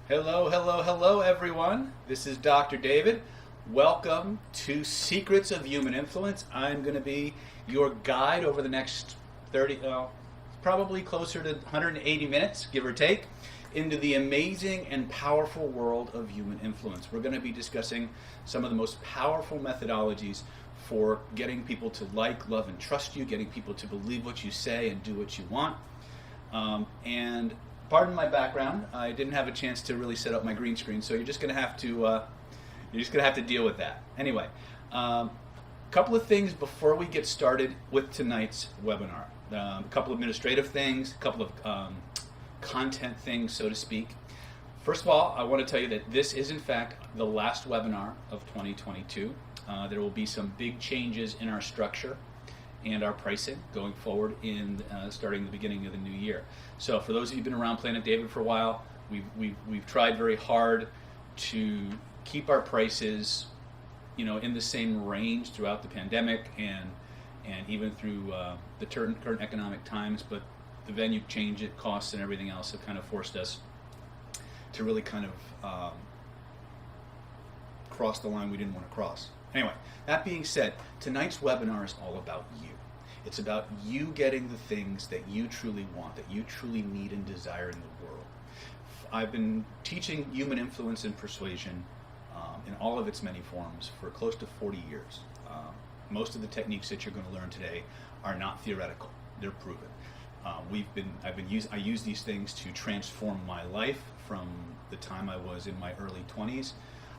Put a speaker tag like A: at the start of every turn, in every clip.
A: Hello, hello, hello, everyone. This is Dr. David. Welcome to Secrets of Human Influence. I'm going to be your guide over the next 30, probably closer to 180 minutes, give or take, into the amazing and powerful world of human influence. We're going to be discussing some of the most powerful methodologies for getting people to like, love, and trust you, getting people to believe what you say and do what you want. And pardon my background. I didn't have a chance to really set up my green screen, so you're just going to have to deal with that. Anyway, a couple of things before we get started with tonight's webinar. A couple of administrative things, a couple of content things, so to speak. First of all, I want to tell you that this is in fact the last webinar of 2022. There will be some big changes in our structure and our pricing going forward in starting the beginning of the new year. So for those of you who've been around Planet David for a while, we've tried very hard to keep our prices, in the same range throughout the pandemic and even through the current economic times. But the venue change, it costs and everything else have kind of forced us to really kind of cross the line we didn't want to cross. Anyway, that being said, tonight's webinar is all about you. It's about you getting the things that you truly want, that you truly need and desire in the world. I've been teaching human influence and persuasion in all of its many forms for close to 40 years. Most of the techniques that you're going to learn today are not theoretical; they're proven. I use these things to transform my life from the time I was in my early 20s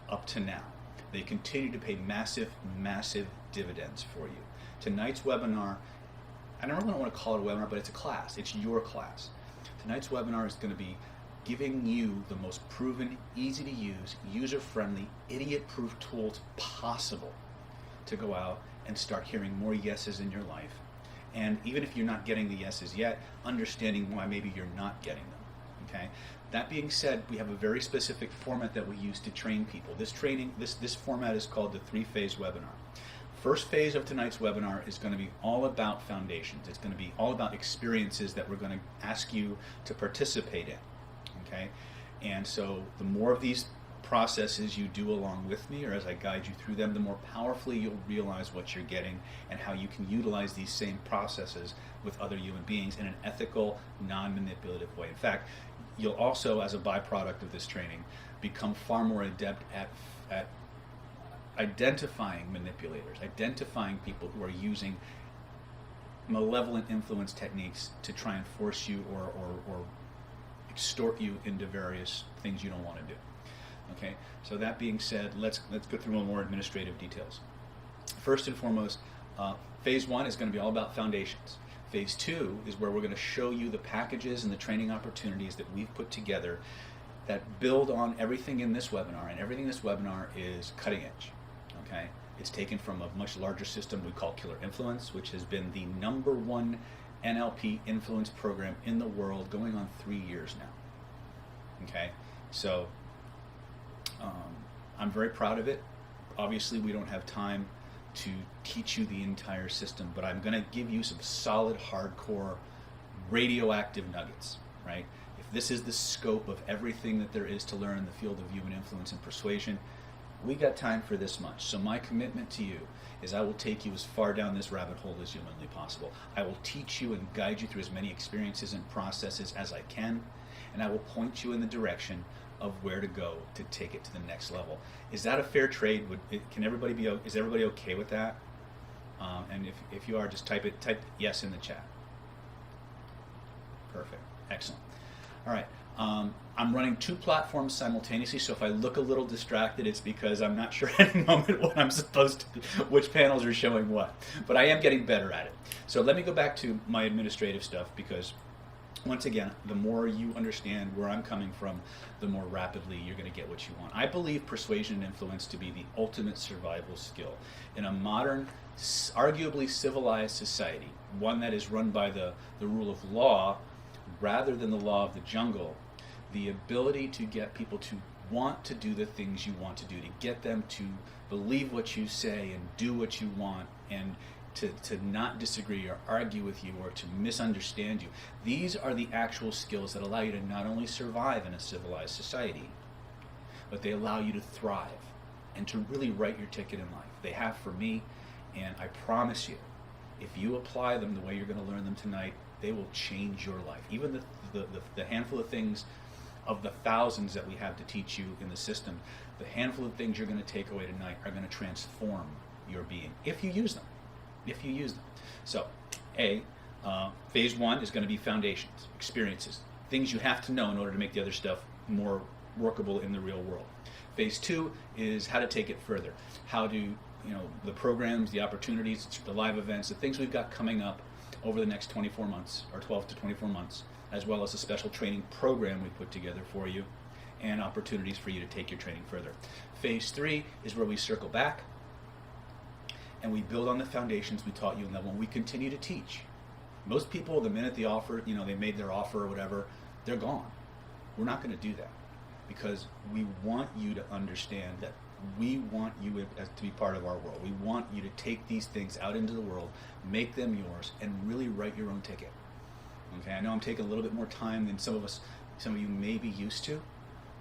A: up to now. They continue to pay massive, massive dividends for you. Tonight's webinar, I don't really want to call it a webinar, but it's a class. It's your class. Tonight's webinar is going to be giving you the most proven, easy to use, user-friendly, idiot-proof tools possible to go out and start hearing more yeses in your life. And even if you're not getting the yeses yet, understanding why maybe you're not getting them. Okay? That being said, we have a very specific format that we use to train people. This format is called the 3-phase webinar. First phase of tonight's webinar is going to be all about foundations. It's going to be all about experiences that we're going to ask you to participate in. Okay? And so the more of these processes you do along with me, or as I guide you through them, the more powerfully you'll realize what you're getting and how you can utilize these same processes with other human beings in an ethical, non-manipulative way. In fact, you'll also, as a byproduct of this training, become far more adept at identifying manipulators, identifying people who are using malevolent influence techniques to try and force you or extort you into various things you don't want to do. Okay, so that being said, let's go through more administrative details. First and foremost, phase 1 is going to be all about foundations. Phase 2 is where we're going to show you the packages and the training opportunities that we've put together that build on everything in this webinar, and everything in this webinar is cutting edge. Okay, it's taken from a much larger system we call Killer Influence, which has been the #1 NLP influence program in the world, going on 3 years now. Okay, so I'm very proud of it. Obviously, we don't have time to teach you the entire system, but I'm going to give you some solid, hardcore, radioactive nuggets, right? If this is the scope of everything that there is to learn in the field of human influence and persuasion, we got time for this much. So my commitment to you is I will take you as far down this rabbit hole as humanly possible. I will teach you and guide you through as many experiences and processes as I can, and I will point you in the direction of where to go to take it to the next level. Is that a fair trade? Is everybody okay with that? And if you are, just type yes in the chat. Perfect. Excellent. All right. I'm running 2 platforms simultaneously, so if I look a little distracted, it's because I'm not sure at any moment what I'm supposed to do, which panels are showing what. But I am getting better at it. So let me go back to my administrative stuff, because once again, the more you understand where I'm coming from, the more rapidly you're going to get what you want. I believe persuasion and influence to be the ultimate survival skill. In a modern, arguably civilized society, one that is run by the rule of law rather than the law of the jungle, the ability to get people to want to do the things you want to do, to get them to believe what you say and do what you want, and to not disagree or argue with you or to misunderstand you. These are the actual skills that allow you to not only survive in a civilized society, but they allow you to thrive and to really write your ticket in life. They have for me, and I promise you, if you apply them the way you're going to learn them tonight, they will change your life. Even the handful of things of the thousands that we have to teach you in the system, the handful of things you're going to take away tonight are going to transform your being if you use them. If you use them. So, phase one is going to be foundations, experiences, things you have to know in order to make the other stuff more workable in the real world. Phase two is how to take it further, how to, the programs, the opportunities, the live events, the things we've got coming up over the next 24 months, or 12 to 24 months, as well as a special training program we put together for you, and opportunities for you to take your training further. Phase three is where we circle back, and we build on the foundations we taught you in level one. We continue to teach. Most people, the minute the offer, they made their offer or whatever, they're gone. We're not going to do that, because we want you to understand that we want you to be part of our world. We want you to take these things out into the world, make them yours, and really write your own ticket. Okay, I know I'm taking a little bit more time than some of you may be used to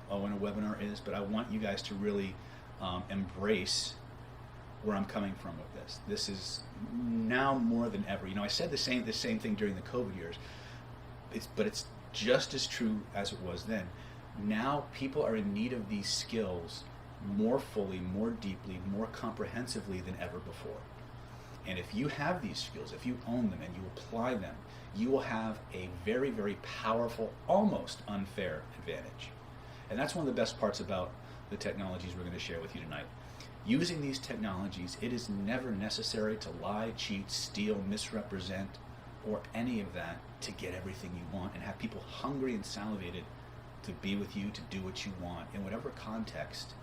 A: when a webinar is, but I want you guys to really embrace where I'm coming from with this. This is now more than ever. I said the same thing during the COVID years, but it's just as true as it was then. Now people are in need of these skills more fully, more deeply, more comprehensively than ever before. And if you have these skills, if you own them and you apply them, you will have a very, very powerful, almost unfair advantage. And that's one of the best parts about the technologies we're going to share with you tonight. Using these technologies, it is never necessary to lie, cheat, steal, misrepresent, or any of that to get everything you want and have people hungry and salivated to be with you, to do what you want in whatever context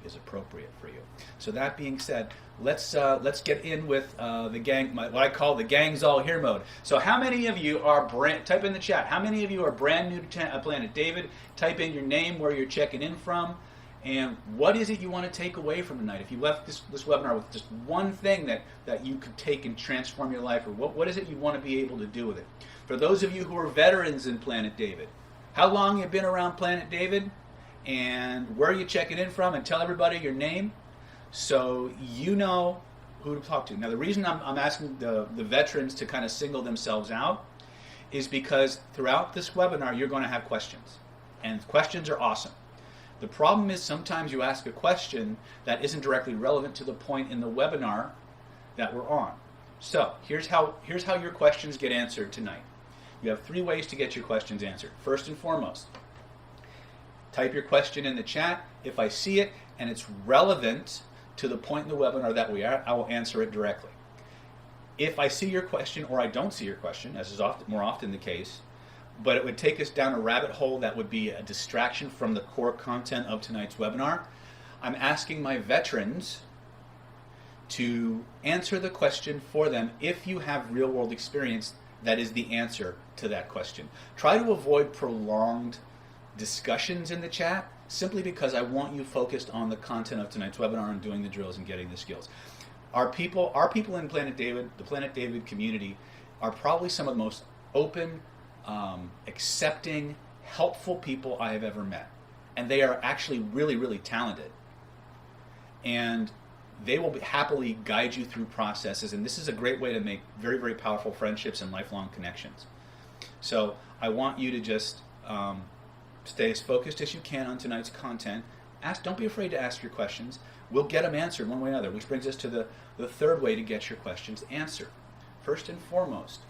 A: is appropriate for you. So that being said, let's get in with the gang, what I call the gang's all here mode. So how many of you are type in the chat, how many of you are brand new to Planet David? Type in your name, where you're checking in from, and what is it you want to take away from tonight? If you left this webinar with just one thing that you could take and transform your life, or what is it you want to be able to do with it? For those of you who are veterans in Planet David, how long you been around Planet David, and where are you checking in from, and tell everybody your name so you know who to talk to. Now the reason I'm asking the veterans to kind of single themselves out is because throughout this webinar you're going to have questions, and questions are awesome. The problem is sometimes you ask a question that isn't directly relevant to the point in the webinar that we're on. So here's how your questions get answered tonight. You have 3 ways to get your questions answered. First and foremost, type your question in the chat. If I see it and it's relevant to the point in the webinar that we are, I will answer it directly. If I see your question or I don't see your question, as is more often the case, but it would take us down a rabbit hole that would be a distraction from the core content of tonight's webinar, I'm asking my veterans to answer the question for them if you have real-world experience that is the answer to that question. Try to avoid prolonged discussions in the chat, simply because I want you focused on the content of tonight's webinar and doing the drills and getting the skills. Our people in Planet David, the Planet David community, are probably some of the most open, accepting, helpful people I have ever met. And they are actually really, really talented. And they will happily guide you through processes, and this is a great way to make very, very powerful friendships and lifelong connections. So I want you to just stay as focused as you can on tonight's content. Don't be afraid to ask your questions. We'll get them answered one way or another, which brings us to the third way to get your questions answered. First and foremost,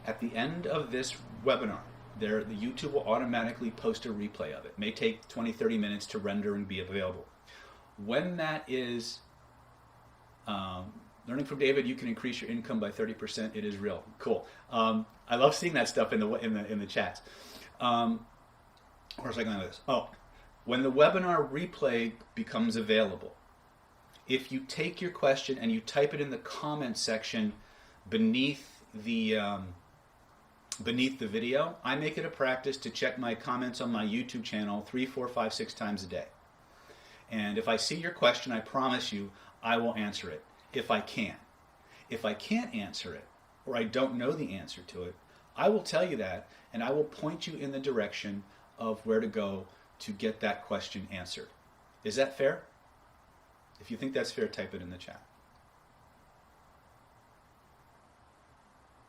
A: at the end of this webinar, the YouTube will automatically post a replay of it. It may take 20, 30 minutes to render and be available. When that is learning from David, you can increase your income by 30%. It is real. Cool. I love seeing that stuff in the chats. Where was I going with this? Oh, when the webinar replay becomes available, if you take your question and you type it in the comments section beneath the video, I make it a practice to check my comments on my YouTube channel 3, 4, 5, 6 times a day. And if I see your question, I promise you I will answer it if I can. If I can't answer it, or I don't know the answer to it, I will tell you that, and I will point you in the direction of where to go to get that question answered. Is that fair? If you think that's fair, type it in the chat.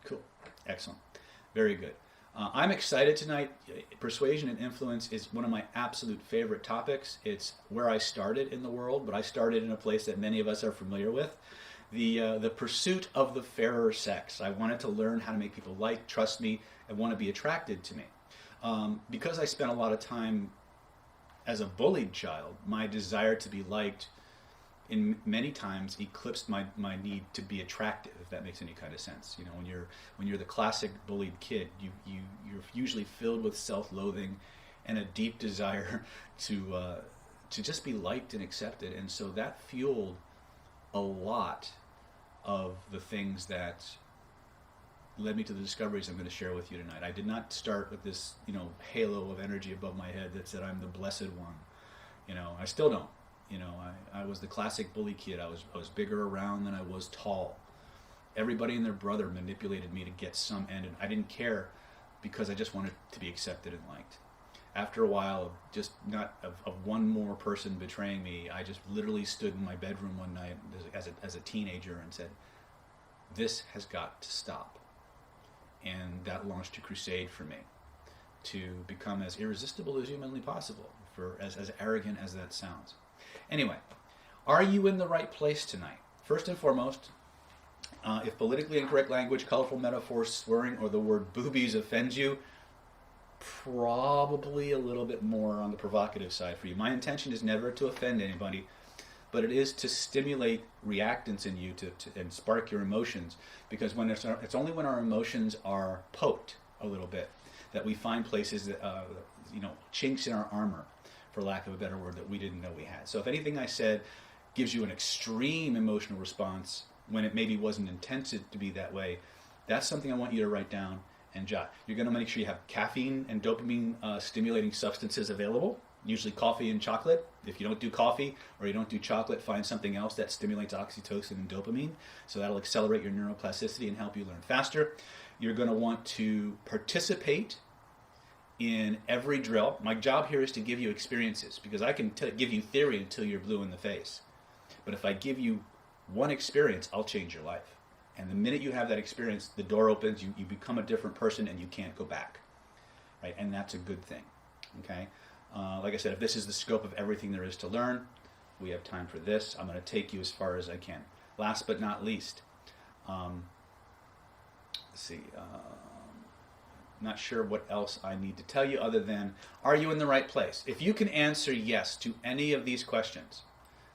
A: Cool. Excellent. Very good. I'm excited tonight. Persuasion and influence is one of my absolute favorite topics. It's where I started in the world, but I started in a place that many of us are familiar with. The pursuit of the fairer sex. I wanted to learn how to make people like, trust me, and want to be attracted to me. Because I spent a lot of time as a bullied child, my desire to be liked in many times eclipsed my need to be attractive, if that makes any kind of sense. You know, when you're the classic bullied kid, you're usually filled with self-loathing and a deep desire to just be liked and accepted, and so that fueled a lot of the things that led me to the discoveries I'm going to share with you tonight. I did not start with this, halo of energy above my head that said I'm the blessed one. I still don't. I was the classic bully kid. I was bigger around than I was tall. Everybody and their brother manipulated me to get some end, and I didn't care because I just wanted to be accepted and liked. After a while of one more person betraying me, I just literally stood in my bedroom one night as a teenager and said, this has got to stop. And that launched a crusade for me to become as irresistible as humanly possible, for as arrogant as that sounds. Anyway, are you in the right place tonight? First and foremost, if politically incorrect language, colorful metaphors, swearing, or the word boobies offends you, probably a little bit more on the provocative side for you. My intention is never to offend anybody, but it is to stimulate reactance in you and spark your emotions, because it's only when our emotions are poked a little bit that we find places that, chinks in our armor, for lack of a better word, that we didn't know we had. So if anything I said gives you an extreme emotional response when it maybe wasn't intended to be that way, that's something I want you to write down and jot. You're going to make sure you have caffeine and dopamine stimulating substances available, usually coffee and chocolate. If you don't do coffee or you don't do chocolate, find something else that stimulates oxytocin and dopamine. So that'll accelerate your neuroplasticity and help you learn faster. You're going to want to participate in every drill. My job here is to give you experiences, because I can give you theory until you're blue in the face. But if I give you one experience, I'll change your life. And the minute you have that experience, the door opens, you become a different person, and you can't go back. Right? And that's a good thing. Okay? Like I said, if this is the scope of everything there is to learn, we have time for this. I'm going to take you as far as I can. Last but not least, let's see. Not sure what else I need to tell you other than, are you in the right place? If you can answer yes to any of these questions,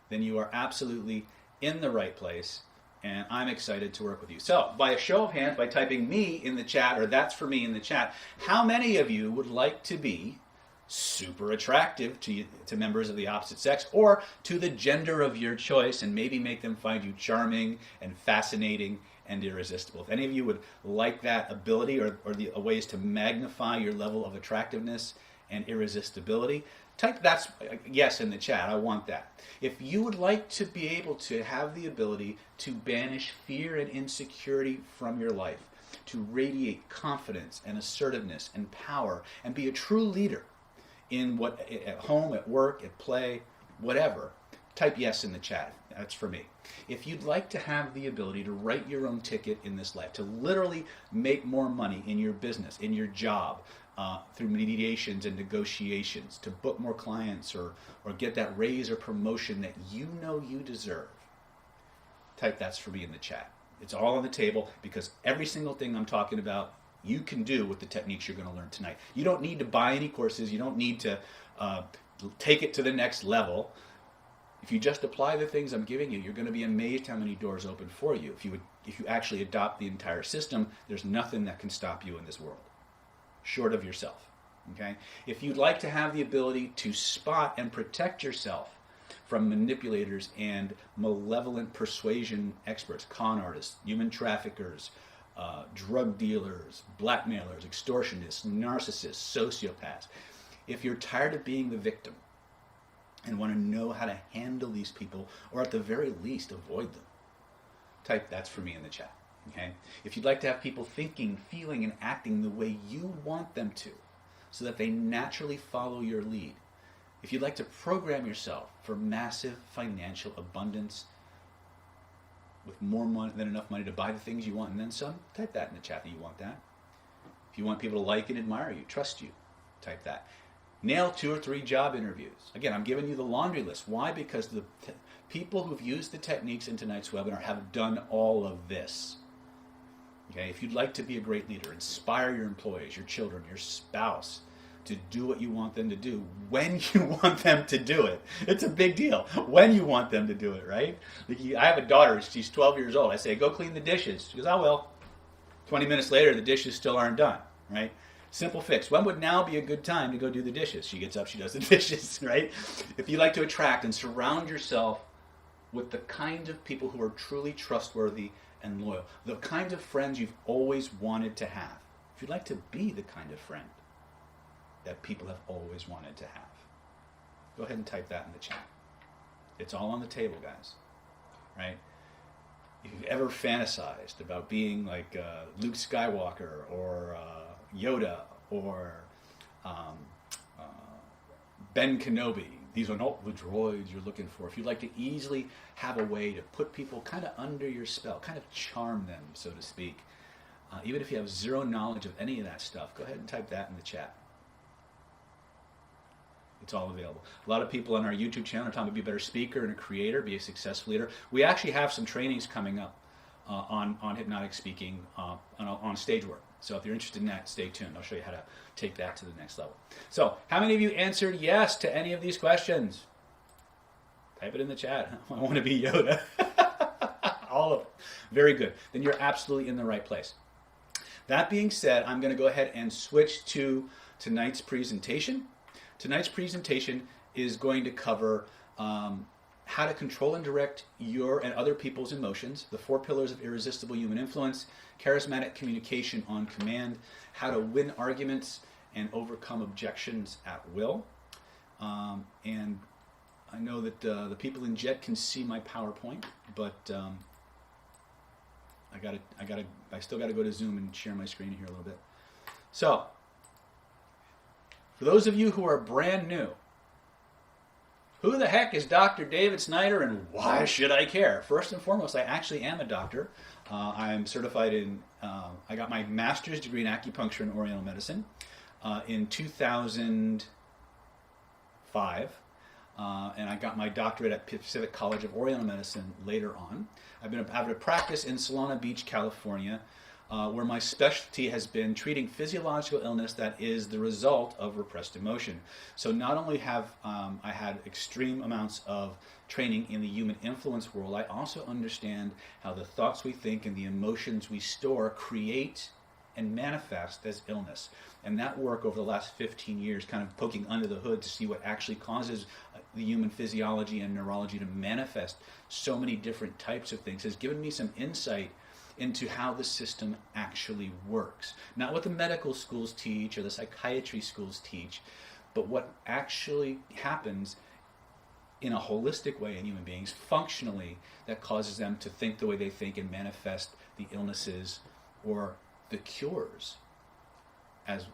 A: then you are absolutely in the right place, and I'm excited to work with you. So, by a show of hands, by typing me in the chat, or that's for me in the chat, how many of you would like to be super attractive to members of the opposite sex, or to the gender of your choice, and maybe make them find you charming and fascinating and irresistible? If any of you would like that ability, or the ways to magnify your level of attractiveness and irresistibility, type that's yes in the chat. I want that. If you would like to be able to have the ability to banish fear and insecurity from your life, to radiate confidence and assertiveness and power, and be a true leader in at home, at work, at play, whatever, type yes in the chat. That's for me. If you'd like to have the ability to write your own ticket in this life, to literally make more money in your business, in your job, through mediations and negotiations, to book more clients or get that raise or promotion that you know you deserve, type that's for me in the chat. It's all on the table, because every single thing I'm talking about you can do with the techniques you're going to learn tonight. You don't need to buy any courses. You don't need to take it to the next level. If you just apply the things I'm giving you, you're going to be amazed how many doors open for you. If you actually adopt the entire system, there's nothing that can stop you in this world, short of yourself. Okay? If you'd like to have the ability to spot and protect yourself from manipulators and malevolent persuasion experts, con artists, human traffickers, drug dealers, blackmailers, extortionists, narcissists, sociopaths, if you're tired of being the victim and want to know how to handle these people, or at the very least avoid them, type "that's for me" in the chat. Okay? If you'd like to have people thinking, feeling, and acting the way you want them to, so that they naturally follow your lead. If you'd like to program yourself for massive financial abundance with more money than enough money to buy the things you want and then some, type that in the chat that you want that. If you want people to like and admire you, trust you, type that. Nail 2 or 3 job interviews. Again, I'm giving you the laundry list. Why? Because the people who've used the techniques in tonight's webinar have done all of this. Okay, if you'd like to be a great leader, inspire your employees, your children, your spouse to do what you want them to do when you want them to do it. It's a big deal when you want them to do it, right? I have a daughter, she's 12 years old. I say, go clean the dishes. She goes, I will. 20 minutes later, the dishes still aren't done, right? Simple fix. When would now be a good time to go do the dishes? She gets up, she does the dishes, right? If you like to attract and surround yourself with the kind of people who are truly trustworthy and loyal, the kind of friends you've always wanted to have, if you'd like to be the kind of friend that people have always wanted to have, go ahead and type that in the chat. It's all on the table, guys, right? If you've ever fantasized about being like Luke Skywalker or Yoda or Ben Kenobi, these are not the droids you're looking for. If you'd like to easily have a way to put people kind of under your spell, kind of charm them, so to speak, even if you have zero knowledge of any of that stuff, go ahead and type that in the chat. It's all available. A lot of people on our YouTube channel are talking about be a better speaker and a creator, be a successful leader. We actually have some trainings coming up on hypnotic speaking, on stage work. So if you're interested in that, stay tuned. I'll show you how to take that to the next level. So how many of you answered yes to any of these questions? Type it in the chat. I want to be Yoda. All of them. Very good. Then you're absolutely in the right place. That being said, I'm going to go ahead and switch to tonight's presentation. Tonight's presentation is going to cover how to control and direct your and other people's emotions, the 4 pillars of irresistible human influence, charismatic communication on command, how to win arguments and overcome objections at will. And I know that the people in Jet can see my PowerPoint, but I still got to go to Zoom and share my screen here a little bit. So, for those of you who are brand new, who the heck is Dr. David Snyder and why should I care? First and foremost, I actually am a doctor. I'm certified in, I got my master's degree in acupuncture and Oriental medicine in 2005. And I got my doctorate at Pacific College of Oriental Medicine later on. I've been a practice in Solana Beach, California, where my specialty has been treating physiological illness that is the result of repressed emotion. So not only have I had extreme amounts of training in the human influence world, I also understand how the thoughts we think and the emotions we store create and manifest as illness. And that work over the last 15 years, kind of poking under the hood to see what actually causes the human physiology and neurology to manifest so many different types of things, has given me some insight into how the system actually works. Not what the medical schools teach or the psychiatry schools teach, but what actually happens in a holistic way in human beings, functionally, that causes them to think the way they think and manifest the illnesses or the cures as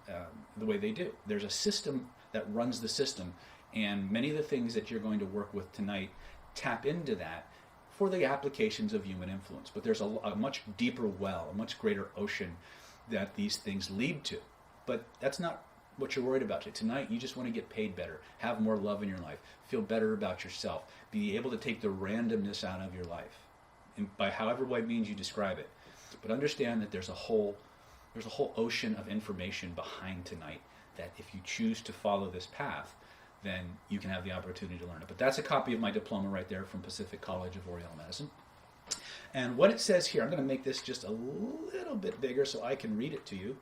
A: the way they do. There's a system that runs the system, and many of the things that you're going to work with tonight tap into that for the applications of human influence. But there's a much deeper well, a much greater ocean that these things lead to. But that's not what you're worried about today. Tonight, you just want to get paid better, have more love in your life, feel better about yourself, be able to take the randomness out of your life, and by however way means you describe it. But understand that there's a whole ocean of information behind tonight that if you choose to follow this path, then you can have the opportunity to learn it. But that's a copy of my diploma right there from Pacific College of Oriental Medicine. And what it says here, I'm going to make this just a little bit bigger so I can read it to you.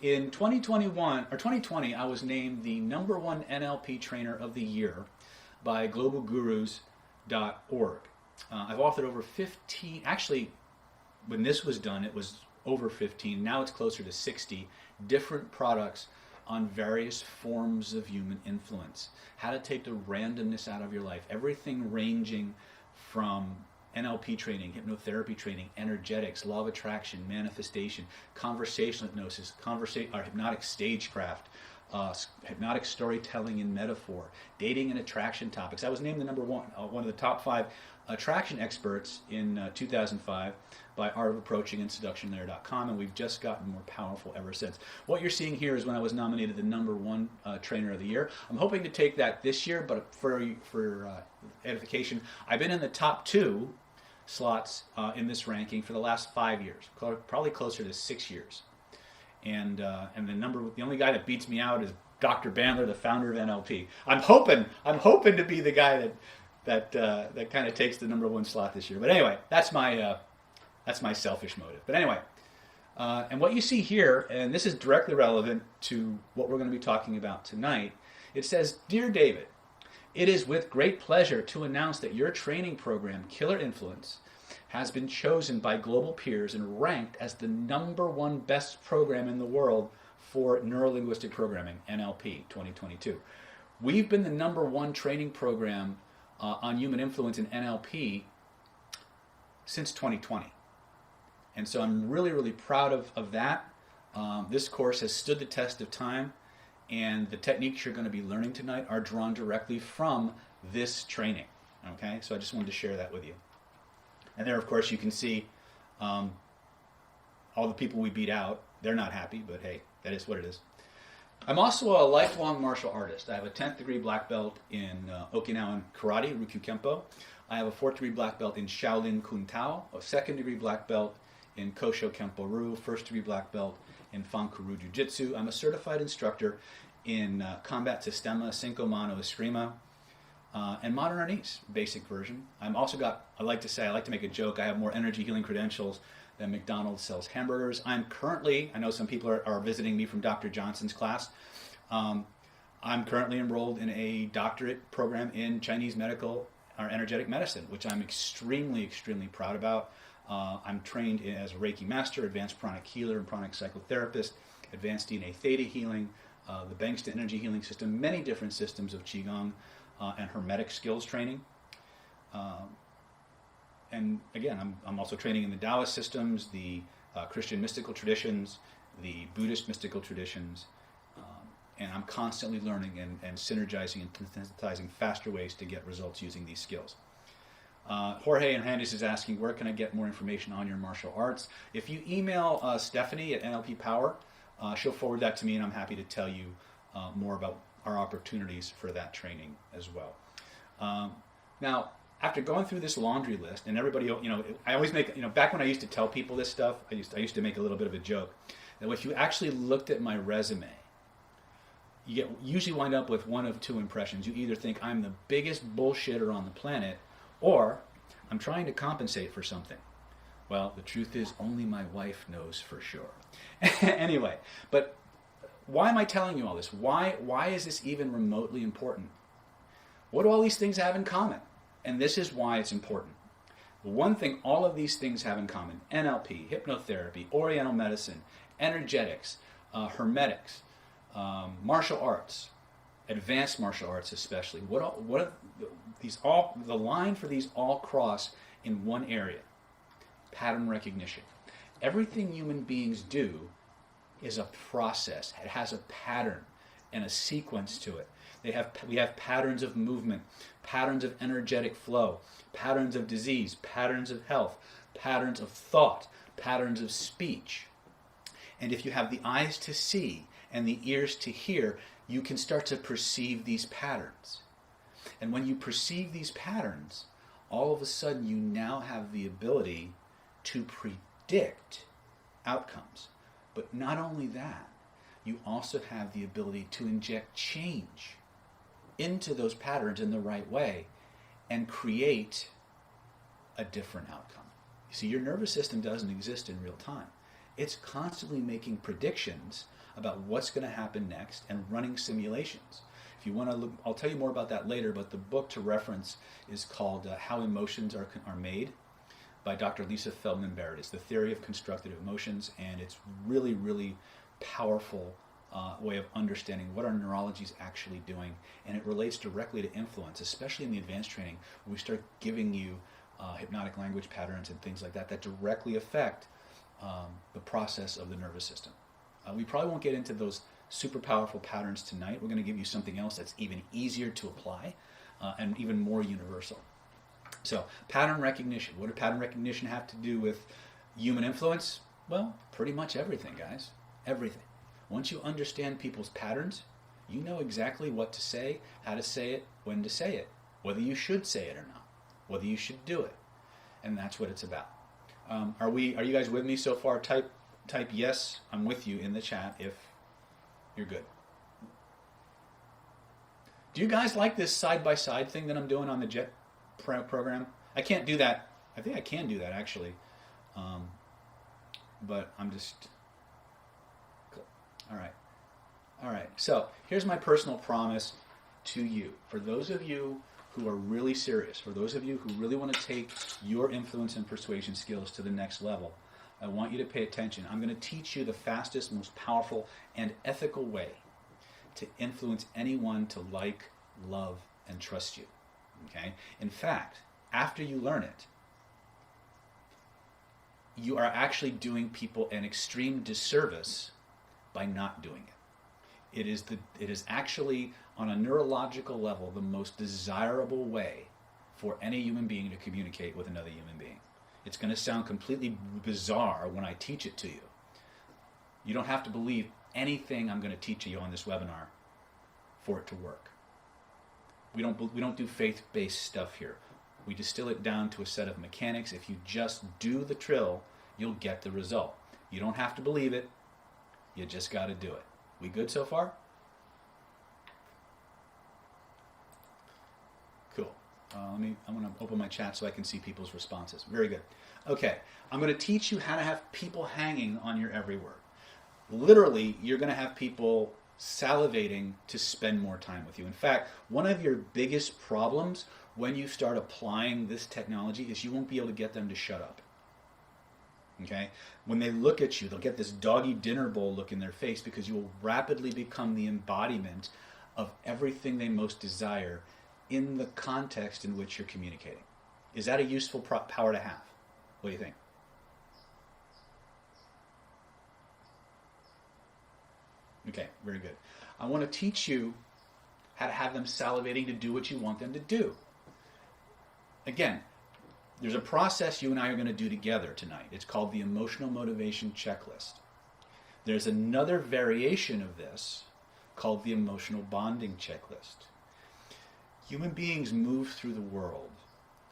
A: In 2020, I was named the #1 NLP Trainer of the Year by globalgurus.org. I've authored over 15, actually, when this was done, it was over 15. Now it's closer to 60 different products on various forms of human influence. How to take the randomness out of your life. Everything ranging from NLP training, hypnotherapy training, energetics, law of attraction, manifestation, conversational hypnosis, hypnotic stagecraft, hypnotic storytelling and metaphor, dating and attraction topics. I was named the number one of the top 5 attraction experts in 2005 by Art of Approaching and SeductionLayer.com, and we've just gotten more powerful ever since. What you're seeing here is when I was nominated the number 1 trainer of the year. I'm hoping to take that this year, but for edification, I've been in the top 2 slots in this ranking for the last 5 years, probably closer to 6 years. And the only guy that beats me out is Dr. Bandler, the founder of NLP. I'm hoping to be the guy that kind of takes the number 1 slot this year. But anyway, that's my selfish motive. But anyway, and what you see here, and this is directly relevant to what we're going to be talking about tonight. It says, "Dear David, it is with great pleasure to announce that your training program, Killer Influence, has been chosen by global peers and ranked as the number 1 best program in the world for neurolinguistic programming, NLP 2022. We've been the number 1 training program on human influence in NLP since 2020. And so I'm really, really proud of that. This course has stood the test of time, and the techniques you're going to be learning tonight are drawn directly from this training. Okay, so I just wanted to share that with you. And there, of course, you can see all the people we beat out. They're not happy, but hey, that is what it is. I'm also a lifelong martial artist. I have a 10th degree black belt in Okinawan Karate, Ryukyu Kempo. I have a 4th degree black belt in Shaolin Kun Tao, a 2nd degree black belt in Kosho Kempo Ryu, 1st degree black belt in Fankuru Jiu Jitsu. I'm a certified instructor in Combat Sistema, Cinco Mano Eskrima, and Modern Arnis, basic version. I like to make a joke, I have more energy healing credentials than McDonald's sells hamburgers. I know some people are visiting me from Dr. Johnson's class. I'm currently enrolled in a doctorate program in Chinese medical or energetic medicine, which I'm extremely, extremely proud about. I'm trained as a Reiki master, advanced pranic healer and pranic psychotherapist, advanced DNA theta healing, the Bankston energy healing system, many different systems of Qigong and hermetic skills training. And again, I'm also training in the Taoist systems, the Christian mystical traditions, the Buddhist mystical traditions, and I'm constantly learning and synergizing and synthesizing faster ways to get results using these skills. Jorge Hernandez is asking, where can I get more information on your martial arts? If you email Stephanie at NLP Power, she'll forward that to me, and I'm happy to tell you more about our opportunities for that training as well. Now, after going through this laundry list, and everybody, I always make, back when I used to tell people this stuff, I used to make a little bit of a joke, that if you actually looked at my resume, you usually wind up with one of 2 impressions. You either think I'm the biggest bullshitter on the planet, or I'm trying to compensate for something. Well, the truth is only my wife knows for sure. Anyway, but why am I telling you all this? Why is this even remotely important? What do all these things have in common? And this is why it's important. The one thing all of these things have in common: NLP, hypnotherapy, Oriental medicine, energetics, hermetics, martial arts, advanced martial arts especially. The line for these all cross in one area: pattern recognition. Everything human beings do is a process. It has a pattern and a sequence to it. We have patterns of movement, patterns of energetic flow, patterns of disease, patterns of health, patterns of thought, patterns of speech. And if you have the eyes to see and the ears to hear, you can start to perceive these patterns. And when you perceive these patterns, all of a sudden you now have the ability to predict outcomes. But not only that, you also have the ability to inject change into those patterns in the right way and create a different outcome. You see, your nervous system doesn't exist in real time. It's constantly making predictions about what's going to happen next and running simulations. If you want to look, I'll tell you more about that later, but the book to reference is called How Emotions Are Made by Dr. Lisa Feldman Barrett. It's the theory of constructed emotions, and it's really, really powerful way of understanding what our neurology is actually doing, and it relates directly to influence, especially in the advanced training, where we start giving you hypnotic language patterns and things like that that directly affect the process of the nervous system. We probably won't get into those super powerful patterns tonight. We're going to give you something else that's even easier to apply and even more universal. So, pattern recognition. What did pattern recognition have to do with human influence? Well, pretty much everything, guys. Everything. Once you understand people's patterns, you know exactly what to say, how to say it, when to say it, whether you should say it or not, whether you should do it. And that's what it's about. Are you guys with me so far? Type yes, I'm with you in the chat if you're good. Do you guys like this side-by-side thing that I'm doing on the JET program? I can't do that. I think I can do that, actually. But I'm just... Cool. All right. So here's my personal promise to you. For those of you who are really serious, for those of you who really want to take your influence and persuasion skills to the next level, I want you to pay attention. I'm going to teach you the fastest, most powerful, and ethical way to influence anyone to like, love, and trust you. Okay? In fact, after you learn it, you are actually doing people an extreme disservice by not doing it. It is actually, on a neurological level, the most desirable way for any human being to communicate with another human being. It's going to sound completely bizarre when I teach it to you. You don't have to believe anything I'm going to teach you on this webinar for it to work. We don't do faith-based stuff here. We distill it down to a set of mechanics. If you just do the drill, you'll get the result. You don't have to believe it. You just got to do it. We good so far? Cool. I'm going to open my chat so I can see people's responses. Very good. Okay, I'm going to teach you how to have people hanging on your every word. Literally, you're going to have people salivating to spend more time with you. In fact, one of your biggest problems when you start applying this technology is you won't be able to get them to shut up. Okay? When they look at you, they'll get this doggy dinner bowl look in their face because you will rapidly become the embodiment of everything they most desire in the context in which you're communicating. Is that a useful power to have? What do you think? Okay, very good. I want to teach you how to have them salivating to do what you want them to do. Again, there's a process you and I are going to do together tonight. It's called the Emotional Motivation Checklist. There's another variation of this called the Emotional Bonding Checklist. Human beings move through the world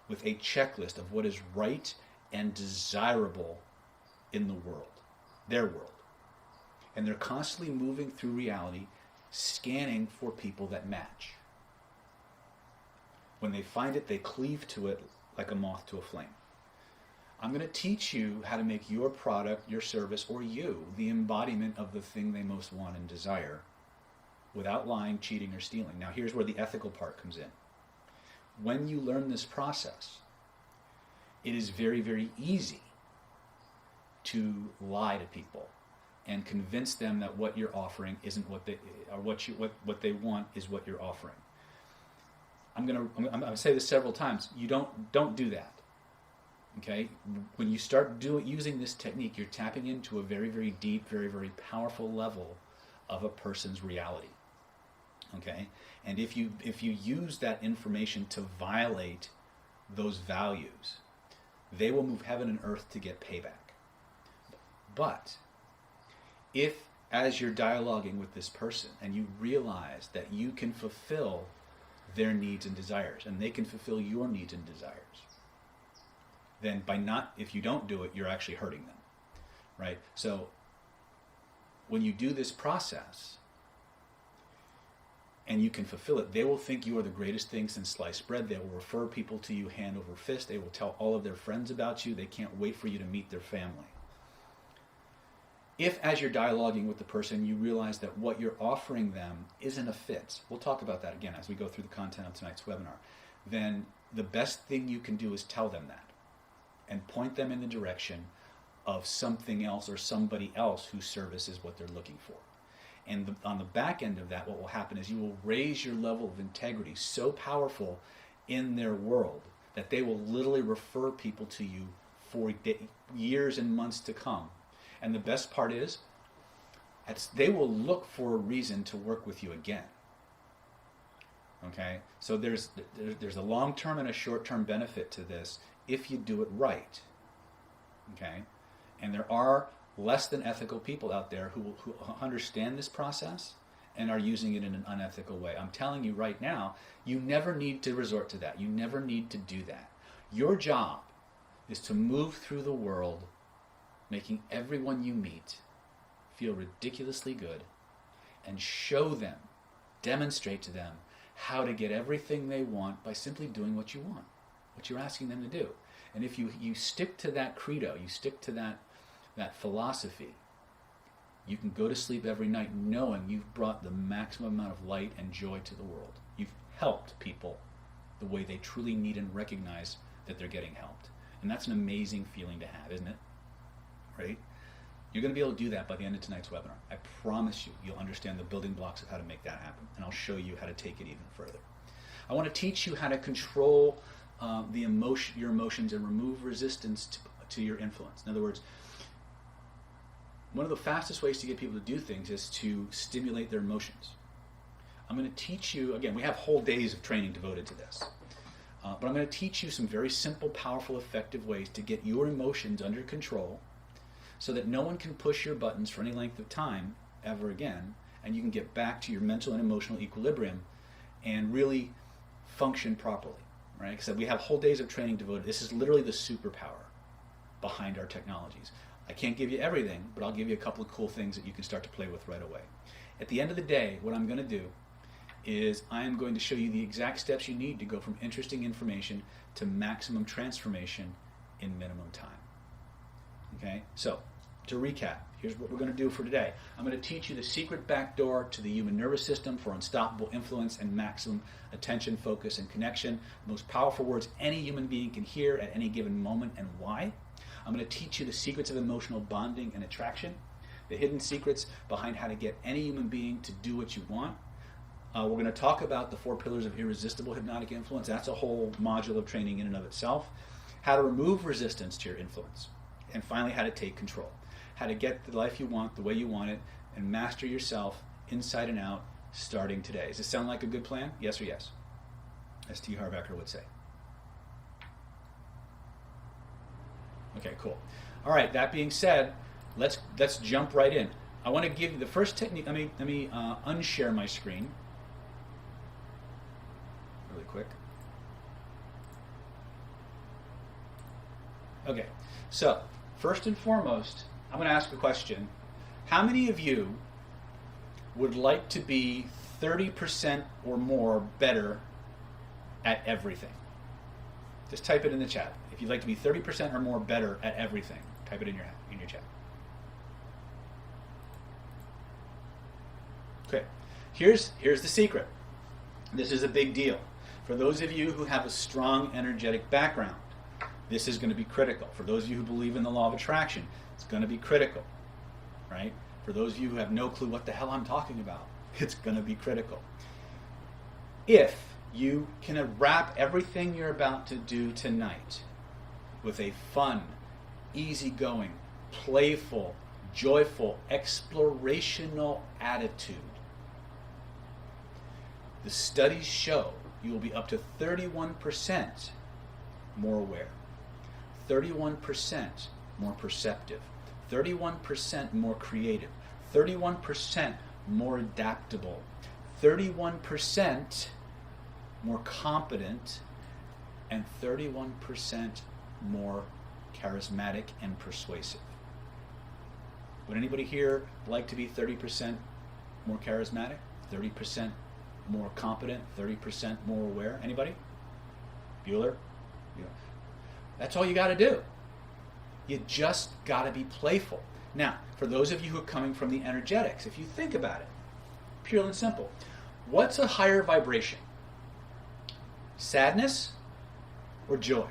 A: with a checklist of what is right and desirable in the world, their world. And they're constantly moving through reality, scanning for people that match. When they find it, they cleave to it like a moth to a flame. I'm going to teach you how to make your product, your service, or you the embodiment of the thing they most want and desire without lying, cheating, or stealing. Now, here's where the ethical part comes in. When you learn this process, it is very, very easy to lie to people and convince them that what you're offering isn't what they, or what they want is what you're offering. I'm gonna say this several times. You don't do that. Okay? When you start using this technique, you're tapping into a very, very deep, very, very powerful level of a person's reality. Okay? And if you use that information to violate those values, they will move heaven and earth to get payback. But if, as you're dialoguing with this person and you realize that you can fulfill their needs and desires and they can fulfill your needs and desires, then if you don't do it, you're actually hurting them, right? So when you do this process and you can fulfill it, they will think you are the greatest thing since sliced bread. They will refer people to you hand over fist. They will tell all of their friends about you. They can't wait for you to meet their family. If, as you're dialoguing with the person, you realize that what you're offering them isn't a fit, we'll talk about that again as we go through the content of tonight's webinar, then the best thing you can do is tell them that and point them in the direction of something else or somebody else whose service is what they're looking for. And on the back end of that, what will happen is you will raise your level of integrity so powerful in their world that they will literally refer people to you for years and months to come. And the best part is, they will look for a reason to work with you again. Okay? So there's a long-term and a short-term benefit to this if you do it right. Okay? And there are less than ethical people out there who understand this process and are using it in an unethical way. I'm telling you right now, you never need to resort to that. You never need to do that. Your job is to move through the world making everyone you meet feel ridiculously good and show them, demonstrate to them how to get everything they want by simply doing what you want, what you're asking them to do. And if you stick to that credo, you stick to that philosophy, you can go to sleep every night knowing you've brought the maximum amount of light and joy to the world. You've helped people the way they truly need and recognize that they're getting helped. And that's an amazing feeling to have, isn't it? Right? You're going to be able to do that by the end of tonight's webinar. I promise you, you'll understand the building blocks of how to make that happen. And I'll show you how to take it even further. I want to teach you how to control your emotions and remove resistance to your influence. In other words, one of the fastest ways to get people to do things is to stimulate their emotions. I'm going to teach you, again, we have whole days of training devoted to this. But I'm going to teach you some very simple, powerful, effective ways to get your emotions under control so that no one can push your buttons for any length of time ever again, and you can get back to your mental and emotional equilibrium and really function properly. Right? Because we have whole days of training devoted. This is literally the superpower behind our technologies. I can't give you everything, but I'll give you a couple of cool things that you can start to play with right away. At the end of the day, what I'm going to do is I am going to show you the exact steps you need to go from interesting information to maximum transformation in minimum time. Okay? So, to recap, here's what we're going to do for today. I'm going to teach you the secret back door to the human nervous system for unstoppable influence and maximum attention, focus, and connection. The most powerful words any human being can hear at any given moment, and why. I'm going to teach you the secrets of emotional bonding and attraction, the hidden secrets behind how to get any human being to do what you want. We're going to talk about the 4 pillars of irresistible hypnotic influence. That's a whole module of training in and of itself. How to remove resistance to your influence. And finally, how to take control. How to get the life you want the way you want it and master yourself inside and out starting today. Does this sound like a good plan? Yes or yes? As T. Harv Eker would say. Okay, cool. All right, that being said, let's jump right in. I want to give you the first technique. Let me unshare my screen really quick. Okay, so first and foremost, I'm going to ask a question. How many of you would like to be 30% or more better at everything? Just type it in the chat. If you'd like to be 30% or more better at everything, type it in your chat. Okay, here's the secret. This is a big deal. For those of you who have a strong energetic background, this is going to be critical. For those of you who believe in the law of attraction, it's going to be critical, right? For those of you who have no clue what the hell I'm talking about, it's going to be critical. If you can wrap everything you're about to do tonight with a fun, easygoing, playful, joyful, explorational attitude, the studies show you will be up to 31% more aware, 31% more perceptive, 31% more creative, 31% more adaptable, 31% more competent, and 31% more charismatic and persuasive. Would anybody here like to be 30% more charismatic, 30% more competent, 30% more aware? Anybody? Bueller? Yeah. That's all you got to do. You just got to be playful. Now, for those of you who are coming from the energetics, if you think about it, pure and simple, what's a higher vibration? Sadness or joy?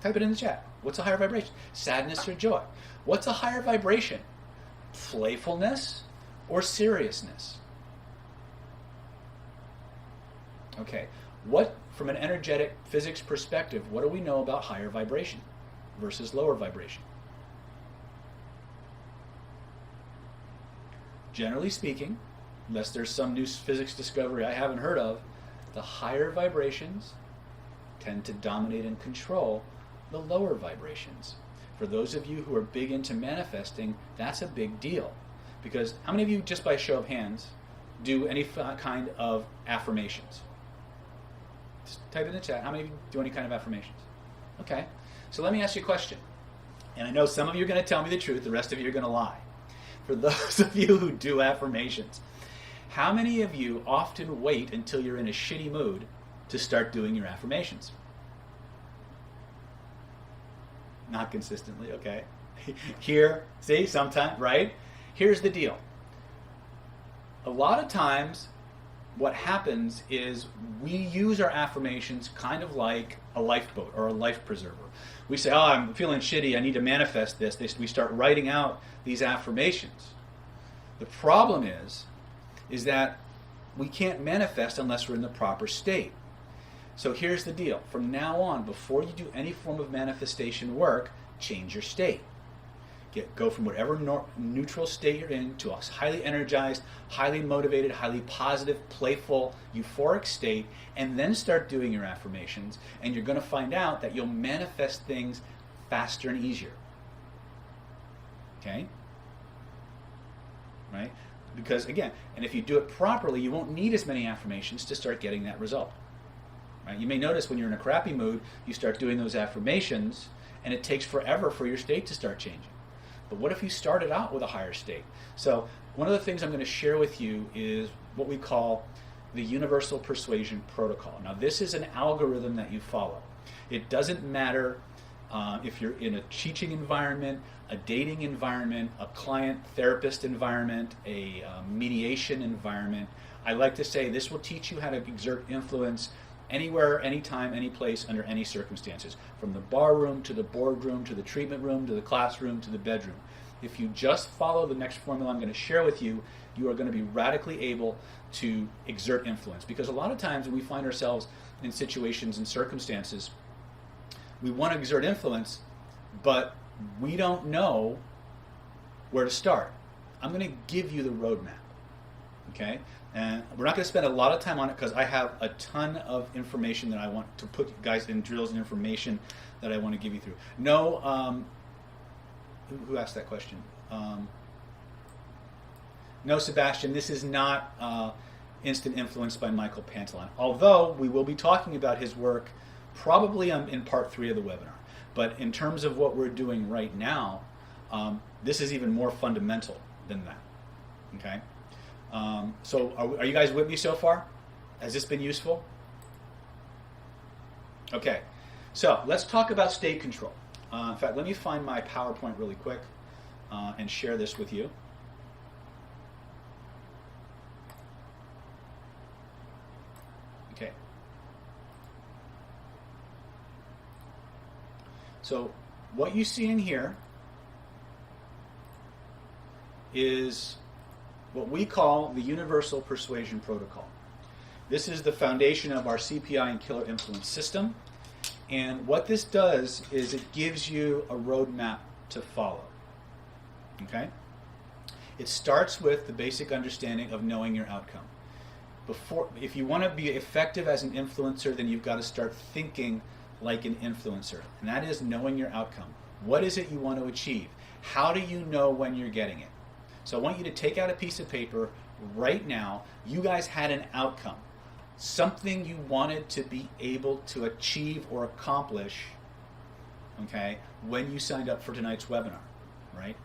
A: Type it in the chat. What's a higher vibration? Sadness or joy? What's a higher vibration? Playfulness or seriousness? Okay. From an energetic physics perspective, what do we know about higher vibration versus lower vibration? Generally speaking, unless there's some new physics discovery I haven't heard of, the higher vibrations tend to dominate and control the lower vibrations. For those of you who are big into manifesting, that's a big deal. Because how many of you, just by show of hands, do any kind of affirmations? Just type in the chat. How many of you do any kind of affirmations? Okay. So let me ask you a question. And I know some of you are going to tell me the truth, the rest of you are going to lie. For those of you who do affirmations, how many of you often wait until you're in a shitty mood to start doing your affirmations? Not consistently, okay. Here, see, sometimes, right? Here's the deal. A lot of times, what happens is we use our affirmations kind of like a lifeboat or a life preserver. We say, oh, I'm feeling shitty, I need to manifest this. We start writing out these affirmations. The problem is that we can't manifest unless we're in the proper state. So here's the deal. From now on, before you do any form of manifestation work, change your state. Go from whatever neutral state you're in to a highly energized, highly motivated, highly positive, playful, euphoric state, and then start doing your affirmations, and you're going to find out that you'll manifest things faster and easier. Okay? Right? Because again, and if you do it properly, you won't need as many affirmations to start getting that result. Right? You may notice when you're in a crappy mood, you start doing those affirmations, and it takes forever for your state to start changing. But what if you started out with a higher state? So one of the things I'm going to share with you is what we call the Universal Persuasion Protocol. Now this is an algorithm that you follow. It doesn't matter if you're in a teaching environment, a dating environment, a client-therapist environment, a mediation environment. I like to say this will teach you how to exert influence anywhere, anytime, any place, under any circumstances. From the bar room, to the boardroom, to the treatment room, to the classroom, to the bedroom. If you just follow the next formula I'm going to share with you, you are going to be radically able to exert influence. Because a lot of times when we find ourselves in situations and circumstances, we want to exert influence, but we don't know where to start. I'm going to give you the roadmap. Okay? And we're not going to spend a lot of time on it because I have a ton of information that I want to put you guys in, drills and information that I want to give you through. No, who asked that question? No, Sebastian, this is not Instant Influence by Michael Pantalon. Although we will be talking about his work probably in part 3 of the webinar. But in terms of what we're doing right now, this is even more fundamental than that. Okay? So are you guys with me so far? Has this been useful? Okay, so let's talk about state control. In fact, let me find my PowerPoint really quick and share this with you. Okay. So what you see in here is what we call the Universal Persuasion Protocol. This is the foundation of our CPI and Killer Influence system. And what this does is it gives you a roadmap to follow. Okay? It starts with the basic understanding of knowing your outcome. If you want to be effective as an influencer, then you've got to start thinking like an influencer. And that is knowing your outcome. What is it you want to achieve? How do you know when you're getting it? So I want you to take out a piece of paper right now. You guys had an outcome. Something you wanted to be able to achieve or accomplish, okay, when you signed up for tonight's webinar, right?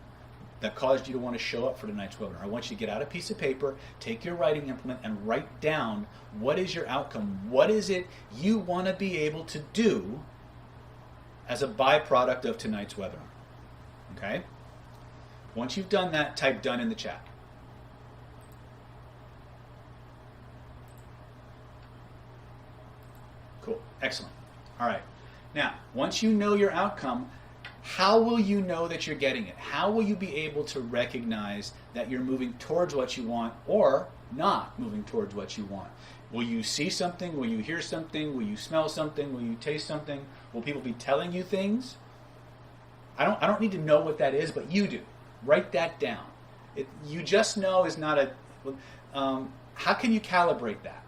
A: That caused you to want to show up for tonight's webinar. I want you to get out a piece of paper, take your writing implement, and write down what is your outcome. What is it you want to be able to do as a byproduct of tonight's webinar, okay? Once you've done that, type done in the chat. Cool, excellent. All right, now, once you know your outcome, how will you know that you're getting it? How will you be able to recognize that you're moving towards what you want or not moving towards what you want? Will you see something? Will you hear something? Will you smell something? Will you taste something? Will people be telling you things? I don't need to know what that is, but you do. Write that down. You just know is not a. How can you calibrate that?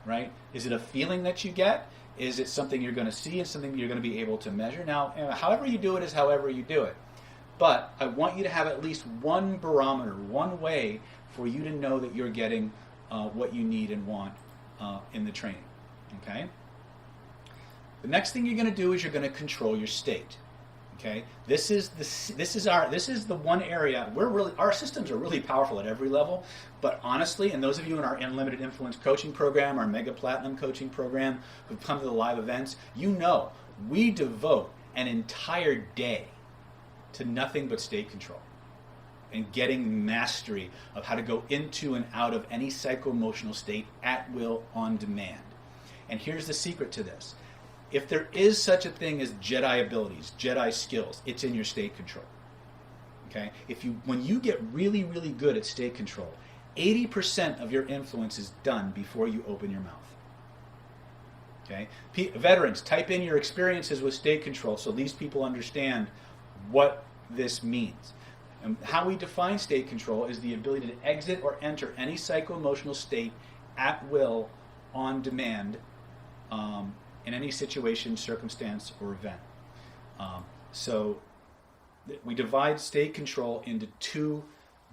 A: Right? Is it a feeling that you get? Is it something you're going to see and something you're going to be able to measure? Now, however you do it is however you do it. But I want you to have at least one barometer, one way for you to know that you're getting what you need and want in the training. Okay? The next thing you're going to do is you're going to control your state. Okay? This is the one area our systems are really powerful at every level. But honestly, and those of you in our Unlimited Influence coaching program, our Mega Platinum coaching program, who've come to the live events, you know we devote an entire day to nothing but state control and getting mastery of how to go into and out of any psycho-emotional state at will, on demand. And here's the secret to this. If there is such a thing as Jedi abilities, Jedi skills, it's in your state control. Okay? When you get really, really good at state control, 80% of your influence is done before you open your mouth. Okay? Veterans, type in your experiences with state control so these people understand what this means. And how we define state control is the ability to exit or enter any psycho-emotional state at will, on demand, in any situation, circumstance, or event. So we divide state control into two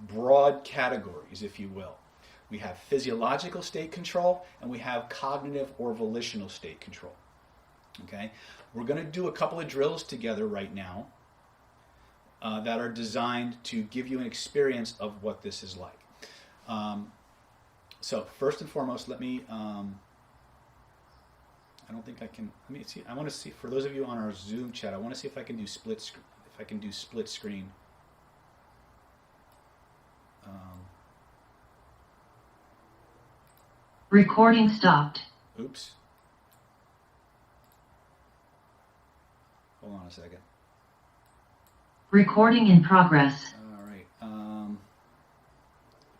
A: broad categories, if you will. We have physiological state control, and we have cognitive or volitional state control. Okay? We're going to do a couple of drills together right now that are designed to give you an experience of what this is like. So first and foremost, let me... I don't think I can. Let me see. I want to see, for those of you on our Zoom chat, I want to see if I can do split screen.
B: Recording stopped.
A: Oops. Hold on a second.
B: Recording in progress.
A: All right.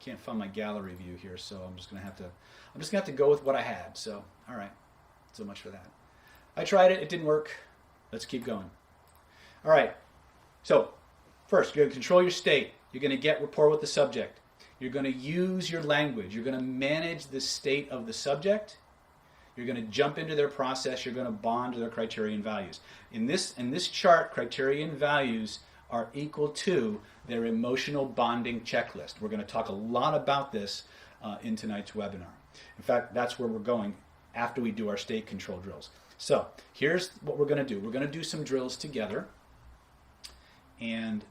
A: Can't find my gallery view here, so I'm just gonna have to go with what I had. So, all right. So much for that. I tried it. It didn't work. Let's keep going. All right. So first, you're going to control your state. You're going to get rapport with the subject. You're going to use your language. You're going to manage the state of the subject. You're going to jump into their process. You're going to bond to their criteria and values. In this chart, criteria and values are equal to their emotional bonding checklist. We're going to talk a lot about this in tonight's webinar. In fact, that's where we're going after we do our state control drills. So here's what we're going to do. We're going to do some drills together, and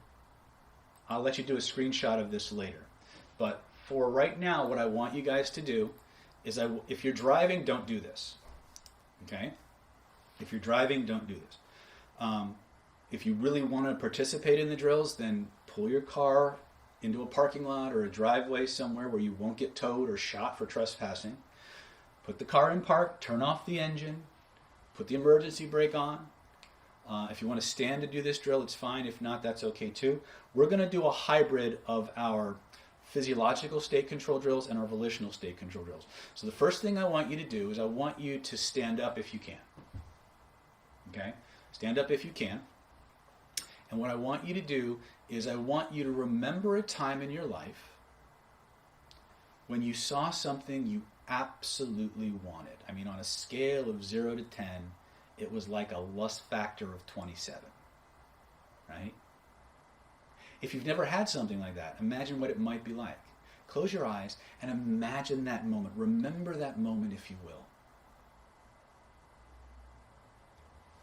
A: I'll let you do a screenshot of this later. But for right now, what I want you guys to do is, if you're driving, don't do this. Okay? If you're driving, don't do this. If you really want to participate in the drills, then pull your car into a parking lot or a driveway somewhere where you won't get towed or shot for trespassing. Put the car in park, turn off the engine, put the emergency brake on. If you want to stand to do this drill, it's fine. If not, that's okay too. We're going to do a hybrid of our physiological state control drills and our volitional state control drills. So the first thing I want you to do is I want you to stand up if you can. Okay? Stand up if you can. And what I want you to do is I want you to remember a time in your life when you saw something you absolutely wanted. I mean, on a scale of 0 to 10, it was like a lust factor of 27, right? If you've never had something like that, imagine what it might be like. Close your eyes and imagine that moment. Remember that moment, if you will.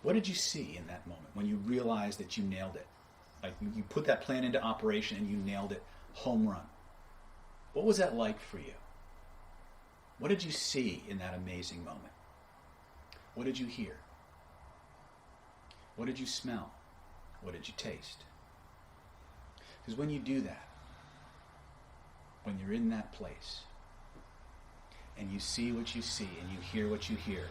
A: What did you see in that moment when you realized that you nailed it? Like, you put that plan into operation and you nailed it, home run. What was that like for you? What did you see in that amazing moment? What did you hear? What did you smell? What did you taste? Because when you do that, when you're in that place, and you see what you see, and you hear what you hear,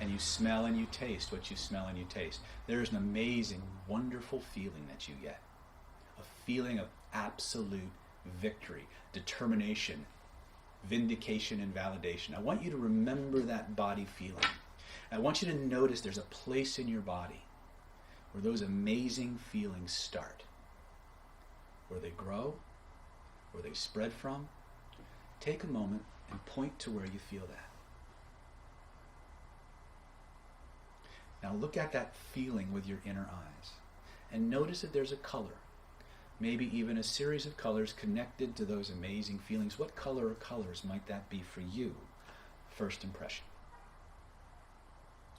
A: and you smell and you taste what you smell and you taste, there's an amazing, wonderful feeling that you get. A feeling of absolute victory, determination, vindication and validation. I want you to remember that body feeling. I want you to notice there's a place in your body where those amazing feelings start, where they grow, where they spread from. Take a moment and point to where you feel that. Now look at that feeling with your inner eyes and notice that there's a color, maybe even a series of colors connected to those amazing feelings. What color or colors might that be for you? First impression.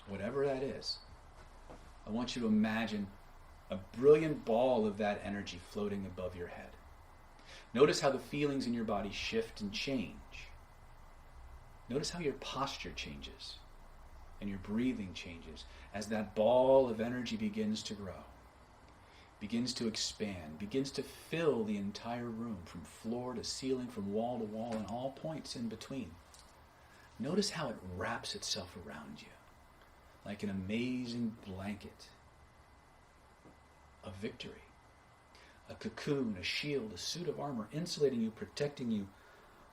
A: Whatever that is, I want you to imagine a brilliant ball of that energy floating above your head. Notice how the feelings in your body shift and change. Notice how your posture changes and your breathing changes as that ball of energy begins to grow, begins to expand, begins to fill the entire room from floor to ceiling, from wall to wall, and all points in between. Notice how it wraps itself around you like an amazing blanket of victory. A cocoon, a shield, a suit of armor, insulating you, protecting you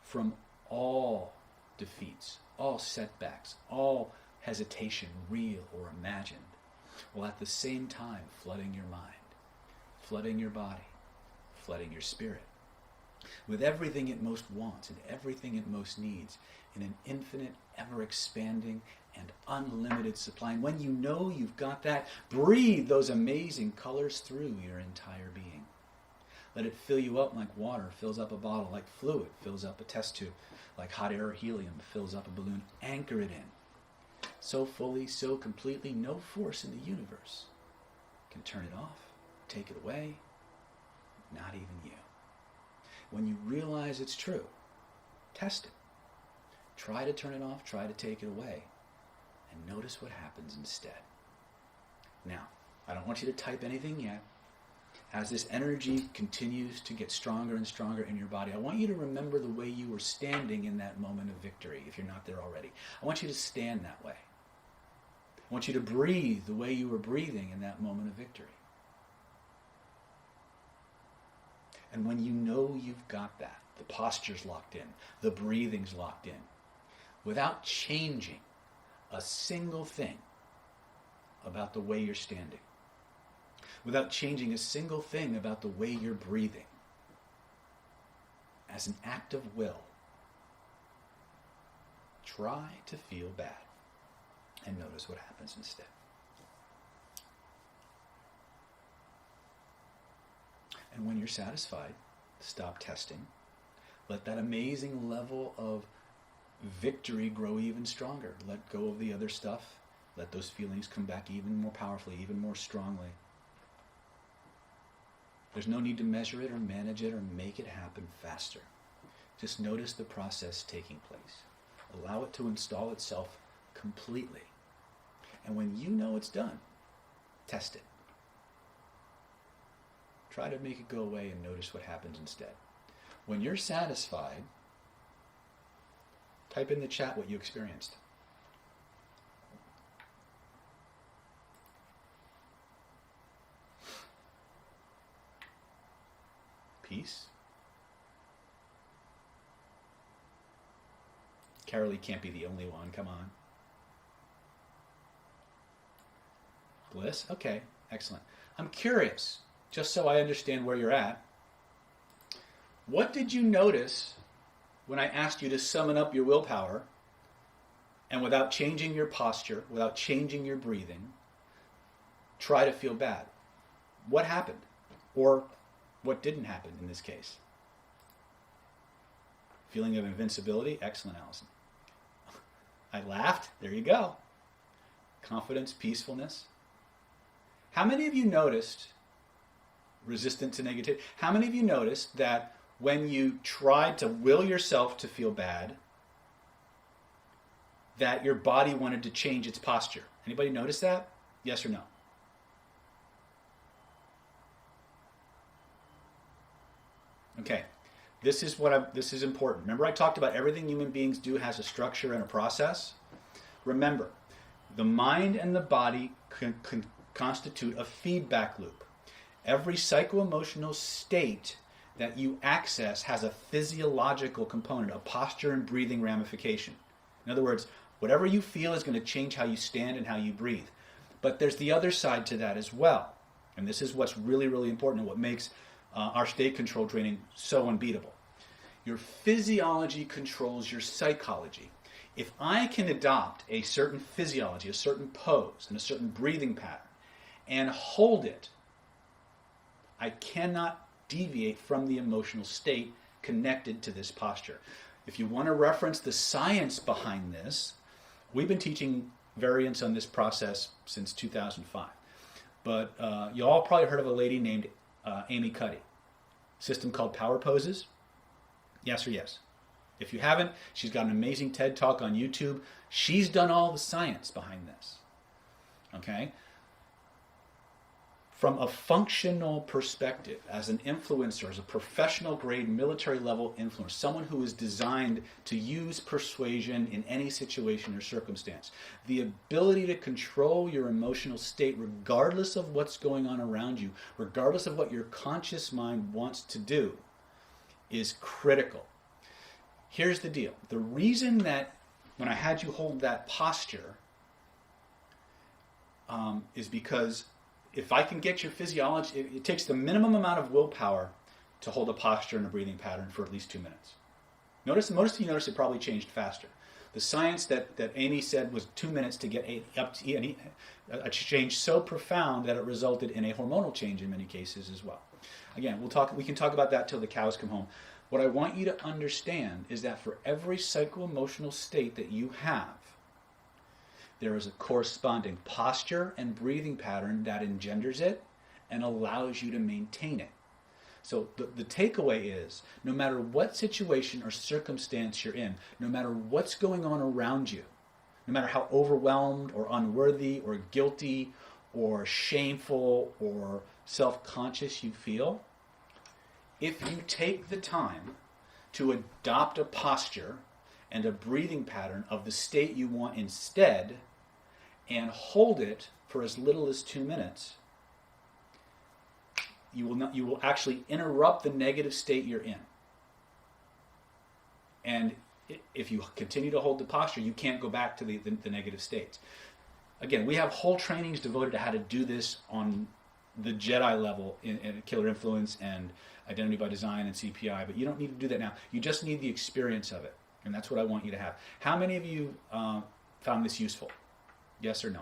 A: from all defeats, all setbacks, all hesitation, real or imagined, while at the same time flooding your mind, flooding your body, flooding your spirit, with everything it most wants and everything it most needs in an infinite, ever-expanding, and unlimited supply. And when you know you've got that, breathe those amazing colors through your entire being. Let it fill you up like water fills up a bottle, like fluid fills up a test tube, like hot air or helium fills up a balloon. Anchor it in. So fully, so completely, no force in the universe can turn it off, take it away, not even you. When you realize it's true, test it. Try to turn it off, try to take it away, and notice what happens instead. Now, I don't want you to type anything yet. As this energy continues to get stronger and stronger in your body, I want you to remember the way you were standing in that moment of victory, if you're not there already. I want you to stand that way. I want you to breathe the way you were breathing in that moment of victory. And when you know you've got that, the posture's locked in, the breathing's locked in, without changing a single thing about the way you're standing, without changing a single thing about the way you're breathing, as an act of will, try to feel bad and notice what happens instead. And when you're satisfied, stop testing. Let that amazing level of victory grow even stronger. Let go of the other stuff. Let those feelings come back even more powerfully, even more strongly. There's no need to measure it or manage it or make it happen faster. Just notice the process taking place. Allow it to install itself completely. And when you know it's done, test it. Try to make it go away and notice what happens instead. When you're satisfied, type in the chat what you experienced. Peace. Carolee can't be the only one, come on. Bliss? Okay, excellent. I'm curious, just so I understand where you're at. What did you notice when I asked you to summon up your willpower and without changing your posture, without changing your breathing, try to feel bad? What happened? Or what didn't happen in this case? Feeling of invincibility? Excellent, Allison. I laughed. There you go. Confidence, peacefulness. How many of you noticed, resistant to negativity, how many of you noticed that when you tried to will yourself to feel bad, that your body wanted to change its posture? Anybody notice that? Yes or no? Okay, this is important. Remember I talked about everything human beings do has a structure and a process? Remember, the mind and the body can constitute a feedback loop. Every psycho-emotional state that you access has a physiological component, a posture and breathing ramification. In other words, whatever you feel is going to change how you stand and how you breathe. But there's the other side to that as well. And this is what's really, really important and what makes our state control training so unbeatable. Your physiology controls your psychology. If I can adopt a certain physiology, a certain pose, and a certain breathing pattern, and hold it, I cannot deviate from the emotional state connected to this posture. If you want to reference the science behind this, we've been teaching variants on this process since 2005. But you all probably heard of a lady named Amy Cuddy. System called Power Poses. Yes or yes? If you haven't, she's got an amazing TED Talk on YouTube. She's done all the science behind this. Okay? From a functional perspective, as an influencer, as a professional grade military level influencer, someone who is designed to use persuasion in any situation or circumstance, the ability to control your emotional state regardless of what's going on around you, regardless of what your conscious mind wants to do, is critical. Here's the deal. The reason that when I had you hold that posture is because if I can get your physiology, it takes the minimum amount of willpower to hold a posture and a breathing pattern for at least 2 minutes. Notice it probably changed faster. The science that Amy said was 2 minutes to get a change so profound that it resulted in a hormonal change in many cases as well. Again, we can talk about that till the cows come home. What I want you to understand is that for every psycho-emotional state that you have, there is a corresponding posture and breathing pattern that engenders it and allows you to maintain it. So the takeaway is, no matter what situation or circumstance you're in, no matter what's going on around you, no matter how overwhelmed or unworthy or guilty or shameful or self-conscious you feel, if you take the time to adopt a posture and a breathing pattern of the state you want instead, and hold it for as little as 2 minutes, you will actually interrupt the negative state you're in. And if you continue to hold the posture, you can't go back to the negative states. Again, we have whole trainings devoted to how to do this on the Jedi level in Killer Influence and Identity by Design and CPI, but you don't need to do that now. You just need the experience of it, and that's what I want you to have. How many of you found this useful? Yes or no?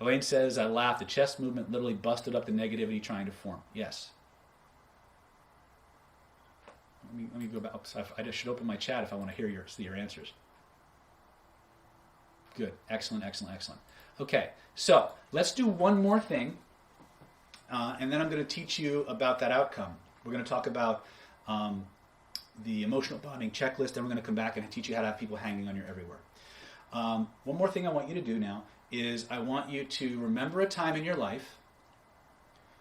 A: Elaine says, I laughed. The chest movement literally busted up the negativity trying to form. Yes. Let me go back. I just should open my chat if I want to see your answers. Good. Excellent, excellent, excellent. Okay, so let's do one more thing, and then I'm going to teach you about that outcome. We're going to talk about the emotional bonding checklist, then we're going to come back and teach you how to have people hanging on your every word. One more thing I want you to do now is I want you to remember a time in your life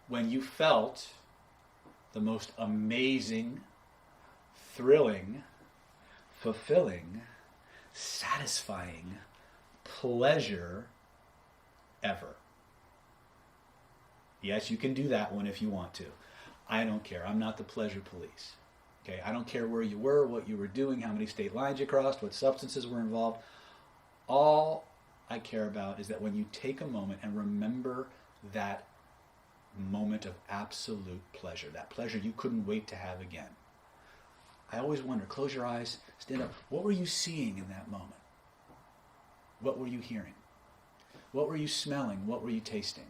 A: when you felt the most amazing, thrilling, fulfilling, satisfying pleasure ever. Yes, you can do that one if you want to. I don't care. I'm not the pleasure police. Okay, I don't care where you were, what you were doing, how many state lines you crossed, what substances were involved. All I care about is that when you take a moment and remember that moment of absolute pleasure, that pleasure you couldn't wait to have again. I always wonder, close your eyes, stand up. What were you seeing in that moment? What were you hearing? What were you smelling? What were you tasting?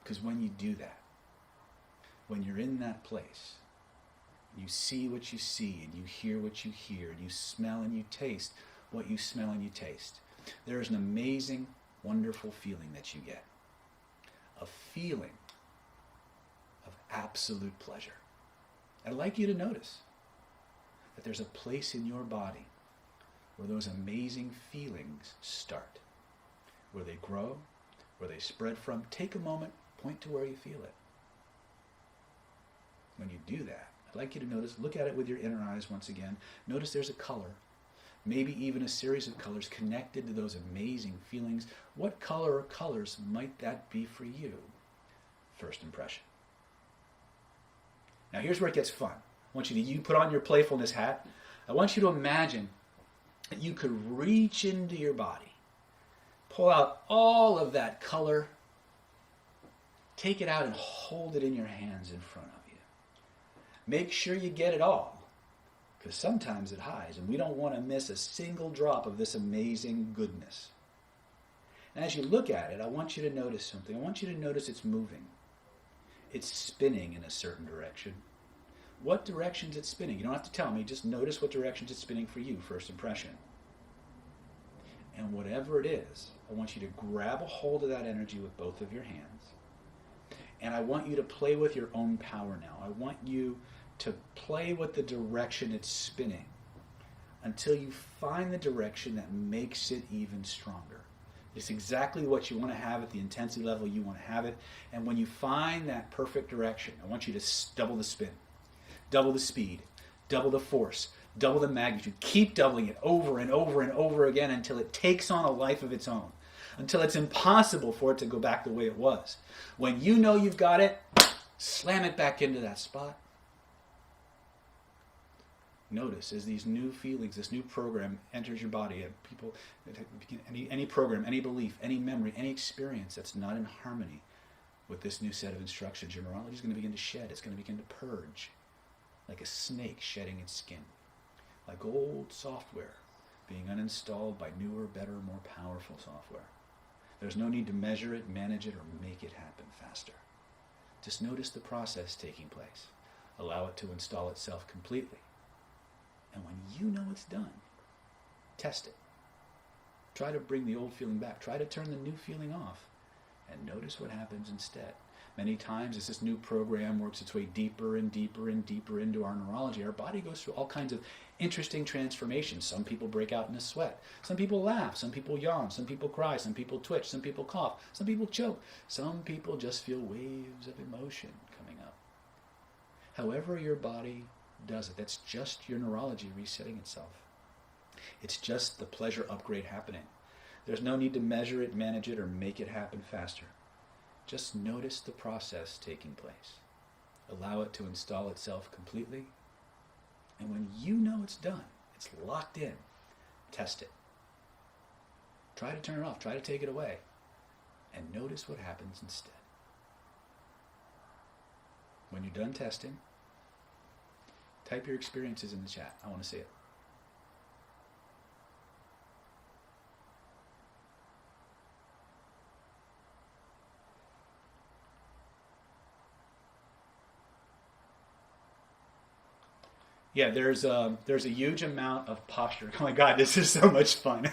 A: Because when you do that, when you're in that place, you see what you see, and you hear what you hear, and you smell and you taste what you smell and you taste, there is an amazing, wonderful feeling that you get. A feeling of absolute pleasure. I'd like you to notice that there's a place in your body where those amazing feelings start, where they grow, where they spread from. Take a moment, point to where you feel it. When you do that, I'd like you to notice, look at it with your inner eyes once again. Notice there's a color, maybe even a series of colors connected to those amazing feelings. What color or colors might that be for you? first impression. Now here's where it gets fun. I want you put on your playfulness hat. I want you to imagine that you could reach into your body, pull out all of that color, take it out and hold it in your hands in front of you. Make sure you get it all, because sometimes it hides, and we don't want to miss a single drop of this amazing goodness. And as you look at it, I want you to notice something. I want you to notice it's moving. It's spinning in a certain direction. What direction's it spinning? You don't have to tell me. Just notice what directions it's spinning for you, first impression. And whatever it is, I want you to grab a hold of that energy with both of your hands. And I want you to play with your own power now. I want you to play with the direction it's spinning until you find the direction that makes it even stronger. It's exactly what you want to have at the intensity level you want to have it. And when you find that perfect direction, I want you to double the spin, double the speed, double the force, double the magnitude. Keep doubling it over and over and over again until it takes on a life of its own, until it's impossible for it to go back the way it was. When you know you've got it, slam it back into that spot. Notice as these new feelings, this new program enters your body, and people, any program, any belief, any memory, any experience that's not in harmony with this new set of instructions, your neurology is going to begin to shed. It's going to begin to purge, like a snake shedding its skin, like old software being uninstalled by newer, better, more powerful software. There's no need to measure it, manage it, or make it happen faster. Just notice the process taking place. Allow it to install itself completely. And when you know it's done, test it. Try to bring the old feeling back. Try to turn the new feeling off. And notice what happens instead. Many times as this new program works its way deeper and deeper and deeper into our neurology, our body goes through all kinds of interesting transformations. Some people break out in a sweat. Some people laugh. Some people yawn. Some people cry. Some people twitch. Some people cough. Some people choke. Some people just feel waves of emotion coming up. However your body does it, that's just your neurology resetting itself. It's just the pleasure upgrade happening. There's no need to measure it, manage it, or make it happen faster. Just notice the process taking place. Allow it to install itself completely. And when you know it's done, it's locked in, test it. Try to turn it off. Try to take it away. And notice what happens instead. When you're done testing, type your experiences in the chat. I want to see it. Yeah, there's a huge amount of posture. Oh my God, this is so much fun.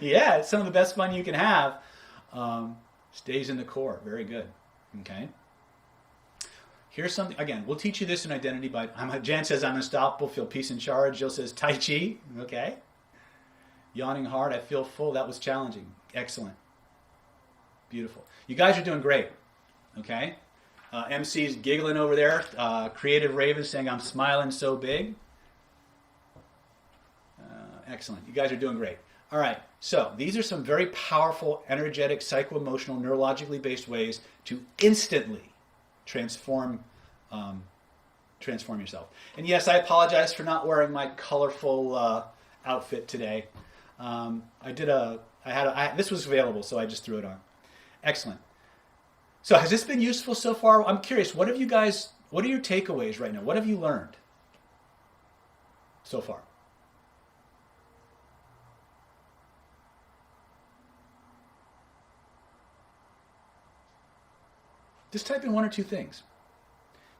A: Yeah, it's some of the best fun you can have. Stays in the core. Very good. Okay. Here's something, again, we'll teach you this in Identity by, Jan says I'm unstoppable, feel peace and charge. Jill says Tai Chi. Okay. Yawning hard, I feel full. That was challenging. Excellent. Beautiful. You guys are doing great. Okay. MC's giggling over there. Creative Raven saying, I'm smiling so big. Excellent. You guys are doing great. All right. So these are some very powerful, energetic, psycho-emotional, neurologically based ways to instantly transform yourself. And yes, I apologize for not wearing my colorful outfit today. This was available, so I just threw it on. Excellent. So has this been useful so far? I'm curious, what are your takeaways right now? What have you learned so far? Just type in one or two things.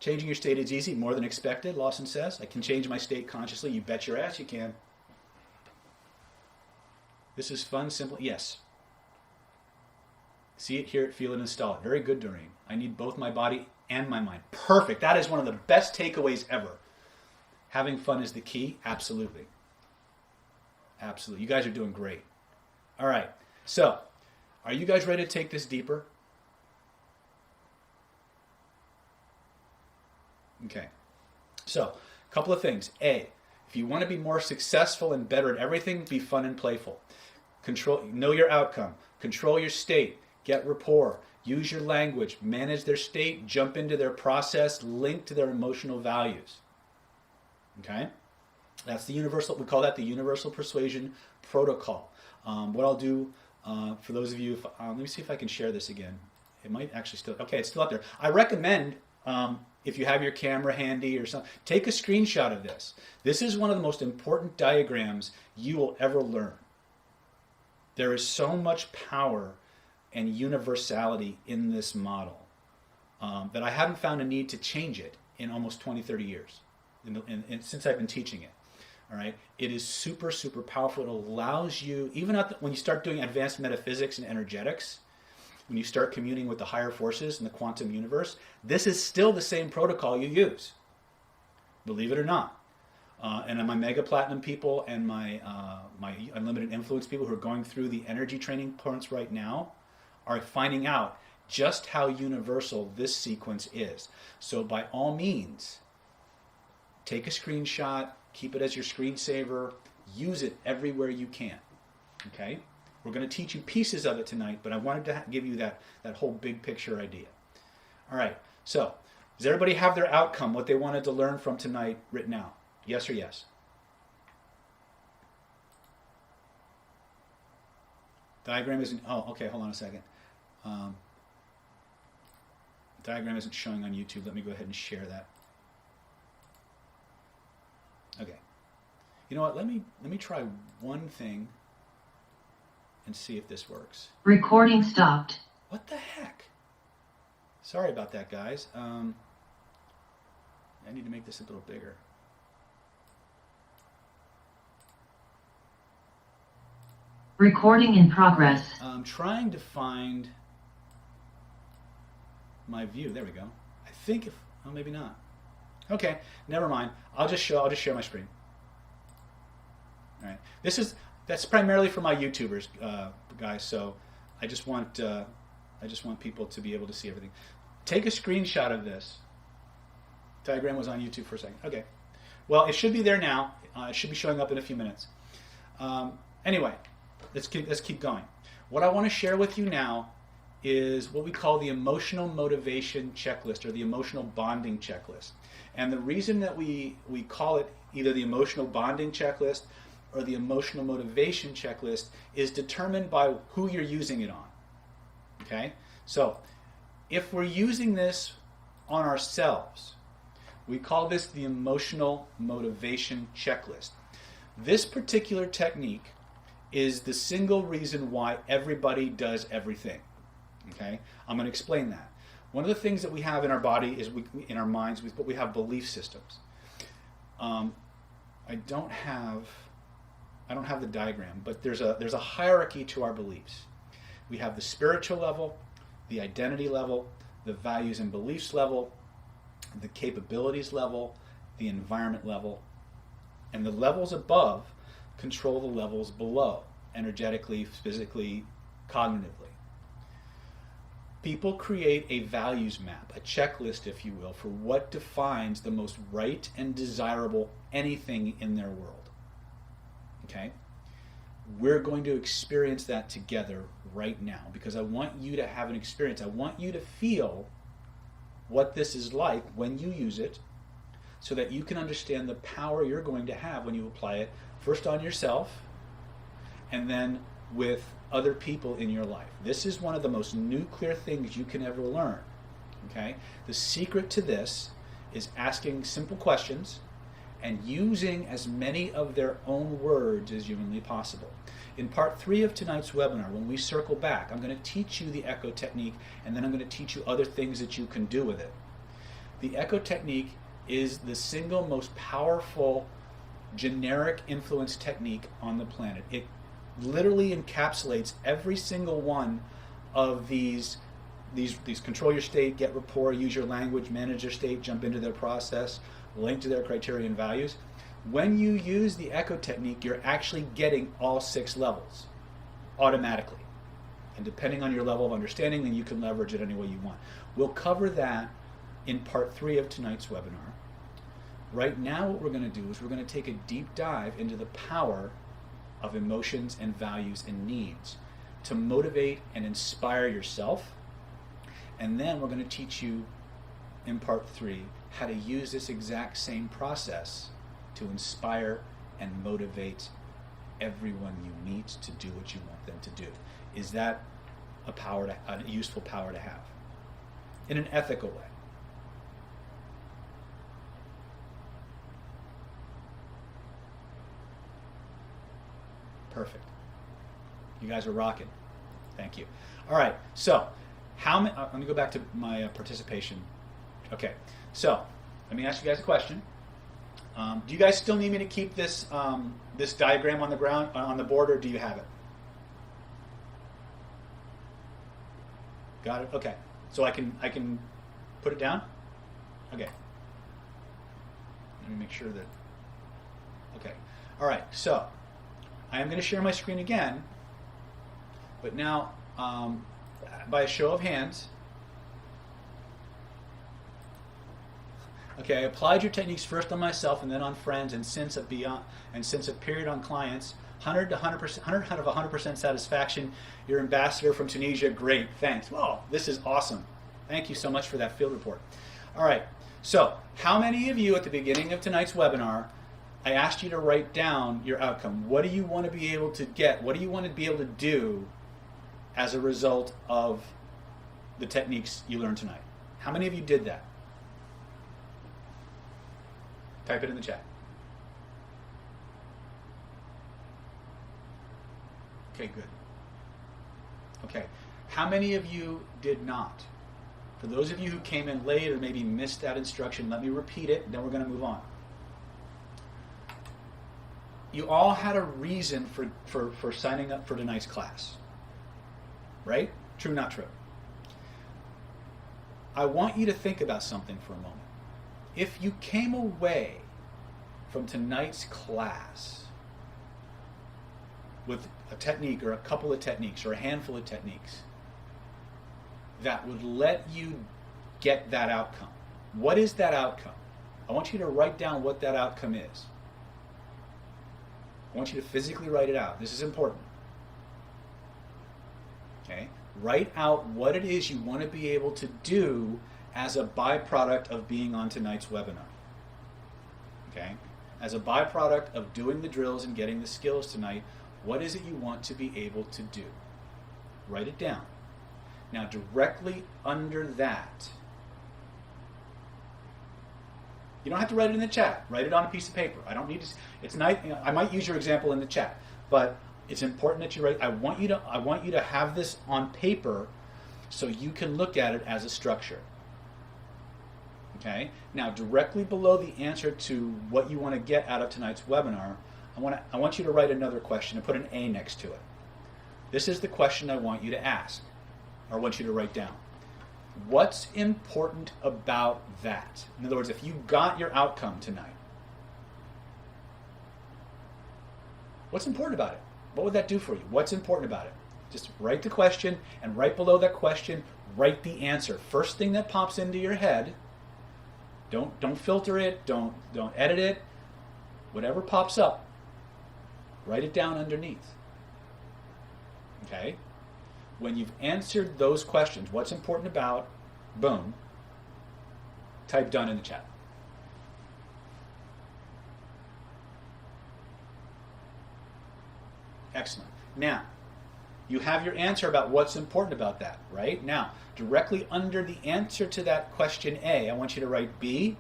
A: Changing your state is easy, more than expected, Lawson says. I can change my state consciously. You bet your ass you can. This is fun, simple. Yes. See it, hear it, feel it, install it. Very good, Doreen. I need both my body and my mind. Perfect. That is one of the best takeaways ever. Having fun is the key. Absolutely. Absolutely. You guys are doing great. All right. So, are you guys ready to take this deeper? Okay. So, a couple of things. A, if you want to be more successful and better at everything, be fun and playful. Know your outcome. Control your state. get rapport, use your language, manage their state, jump into their process, link to their emotional values. Okay? That's the universal, we call that the universal persuasion protocol. What I'll do, for those of you, let me see if I can share this again. It might actually still, okay, it's still up there. I recommend, if you have your camera handy or something, take a screenshot of this. This is one of the most important diagrams you will ever learn. There is so much power and universality in this model that I haven't found a need to change it in almost 20, 30 years, since I've been teaching it. All right, it is super, super powerful. It allows you, even when you start doing advanced metaphysics and energetics, when you start communing with the higher forces in the quantum universe, this is still the same protocol you use, believe it or not. And my Mega Platinum people and my Unlimited Influence people who are going through the energy training points right now are finding out just how universal this sequence is. So by all means, take a screenshot, keep it as your screensaver, use it everywhere you can. Okay? We're going to teach you pieces of it tonight, but I wanted to give you that whole big picture idea. All right, so does everybody have their outcome, what they wanted to learn from tonight, written out? Yes or yes? Diagram isn't, oh, okay, hold on a second. Diagram isn't showing on YouTube. Let me go ahead and share that. Okay. You know what, let me try one thing and see if this works.
B: Recording stopped.
A: What the heck? Sorry about that, guys. I need to make this a little bigger.
B: Recording in progress.
A: I'm trying to find my view. There we go. I think oh, maybe not. Okay, never mind. I'll just share my screen. All right. That's primarily for my YouTubers, guys. So I just want people to be able to see everything. Take a screenshot of this. Diagram was on YouTube for a second. Okay. Well, it should be there now. It should be showing up in a few minutes. Anyway, let's keep going. What I want to share with you now is what we call the emotional motivation checklist, or the emotional bonding checklist. And the reason that we call it either the emotional bonding checklist or the emotional motivation checklist is determined by who you're using it on. Okay? So, if we're using this on ourselves, we call this the emotional motivation checklist. This particular technique is the single reason why everybody does everything. Okay? I'm going to explain that. One of the things that we have in our body is in our minds, we have belief systems. I don't have the diagram, but there's a hierarchy to our beliefs. We have the spiritual level, the identity level, the values and beliefs level, the capabilities level, the environment level, and the levels above control the levels below, energetically, physically, cognitively. People create a values map, a checklist, if you will, for what defines the most right and desirable anything in their world. Okay? We're going to experience that together right now because I want you to have an experience. I want you to feel what this is like when you use it so that you can understand the power you're going to have when you apply it, first on yourself and then with other people in your life. This is one of the most nuclear things you can ever learn. Okay? The secret to this is asking simple questions and using as many of their own words as humanly possible. In part 3 of tonight's webinar, when we circle back, I'm going to teach you the echo technique, and then I'm going to teach you other things that you can do with it. The echo technique is the single most powerful generic influence technique on the planet. It literally encapsulates every single one of these control your state, get rapport, use your language, manage your state, jump into their process, link to their criteria and values. When you use the echo technique, you're actually getting all 6 levels automatically. And depending on your level of understanding, then you can leverage it any way you want. We'll cover that in part 3 of tonight's webinar. Right now, what we're going to do is we're going to take a deep dive into the power of emotions and values and needs. to motivate and inspire yourself. And then we're going to teach you in part 3 how to use this exact same process to inspire and motivate everyone you meet to do what you want them to do. Is that a useful power to have in an ethical way? Perfect. You guys are rocking. Thank you. All right. So, let me go back to my participation. Okay. So, let me ask you guys a question. Do you guys still need me to keep this this diagram on the ground on the board, or do you have it? Got it. Okay. So I can put it down. Okay. Let me make sure that. Okay. All right. So I am going to share my screen again, but now by a show of hands. Okay, I applied your techniques first on myself and then on friends, and since a period on clients. 100 out of 100% satisfaction. Your ambassador from Tunisia, great, thanks. Whoa, this is awesome. Thank you so much for that field report. All right, so how many of you at the beginning of tonight's webinar, I asked you to write down your outcome. What do you want to be able to get? What do you want to be able to do as a result of the techniques you learned tonight? How many of you did that? Type it in the chat. Okay, good. Okay, how many of you did not? For those of you who came in late or maybe missed that instruction, let me repeat it, then we're going to move on. You all had a reason for signing up for tonight's class, right? True, not true? I want you to think about something for a moment. If you came away from tonight's class with a technique or a couple of techniques or a handful of techniques that would let you get that outcome, what is that outcome? I want you to write down what that outcome is. I want you to physically write it out. This is important. Okay? Write out what it is you want to be able to do as a byproduct of being on tonight's webinar. Okay? As a byproduct of doing the drills and getting the skills tonight, what is it you want to be able to do? Write it down. Now, directly under that, you don't have to write it in the chat. Write it on a piece of paper. I don't need to. It's nice. I might use your example in the chat, but it's important that you write. I want you to have this on paper so you can look at it as a structure. Okay? Now, directly below the answer to what you want to get out of tonight's webinar, I want you to write another question and put an A next to it. This is the question I want you to ask, or I want you to write down. What's important about that? In other words, if you got your outcome tonight, what's important about it? What would that do for you? What's important about it? Just write the question, and right below that question, write the answer. First thing that pops into your head. Don't filter it. Don't edit it. Whatever pops up, write it down underneath. Okay? When you've answered those questions, what's important about, boom, type done in the chat. Excellent. Now, you have your answer about what's important about that, right? Now, directly under the answer to that question A, I want you to write B,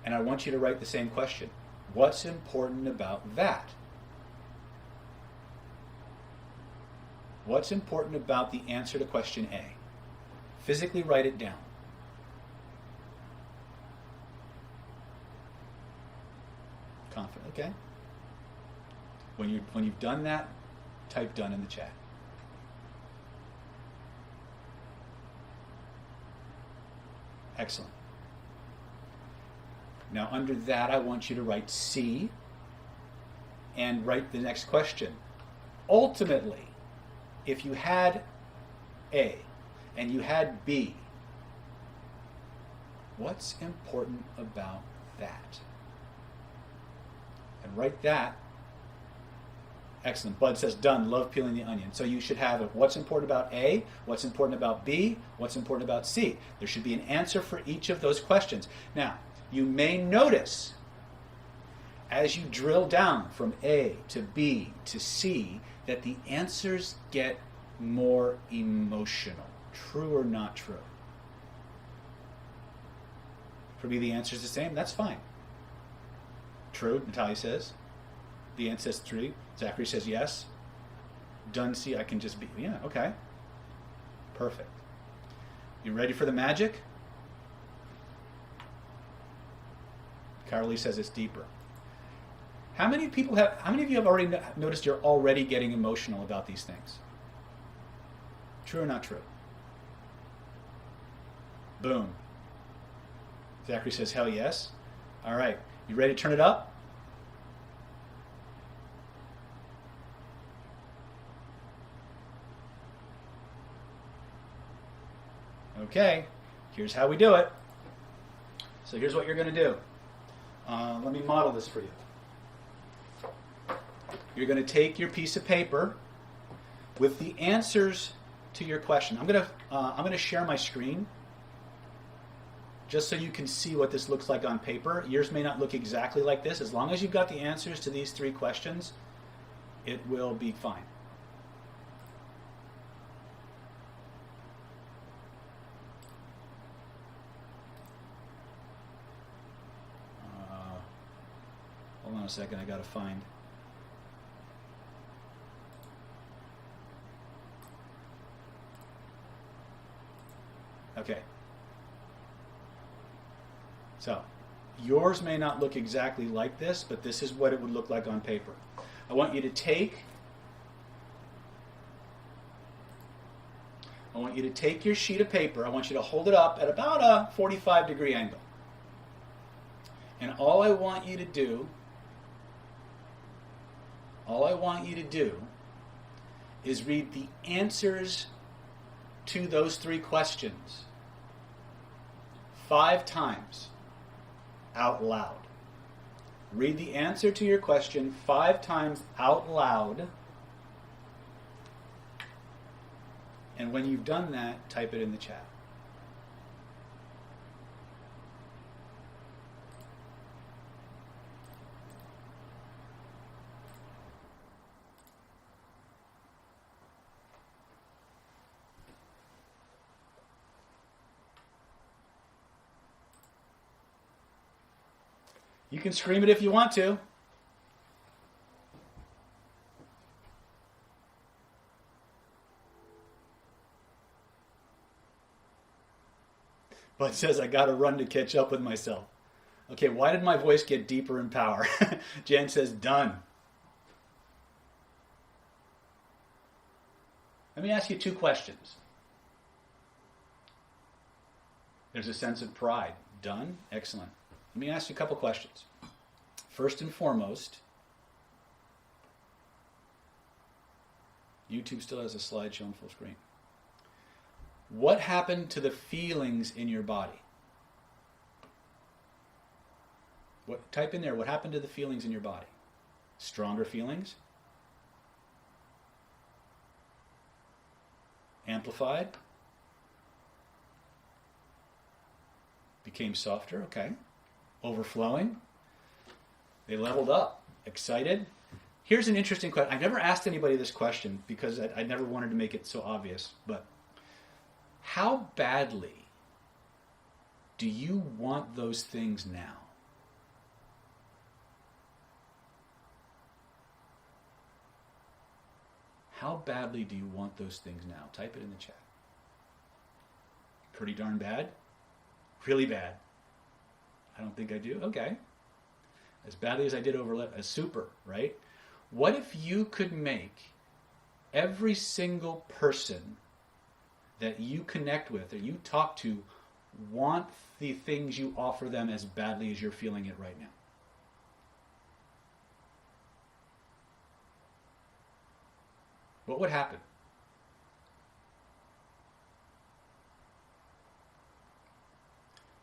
A: and I want you to write the same question. What's important about that? What's important about the answer to question A? Physically write it down. Confident, okay? When you've done that, type done in the chat. Excellent. Now under that, I want you to write C and write the next question. Ultimately, if you had A and you had B, what's important about that? And write that Excellent. Bud says done. Love peeling the onion. So you should have what's important about A, what's important about B, what's important about C. There should be an answer for each of those questions. Now, you may notice as you drill down from A to B to C that the answers get more emotional. True or not true? For me, the answer is the same. That's fine. True, Natalia says. The answer says 3. Zachary says yes. Done, C, I can just be. Yeah, okay. Perfect. You ready for the magic? Carolee says it's deeper. How many of you have already noticed you're already getting emotional about these things? True or not true? Boom. Zachary says hell yes. All right. You ready to turn it up? Okay, here's how we do it. So here's what you're going to do. Let me model this for you. You're going to take your piece of paper with the answers to your question. I'm going to share my screen just so you can see what this looks like on paper. Yours may not look exactly like this. As long as you've got the answers to these 3 questions, it will be fine. Hold on a second, I gotta find. Okay. So, yours may not look exactly like this, but this is what it would look like on paper. I want you to take your sheet of paper. I want you to hold it up at about a 45-degree angle. And all I want you to do is read the answers to those 3 questions 5 times out loud. Read the answer to your question 5 times out loud. And when you've done that, type it in the chat. You can scream it if you want to. Bud says, I gotta run to catch up with myself. Okay, why did my voice get deeper in power? Jan says, done. Let me ask you 2 questions. There's a sense of pride. Done? Excellent. Let me ask you a couple questions. First and foremost, YouTube still has a slide showing full screen. What happened to the feelings in your body? Type in there, what happened to the feelings in your body? Stronger feelings? Amplified? Became softer? Okay. Overflowing? They leveled up. Excited? Here's an interesting question. I've never asked anybody this question because I never wanted to make it so obvious, but how badly do you want those things now? How badly do you want those things now? Type it in the chat. Pretty darn bad? Really bad? I don't think I do. Okay. As badly as I did over as super, right? What if you could make every single person that you connect with or you talk to want the things you offer them as badly as you're feeling it right now? What would happen?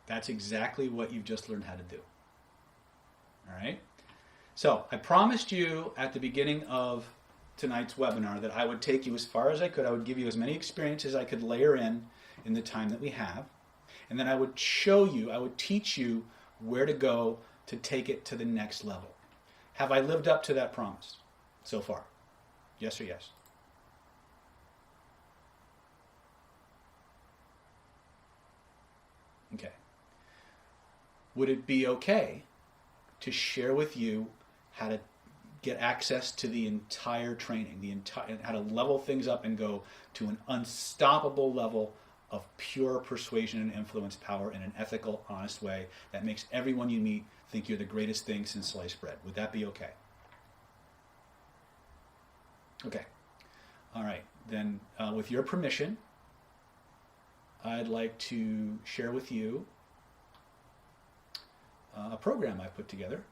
A: That's exactly what you've just learned how to do. All right? So I promised you at the beginning of tonight's webinar that I would take you as far as I could. I would give you as many experiences I could layer in the time that we have. And then I would show you, I would teach you where to go to take it to the next level. Have I lived up to that promise so far? Yes or yes? Okay. Would it be okay to share with you how to get access to the entire training, how to level things up and go to an unstoppable level of pure persuasion and influence power in an ethical, honest way that makes everyone you meet think you're the greatest thing since sliced bread? Would that be okay? Okay. All right. Then, with your permission, I'd like to share with you a program I put together.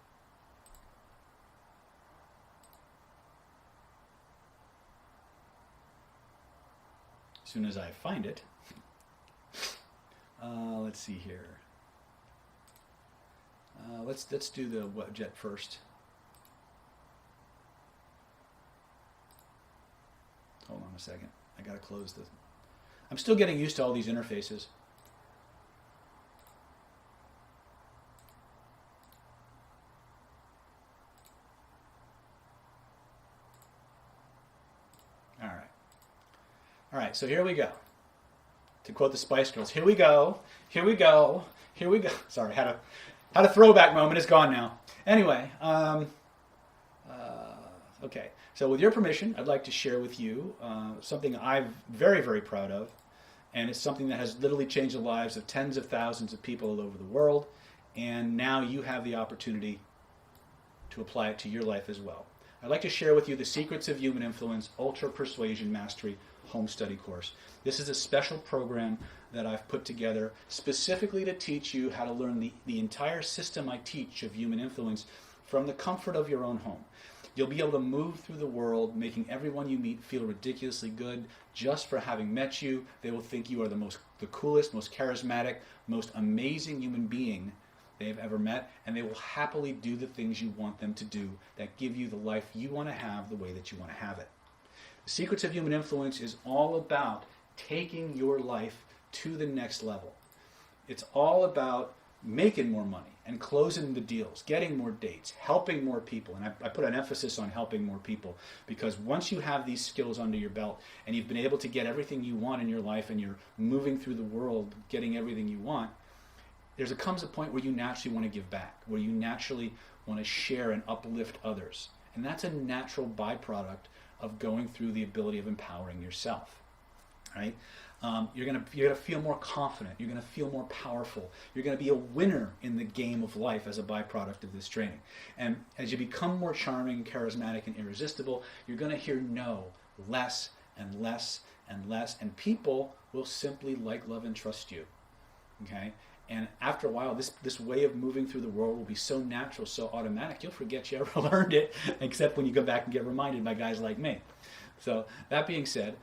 A: As soon as I find it. Let's see here. Let's do the WebJet first. Hold on a second. I gotta close this. I'm still getting used to all these interfaces. All right, so here we go. To quote the Spice Girls, here we go, here we go, here we go. Sorry, had a throwback moment. It's gone now. Anyway, okay. So with your permission, I'd like to share with you something I'm very, very proud of, and it's something that has literally changed the lives of tens of thousands of people all over the world, and now you have the opportunity to apply it to your life as well. I'd like to share with you the Secrets of Human Influence Ultra Persuasion Mastery Home Study Course. This is a special program that I've put together specifically to teach you how to learn the entire system I teach of human influence from the comfort of your own home. You'll be able to move through the world making everyone you meet feel ridiculously good just for having met you. They will think you are the coolest, most charismatic, most amazing human being they've ever met, and they will happily do the things you want them to do that give you the life you want to have the way that you want to have it. The Secrets of Human Influence is all about taking your life to the next level. It's all about making more money and closing the deals, getting more dates, helping more people. And I put an emphasis on helping more people because once you have these skills under your belt and you've been able to get everything you want in your life and you're moving through the world getting everything you want, comes a point where you naturally want to give back, where you naturally want to share and uplift others. And that's a natural byproduct of going through the ability of empowering yourself, right? You're gonna feel more confident. You're gonna feel more powerful. You're gonna be a winner in the game of life as a byproduct of this training. And as you become more charming, charismatic, and irresistible, you're gonna hear no less and less and less, and people will simply like, love, and trust you. Okay? And after a while, this way of moving through the world will be so natural, so automatic, you'll forget you ever learned it, except when you go back and get reminded by guys like me. So that being said,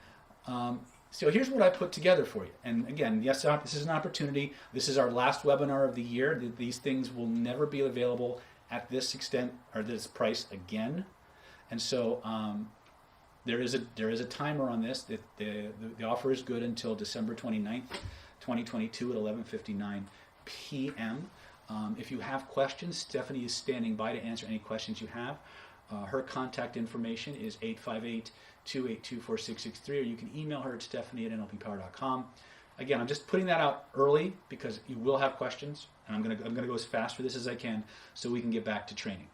A: so here's what I put together for you. And again, yes, this is an opportunity. This is our last webinar of the year. These things will never be available at this extent or this price again. And so there is a timer on this. The offer is good until December 29th. 2022 at 11:59 p.m. If you have questions, Stephanie is standing by to answer any questions you have. Her contact information is 858-282-4663, or you can email her at stephanie@nlppower.com. Again, I'm just putting that out early because you will have questions, and I'm gonna go as fast for this as I can so we can get back to training.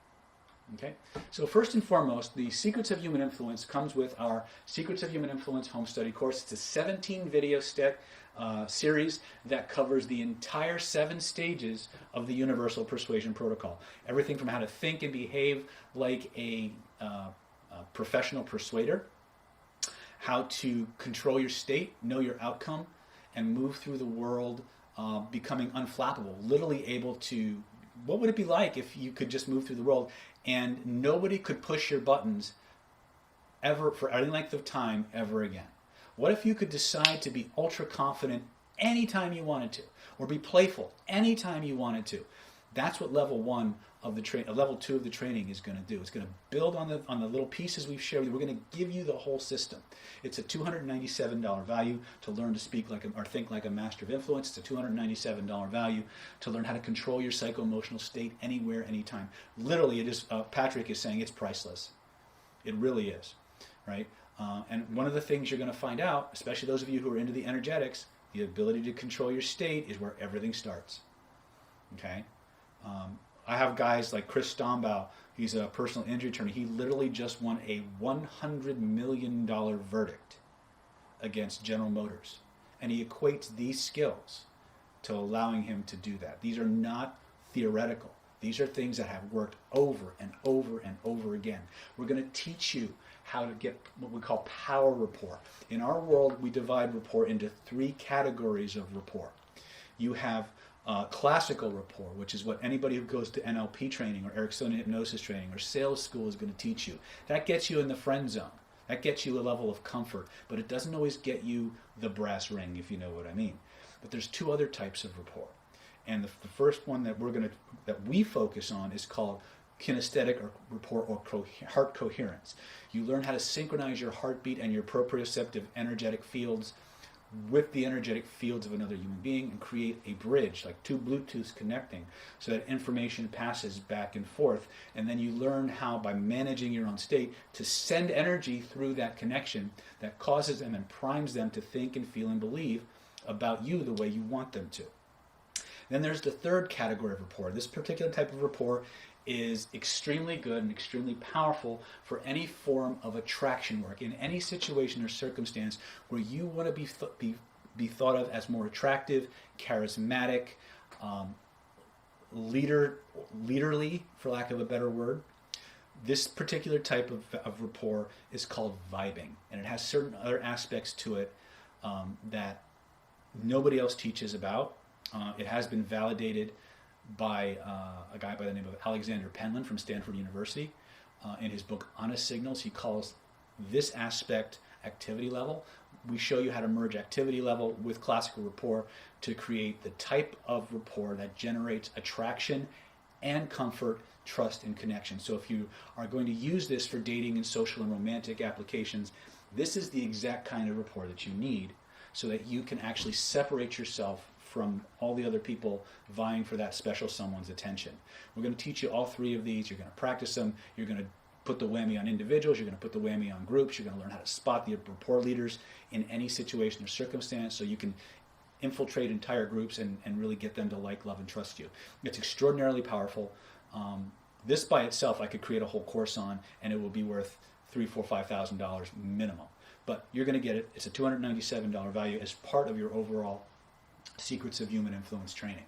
A: Okay? So first and foremost, the Secrets of Human Influence comes with our Secrets of Human Influence Home Study Course. It's a 17-video series that covers the entire 7 stages of the Universal Persuasion Protocol. Everything from how to think and behave like a professional persuader, how to control your state, know your outcome, and move through the world becoming unflappable, literally able to, what would it be like if you could just move through the world and nobody could push your buttons ever for any length of time ever again? What if you could decide to be ultra confident anytime you wanted to, or be playful anytime you wanted to? That's what level one of the level two of the training is going to do. It's going to build on the little pieces we've shared with you. We're going to give you the whole system. It's a $297 value to learn to speak like or think like a master of influence. It's a $297 value to learn how to control your psycho-emotional state anywhere, anytime. Literally, it is. Patrick is saying it's priceless. It really is, right? And one of the things you're going to find out, especially those of you who are into the energetics, the ability to control your state is where everything starts. Okay. I have guys like Chris Stombaugh. He's a personal injury attorney. He literally just won a $100 million verdict against General Motors. And he equates these skills to allowing him to do that. These are not theoretical. These are things that have worked over and over and over again. We're going to teach you how to get what we call power rapport. In our world, we divide rapport into 3 categories of rapport. You have classical rapport, which is what anybody who goes to NLP training or Ericksonian hypnosis training or sales school is going to teach you. That gets you in the friend zone. That gets you a level of comfort, but it doesn't always get you the brass ring, if you know what I mean. But there's 2 other types of rapport. And the first one that we focus on is called kinesthetic rapport or heart coherence. You learn how to synchronize your heartbeat and your proprioceptive energetic fields with the energetic fields of another human being and create a bridge, like 2 Bluetooths connecting, so that information passes back and forth. And then you learn how, by managing your own state, to send energy through that connection that causes them and primes them to think and feel and believe about you the way you want them to. Then there's the third category of rapport. This particular type of rapport is extremely good and extremely powerful for any form of attraction work, in any situation or circumstance where you want to be thought of as more attractive, charismatic, leaderly, for lack of a better word. This particular type of rapport is called vibing, and it has certain other aspects to it that nobody else teaches about. It has been validated by a guy by the name of Alexander Penland from Stanford University. In his book Honest Signals, he calls this aspect activity level. We show you how to merge activity level with classical rapport to create the type of rapport that generates attraction and comfort, trust, and connection. So if you are going to use this for dating and social and romantic applications, this is the exact kind of rapport that you need so that you can actually separate yourself from all the other people vying for that special someone's attention. We're going to teach you all 3 of these. You're going to practice them. You're going to put the whammy on individuals. You're going to put the whammy on groups. You're going to learn how to spot the rapport leaders in any situation or circumstance so you can infiltrate entire groups and really get them to like, love, and trust you. It's extraordinarily powerful. This by itself I could create a whole course on, and it will be worth $3,000, $4,000, $5,000 minimum. But you're going to get it. It's a $297 value as part of your overall Secrets of Human Influence training.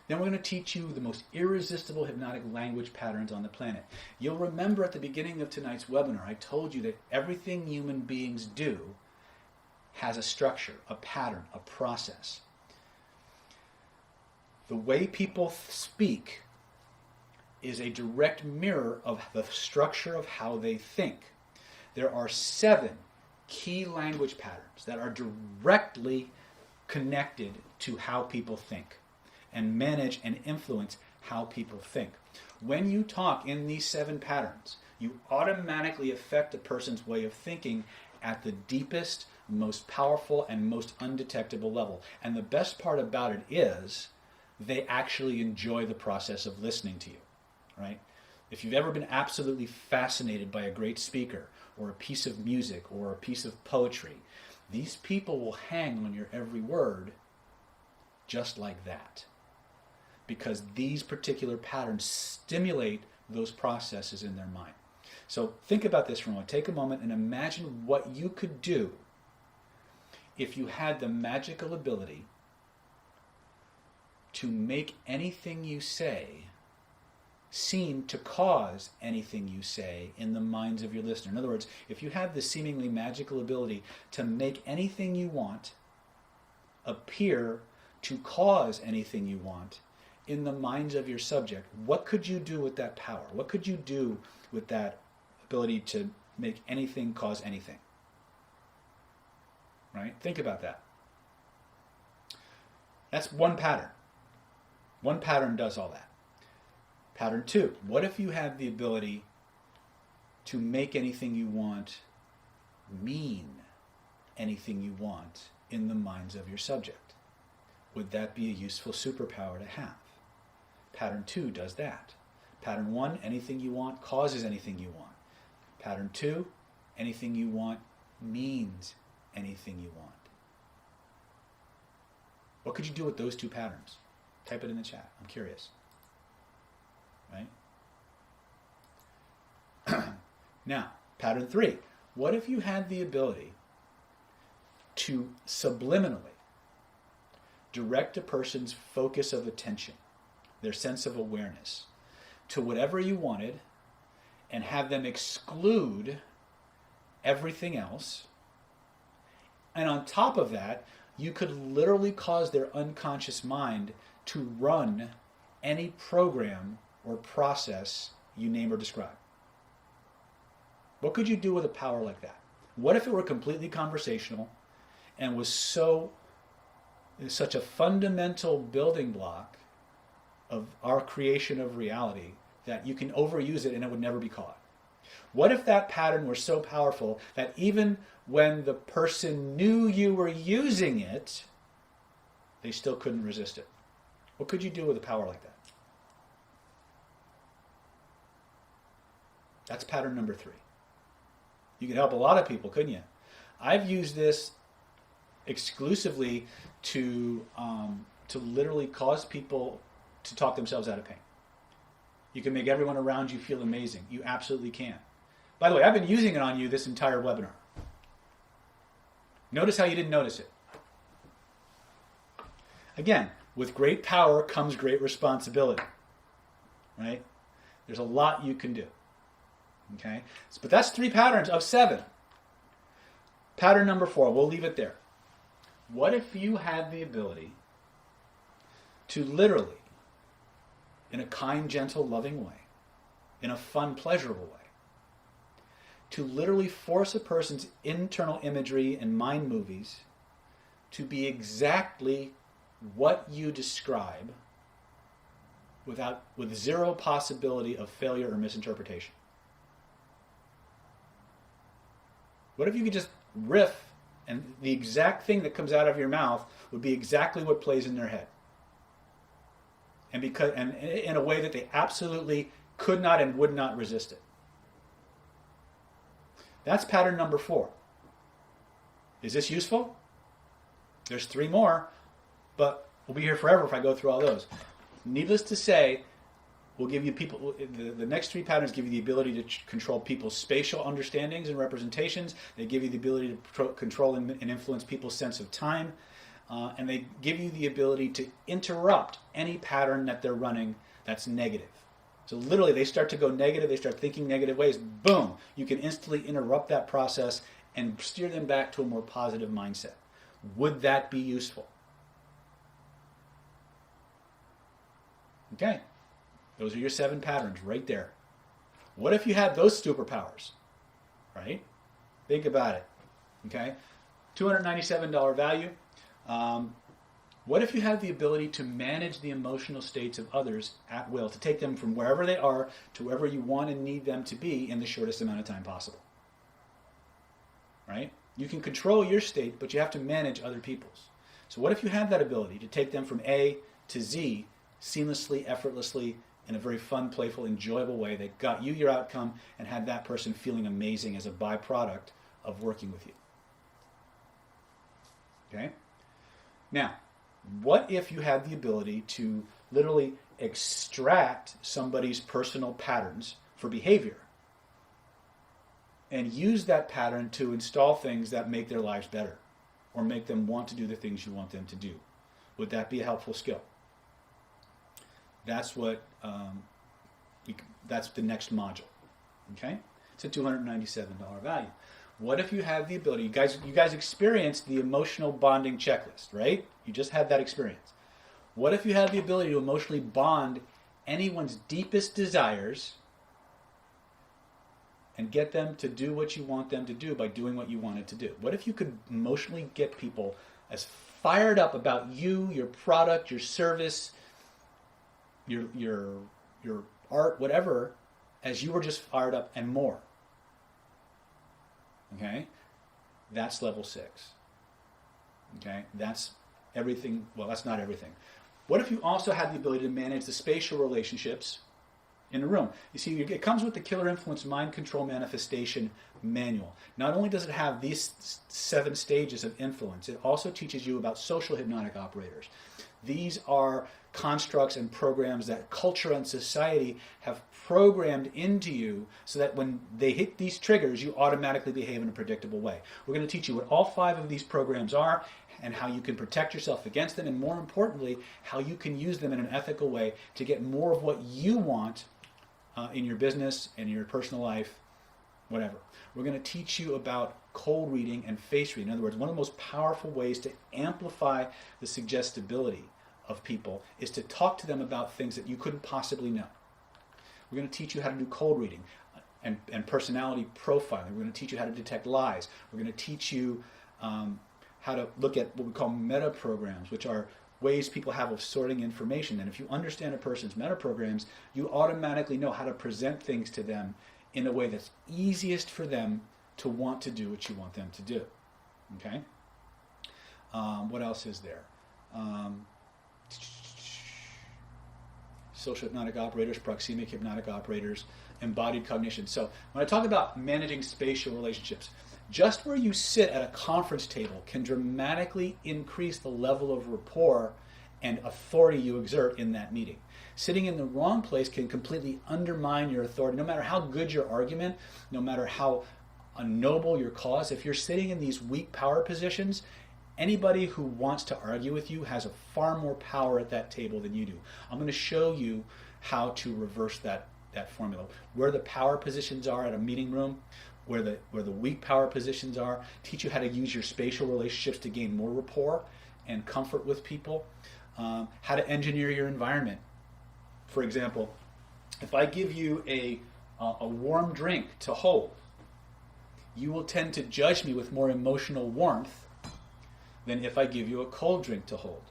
A: Then we're going to teach you the most irresistible hypnotic language patterns on the planet. You'll remember at the beginning of tonight's webinar, I told you that everything human beings do has a structure, a pattern, a process. The way people speak is a direct mirror of the structure of how they think. There are 7 key language patterns that are directly connected to how people think and manage and influence how people think. When you talk in these 7 patterns, you automatically affect a person's way of thinking at the deepest, most powerful, and most undetectable level. And the best part about it is they actually enjoy the process of listening to you, right? If you've ever been absolutely fascinated by a great speaker or a piece of music or a piece of poetry, these people will hang on your every word just like that, because these particular patterns stimulate those processes in their mind. So think about this for a moment. Take a moment and imagine what you could do if you had the magical ability to make anything you say seem to cause anything you say in the minds of your listener. In other words, if you had the seemingly magical ability to make anything you want appear to cause anything you want in the minds of your subject, what could you do with that power? What could you do with that ability to make anything cause anything? Right? Think about that. That's one pattern. One pattern does all that. Pattern 2, what if you had the ability to make anything you want mean anything you want in the minds of your subject? Would that be a useful superpower to have? Pattern 2 does that. Pattern 1, anything you want causes anything you want. Pattern 2, anything you want means anything you want. What could you do with those two patterns? Type it in the chat. I'm curious. Right? Now, pattern 3. What if you had the ability to subliminally direct a person's focus of attention, their sense of awareness, to whatever you wanted and have them exclude everything else? And on top of that, you could literally cause their unconscious mind to run any program or process you name or describe. What could you do with a power like that? What if it were completely conversational and was such a fundamental building block of our creation of reality that you can overuse it and it would never be caught? What if that pattern were so powerful that even when the person knew you were using it, they still couldn't resist it? What could you do with a power like that? That's pattern number 3. You could help a lot of people, couldn't you? I've used this exclusively to literally cause people to talk themselves out of pain. You can make everyone around you feel amazing. You absolutely can. By the way, I've been using it on you this entire webinar. Notice how you didn't notice it. Again, with great power comes great responsibility. Right? There's a lot you can do. Okay? But that's 3 patterns of 7. Pattern number 4, we'll leave it there. What if you had the ability to literally, in a kind, gentle, loving way, in a fun, pleasurable way, to literally force a person's internal imagery and mind movies to be exactly what you describe with zero possibility of failure or misinterpretation? What if you could just riff and the exact thing that comes out of your mouth would be exactly what plays in their head? And in a way that they absolutely could not and would not resist it. That's pattern number 4. Is this useful? There's 3 more, but we'll be here forever if I go through all those. Needless to say, we'll give you the next 3 patterns give you the ability to control people's spatial understandings and representations. They give you the ability to control and influence people's sense of time. And they give you the ability to interrupt any pattern that they're running that's negative. So literally, they start to go negative, they start thinking negative ways, boom, you can instantly interrupt that process and steer them back to a more positive mindset. Would that be useful? Okay, those are your 7 patterns right there. What if you had those superpowers, right? Think about it, okay? $297 value. What if you had the ability to manage the emotional states of others at will, to take them from wherever they are to wherever you want and need them to be in the shortest amount of time possible? Right? You can control your state, but you have to manage other people's. So what if you had that ability to take them from A to Z seamlessly, effortlessly, in a very fun, playful, enjoyable way that got you your outcome and had that person feeling amazing as a byproduct of working with you? Okay? Now, what if you had the ability to literally extract somebody's personal patterns for behavior and use that pattern to install things that make their lives better or make them want to do the things you want them to do? Would that be a helpful skill? That's what. That's the next module. Okay, it's a $297 value. What if you have the ability? You guys experienced the emotional bonding checklist, right? You just had that experience. What if you had the ability to emotionally bond anyone's deepest desires and get them to do what you want them to do by doing what you wanted to do? What if you could emotionally get people as fired up about you, your product, your service, your art, whatever, as you were just fired up and more. Okay? That's level 6. Okay? That's everything. Well, that's not everything. What if you also had the ability to manage the spatial relationships in the room? You see, it comes with the Killer Influence Mind Control Manifestation Manual. Not only does it have these 7 stages of influence, it also teaches you about social hypnotic operators. These are constructs and programs that culture and society have programmed into you so that when they hit these triggers, you automatically behave in a predictable way. We're going to teach you what all 5 of these programs are and how you can protect yourself against them, and more importantly, how you can use them in an ethical way to get more of what you want in your business and your personal life, whatever. We're going to teach you about cold reading and face reading. In other words, one of the most powerful ways to amplify the suggestibility of people is to talk to them about things that you couldn't possibly know. We're going to teach you how to do cold reading and personality profiling. We're going to teach you how to detect lies. We're going to teach you how to look at what we call meta programs, which are ways people have of sorting information. And if you understand a person's meta programs, you automatically know how to present things to them in a way that's easiest for them to want to do what you want them to do. Okay? What else is there? Social hypnotic operators, proxemic hypnotic operators, embodied cognition. So when I talk about managing spatial relationships, just where you sit at a conference table can dramatically increase the level of rapport and authority you exert in that meeting. Sitting in the wrong place can completely undermine your authority, no matter how good your argument, no matter how noble your cause. If you're sitting in these weak power positions, anybody who wants to argue with you has a far more power at that table than you do. I'm going to show you how to reverse that formula. Where the power positions are at a meeting room, where the weak power positions are, teach you how to use your spatial relationships to gain more rapport and comfort with people, how to engineer your environment. For example, if I give you a warm drink to hold, you will tend to judge me with more emotional warmth than if I give you a cold drink to hold.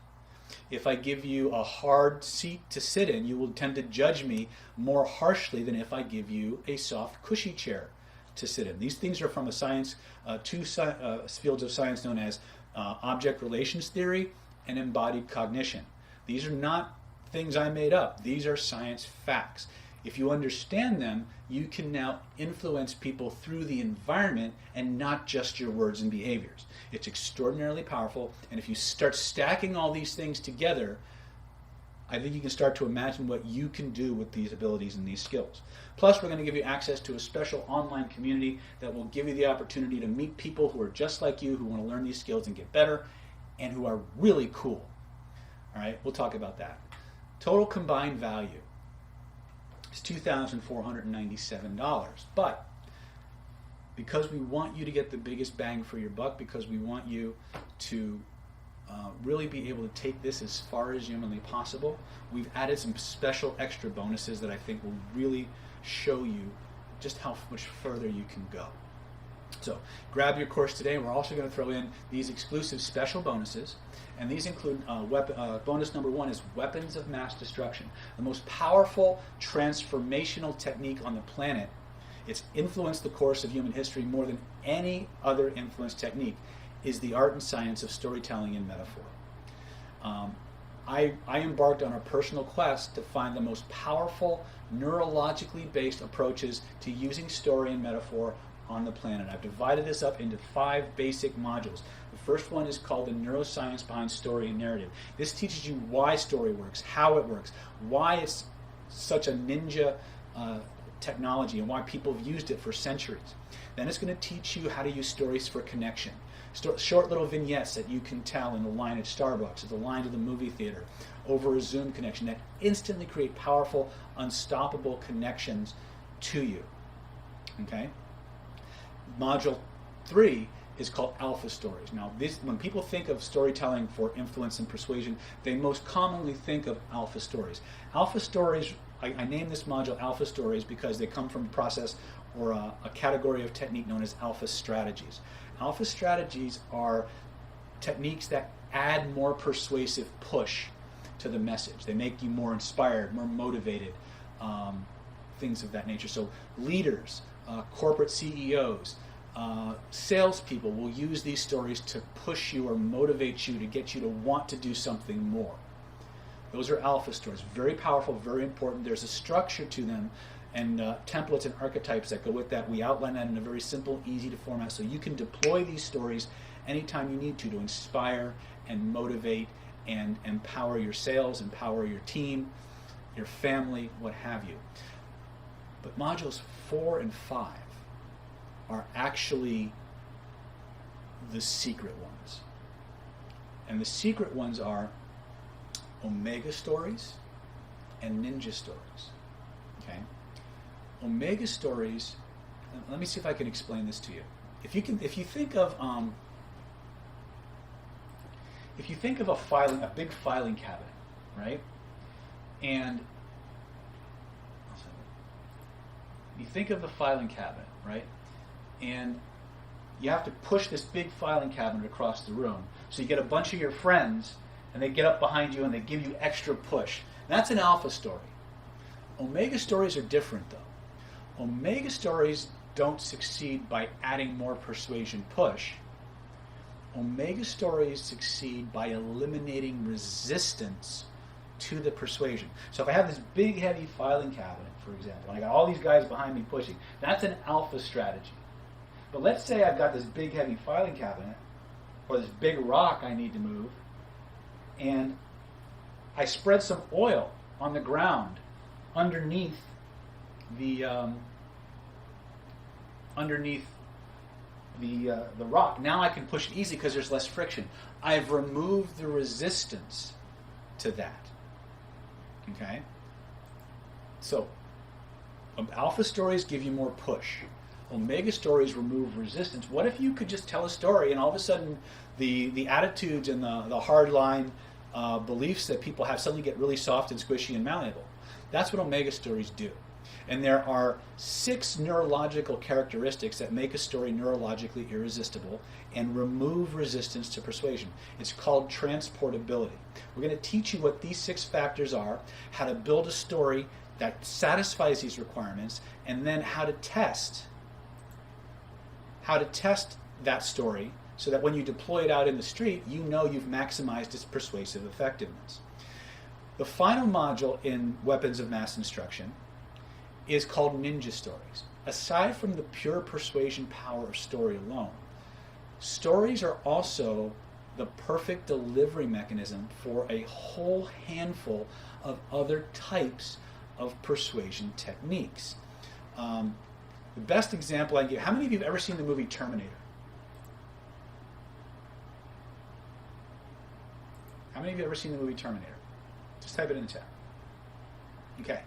A: If I give you a hard seat to sit in, you will tend to judge me more harshly than if I give you a soft, cushy chair to sit in. These things are from a science, two fields of science known as object relations theory and embodied cognition. These are not things I made up. These are science facts. If you understand them, you can now influence people through the environment and not just your words and behaviors. It's extraordinarily powerful, and if you start stacking all these things together, I think you can start to imagine what you can do with these abilities and these skills. Plus, we're going to give you access to a special online community that will give you the opportunity to meet people who are just like you, who want to learn these skills and get better, and who are really cool. All right, we'll talk about that. Total combined value is $2,497, but because we want you to get the biggest bang for your buck, because we want you to really be able to take this as far as humanly possible, we've added some special extra bonuses that I think will really show you just how much further you can go. So grab your course today. We're also going to throw in these exclusive special bonuses, and these include bonus number 1 is Weapons of Mass Destruction, the most powerful transformational technique on the planet. It's influenced the course of human history more than any other influence technique, is the art and science of storytelling and metaphor. I embarked on a personal quest to find the most powerful, neurologically based approaches to using story and metaphor on the planet. I've divided this up into 5 basic modules. The first one is called the neuroscience behind story and narrative. This teaches you why story works, how it works, why it's such a ninja technology, and why people have used it for centuries. Then it's going to teach you how to use stories for connection. Short little vignettes that you can tell in the line at Starbucks, at the line to the movie theater, over a Zoom connection that instantly create powerful, unstoppable connections to you. Okay? Module 3 is called Alpha Stories. Now, when people think of storytelling for influence and persuasion, they most commonly think of Alpha Stories. Alpha Stories, I named this module Alpha Stories because they come from a process or a category of technique known as Alpha Strategies. Alpha Strategies are techniques that add more persuasive push to the message. They make you more inspired, more motivated, things of that nature. So leaders, corporate CEOs, salespeople will use these stories to push you or motivate you to get you to want to do something more. Those are alpha stories. Very powerful, very important. There's a structure to them and templates and archetypes that go with that. We outline that in a very simple, easy to format, so you can deploy these stories anytime you need to inspire and motivate and empower your sales, empower your team, your family, what have you. But modules 4 and 5 are actually the secret ones. And the secret ones are Omega stories and Ninja stories. Okay? Omega stories, let me see if I can explain this to you. If you think of a big filing cabinet, right? And you think of the filing cabinet, right? And you have to push this big filing cabinet across the room. So you get a bunch of your friends, and they get up behind you and they give you extra push. That's an alpha story. Omega stories are different, though. Omega stories don't succeed by adding more persuasion push. Omega stories succeed by eliminating resistance to the persuasion. So if I have this big, heavy filing cabinet, for example, and I got all these guys behind me pushing, that's an alpha strategy. But let's say I've got this big, heavy filing cabinet, or this big rock I need to move, and I spread some oil on the ground underneath the rock. Now I can push it easy because there's less friction. I've removed the resistance to that. Okay? So, alpha stories give you more push. Omega stories remove resistance. What if you could just tell a story and all of a sudden the attitudes and the hardline beliefs that people have suddenly get really soft and squishy and malleable? That's what Omega stories do. And there are 6 neurological characteristics that make a story neurologically irresistible and remove resistance to persuasion. It's called transportability. We're going to teach you what these 6 factors are, how to build a story that satisfies these requirements, and then how to test that story so that when you deploy it out in the street, you know you've maximized its persuasive effectiveness. The final module in Weapons of Mass Instruction is called Ninja Stories. Aside from the pure persuasion power of story alone, stories are also the perfect delivery mechanism for a whole handful of other types of persuasion techniques. The best example I can give, how many of you have ever seen the movie Terminator? How many of you have ever seen the movie Terminator? Just type it in the chat. Okay.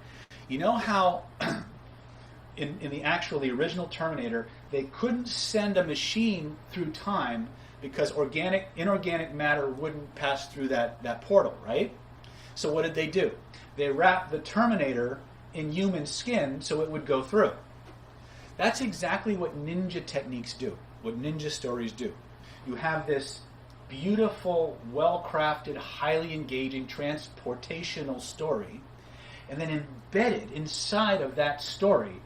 A: You know how in the original Terminator, they couldn't send a machine through time because inorganic matter wouldn't pass through that portal, right? So what did they do? They wrapped the Terminator in human skin so it would go through. That's exactly what ninja techniques do, what ninja stories do. You have this beautiful, well-crafted, highly engaging, transportational story, and then embedded inside of that story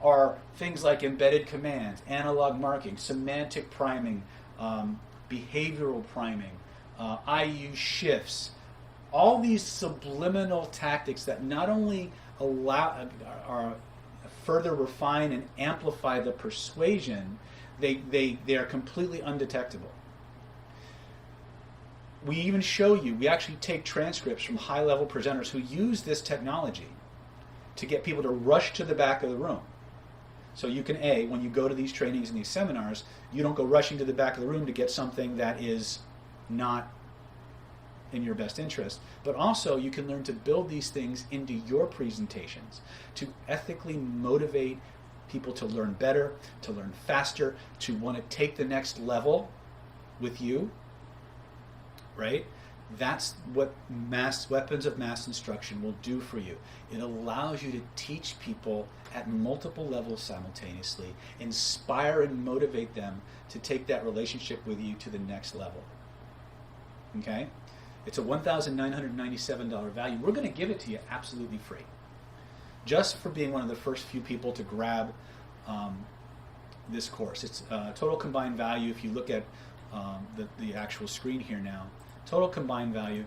A: are things like embedded commands, analog marking, semantic priming, behavioral priming, IU shifts, all these subliminal tactics that not only further refine and amplify the persuasion, they are completely undetectable. We even show you, we actually take transcripts from high-level presenters who use this technology to get people to rush to the back of the room. So you can, when you go to these trainings and these seminars, you don't go rushing to the back of the room to get something that is not in your best interest, but also you can learn to build these things into your presentations to ethically motivate people to learn better, to learn faster, to want to take the next level with you, right? That's what Weapons of Mass Instruction will do for you. It allows you to teach people at multiple levels simultaneously, inspire and motivate them to take that relationship with you to the next level. Okay? It's a $1,997 value. We're going to give it to you absolutely free. just for being one of the first few people to grab this course. It's total combined value. If you look at the actual screen here now, total combined value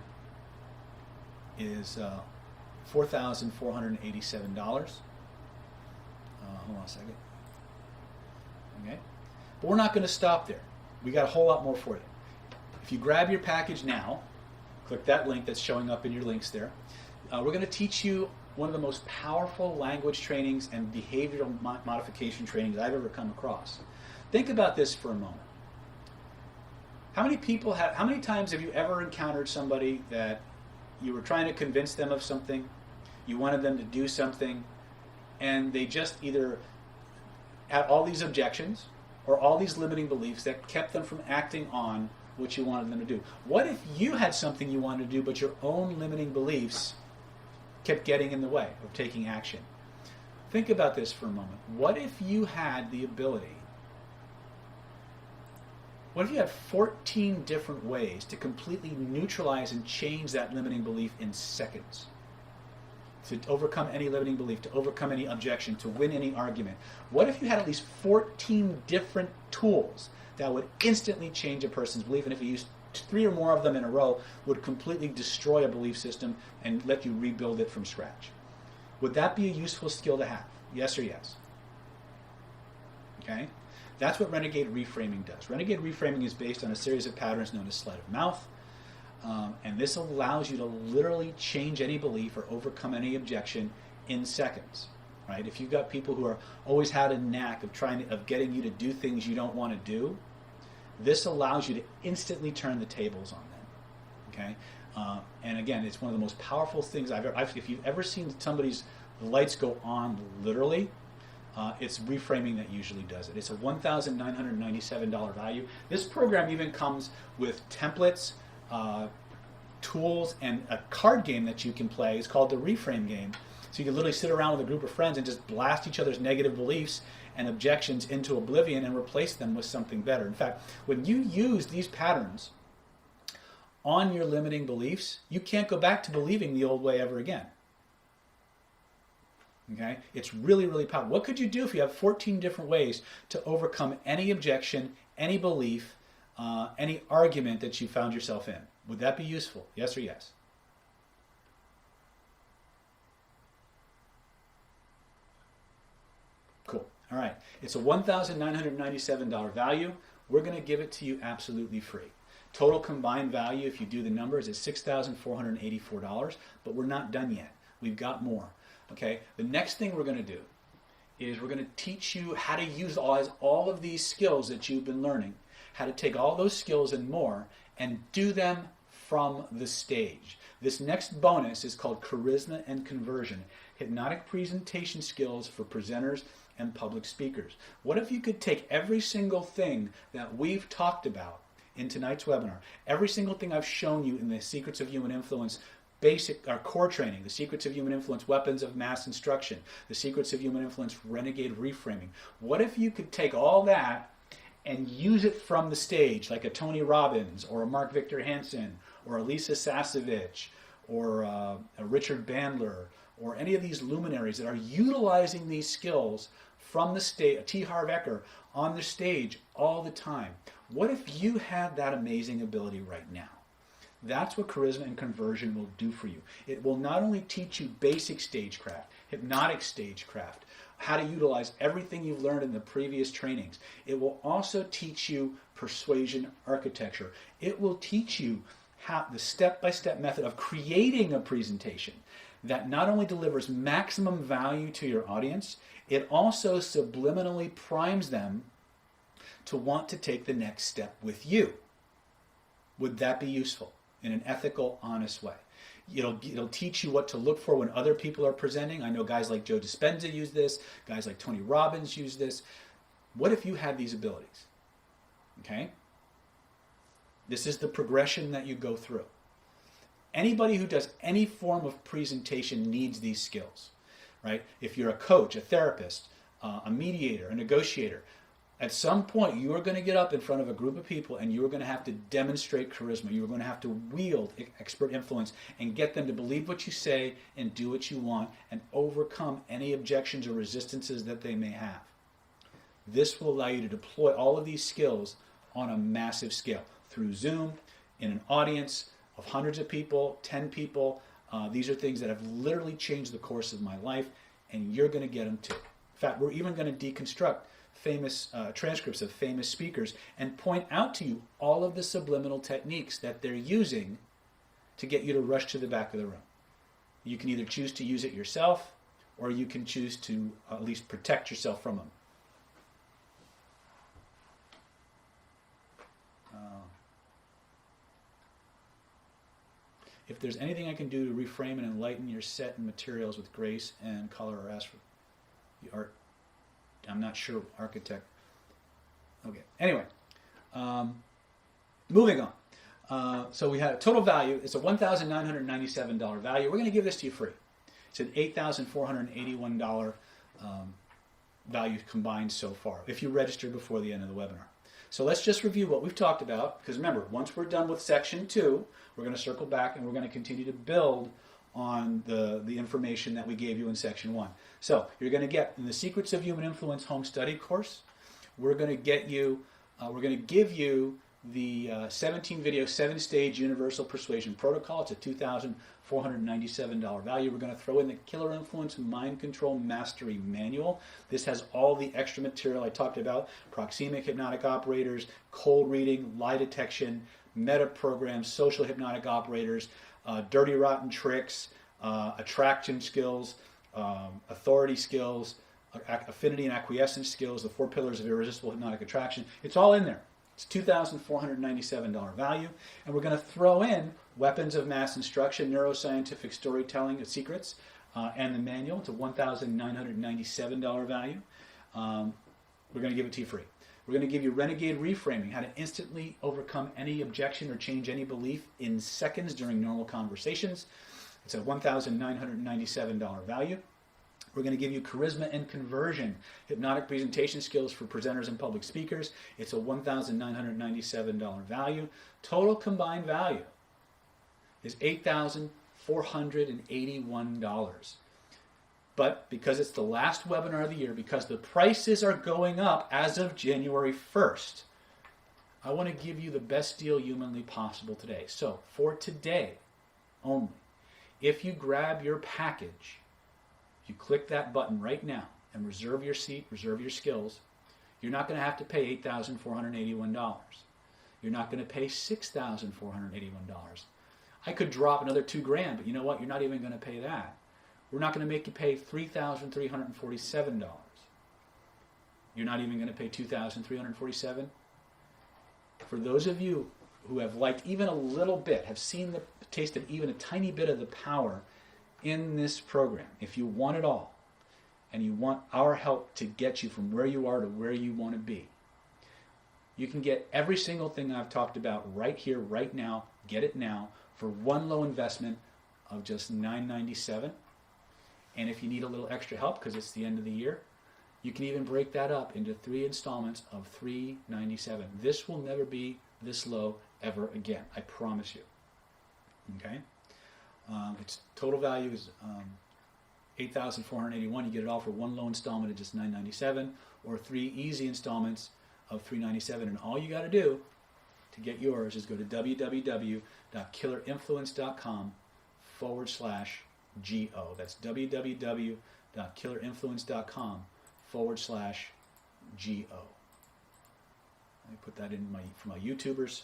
A: is $4,487. Hold on a second. Okay, but we're not going to stop there. We got a whole lot more for you. If you grab your package now, click that link that's showing up in your links there. We're going to teach you one of the most powerful language trainings and behavioral modification trainings I've ever come across. Think about this for a moment. How many times have you ever encountered somebody that you were trying to convince them of something, you wanted them to do something, and they just either had all these objections or all these limiting beliefs that kept them from acting on what you wanted them to do? What if you had something you wanted to do, but your own limiting beliefs kept getting in the way of taking action? Think about this for a moment. What if you had the ability, what if you had 14 different ways to completely neutralize and change that limiting belief in seconds? To overcome any limiting belief, to overcome any objection, to win any argument. What if you had at least 14 different tools that would instantly change a person's belief, and if you used 3 or more of them in a row, would completely destroy a belief system and let you rebuild it from scratch? Would that be a useful skill to have? Yes or yes? Okay? That's what Renegade Reframing does. Renegade Reframing is based on a series of patterns known as sleight of mouth, and this allows you to literally change any belief or overcome any objection in seconds. Right? If you've got people who are always had a knack of getting you to do things you don't want to do, this allows you to instantly turn the tables on them. Okay? And again, it's one of the most powerful things if you've ever seen somebody's lights go on literally, it's reframing that usually does it. It's a $1,997 value. This program even comes with templates, tools, and a card game that you can play. It's called the Reframe game. So you can literally sit around with a group of friends and just blast each other's negative beliefs and objections into oblivion and replace them with something better. In fact, when you use these patterns on your limiting beliefs, you can't go back to believing the old way ever again. Okay? It's really, really powerful. What could you do if you have 14 different ways to overcome any objection, any belief, any argument that you found yourself in? Would that be useful? Yes or yes? Cool. All right. It's a $1,997 value. We're going to give it to you absolutely free. Total combined value, if you do the numbers, is $6,484, but we're not done yet. We've got more. Okay? The next thing we're going to do is we're going to teach you how to use all of these skills that you've been learning, how to take all those skills and more and do them from the stage. This next bonus is called Charisma and Conversion, Hypnotic Presentation Skills for Presenters and Public Speakers. What if you could take every single thing that we've talked about in tonight's webinar, every single thing I've shown you in the Secrets of Human Influence core training, the Secrets of Human Influence, Weapons of Mass Instruction, the Secrets of Human Influence, Renegade Reframing. What if you could take all that and use it from the stage, like a Tony Robbins or a Mark Victor Hansen or a Lisa Sasevich or a Richard Bandler or any of these luminaries that are utilizing these skills from the stage, T. Harv Eker, on the stage all the time? What if you had that amazing ability right now? That's what Charisma and Conversion will do for you. It will not only teach you basic stagecraft, hypnotic stagecraft, how to utilize everything you've learned in the previous trainings. It will also teach you persuasion architecture. It will teach you how the step-by-step method of creating a presentation that not only delivers maximum value to your audience, it also subliminally primes them to want to take the next step with you. Would that be useful in an ethical, honest way? It'll teach you what to look for when other people are presenting. I know guys like Joe Dispenza use this. Guys like Tony Robbins use this. What if you had these abilities? Okay? This is the progression that you go through. Anybody who does any form of presentation needs these skills, right? If you're a coach, a therapist, a mediator, a negotiator, At some point, you are going to get up in front of a group of people and you are going to have to demonstrate charisma. You are going to have to wield expert influence and get them to believe what you say and do what you want and overcome any objections or resistances that they may have. This will allow you to deploy all of these skills on a massive scale through Zoom, in an audience of hundreds of people, 10 people. These are things that have literally changed the course of my life, and you're going to get them too. In fact, we're even going to deconstruct famous transcripts of famous speakers and point out to you all of the subliminal techniques that they're using to get you to rush to the back of the room. You can either choose to use it yourself, or you can choose to at least protect yourself from them. If there's anything I can do to reframe and enlighten your set and materials with grace and color, or ask for the art, I'm not sure, architect. Okay, anyway, moving on. So we have total value. It's a $1,997 value. We're going to give this to you free. It's an $8,481 value combined so far, if you register before the end of the webinar. So let's just review what we've talked about, because remember, once we're done with section 2, we're going to circle back and we're going to continue to build on the information that we gave you in section 1. So you're going to get, in the Secrets of Human Influence home study course, we're going to give you the 17 video 7-stage universal persuasion protocol. It's a $2,497 value. We're going to throw in the Killer Influence Mind Control Mastery Manual. This has all the extra material I talked about: proxemic hypnotic operators, cold reading, lie detection, meta programs, social hypnotic operators, dirty rotten tricks, attraction skills, authority skills, affinity and acquiescence skills, the 4 pillars of irresistible hypnotic attraction. It's all in there. It's $2,497 value. And we're going to throw in weapons of mass instruction, neuroscientific storytelling secrets, and the manual. It's a $1,997 value. We're going to give it to you free. We're going to give you Renegade Reframing, how to instantly overcome any objection or change any belief in seconds during normal conversations. It's a $1,997 value. We're going to give you Charisma and Conversion, hypnotic presentation skills for presenters and public speakers. It's a $1,997 value. Total combined value is $8,481. But because it's the last webinar of the year, because the prices are going up as of January 1st, I want to give you the best deal humanly possible today. So for today only, if you grab your package, if you click that button right now and reserve your seat, reserve your skills, you're not going to have to pay $8,481. You're not going to pay $6,481. I could drop another $2,000, but you know what? You're not even going to pay that. We're not going to make you pay $3,347. You're not even going to pay $2,347. For those of you who have liked even a little bit, have seen the tasted even a tiny bit of the power in this program, if you want it all, and you want our help to get you from where you are to where you want to be, you can get every single thing I've talked about right here, right now. Get it now for one low investment of just $997. And if you need a little extra help because it's the end of the year, you can even break that up into 3 installments of $397. This will never be this low ever again. I promise you. Okay? Its total value is $8,481. You get it all for one low installment of just $997, or 3 easy installments of $397. And all you got to do to get yours is go to www.killerinfluence.com/GO. That's www.killerinfluence.com/GO. Let me put that in for my YouTubers.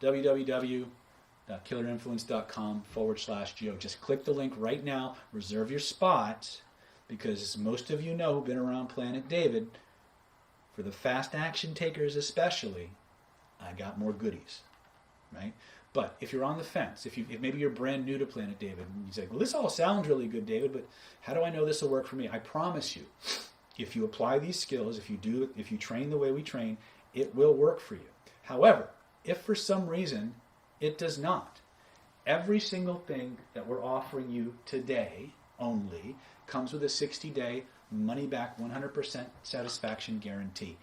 A: www.killerinfluence.com/GO. Just click the link right now. Reserve your spot, because as most of you know who've been around Planet David, for the fast action takers especially, I got more goodies, right? But if you're on the fence, if maybe you're brand new to Planet David, and you say, well, this all sounds really good, David, but how do I know this will work for me? I promise you, if you apply these skills, if you train the way we train, it will work for you. However, if for some reason it does not, every single thing that we're offering you today only comes with a 60-day money-back 100% satisfaction guarantee.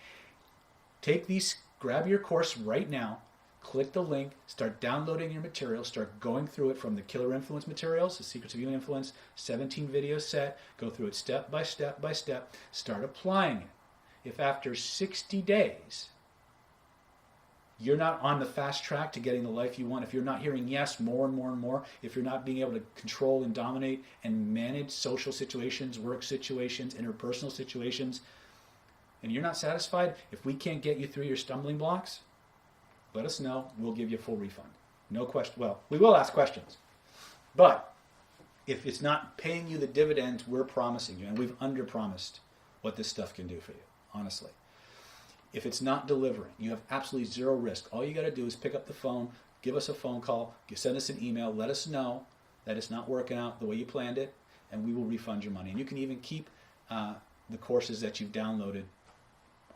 A: grab your course right now, click the link, start downloading your material, start going through it from the Killer Influence materials, the Secrets of Human Influence, 17 video set, go through it step by step by step, start applying it. If after 60 days you're not on the fast track to getting the life you want, if you're not hearing yes more and more and more, if you're not being able to control and dominate and manage social situations, work situations, interpersonal situations, and you're not satisfied, if we can't get you through your stumbling blocks, let us know. We'll give you a full refund. No question. Well, we will ask questions. But if it's not paying you the dividends we're promising you, and we've under-promised what this stuff can do for you, honestly. If it's not delivering, you have absolutely zero risk. All you got to do is pick up the phone, give us a phone call, send us an email, let us know that it's not working out the way you planned it, and we will refund your money. And you can even keep the courses that you've downloaded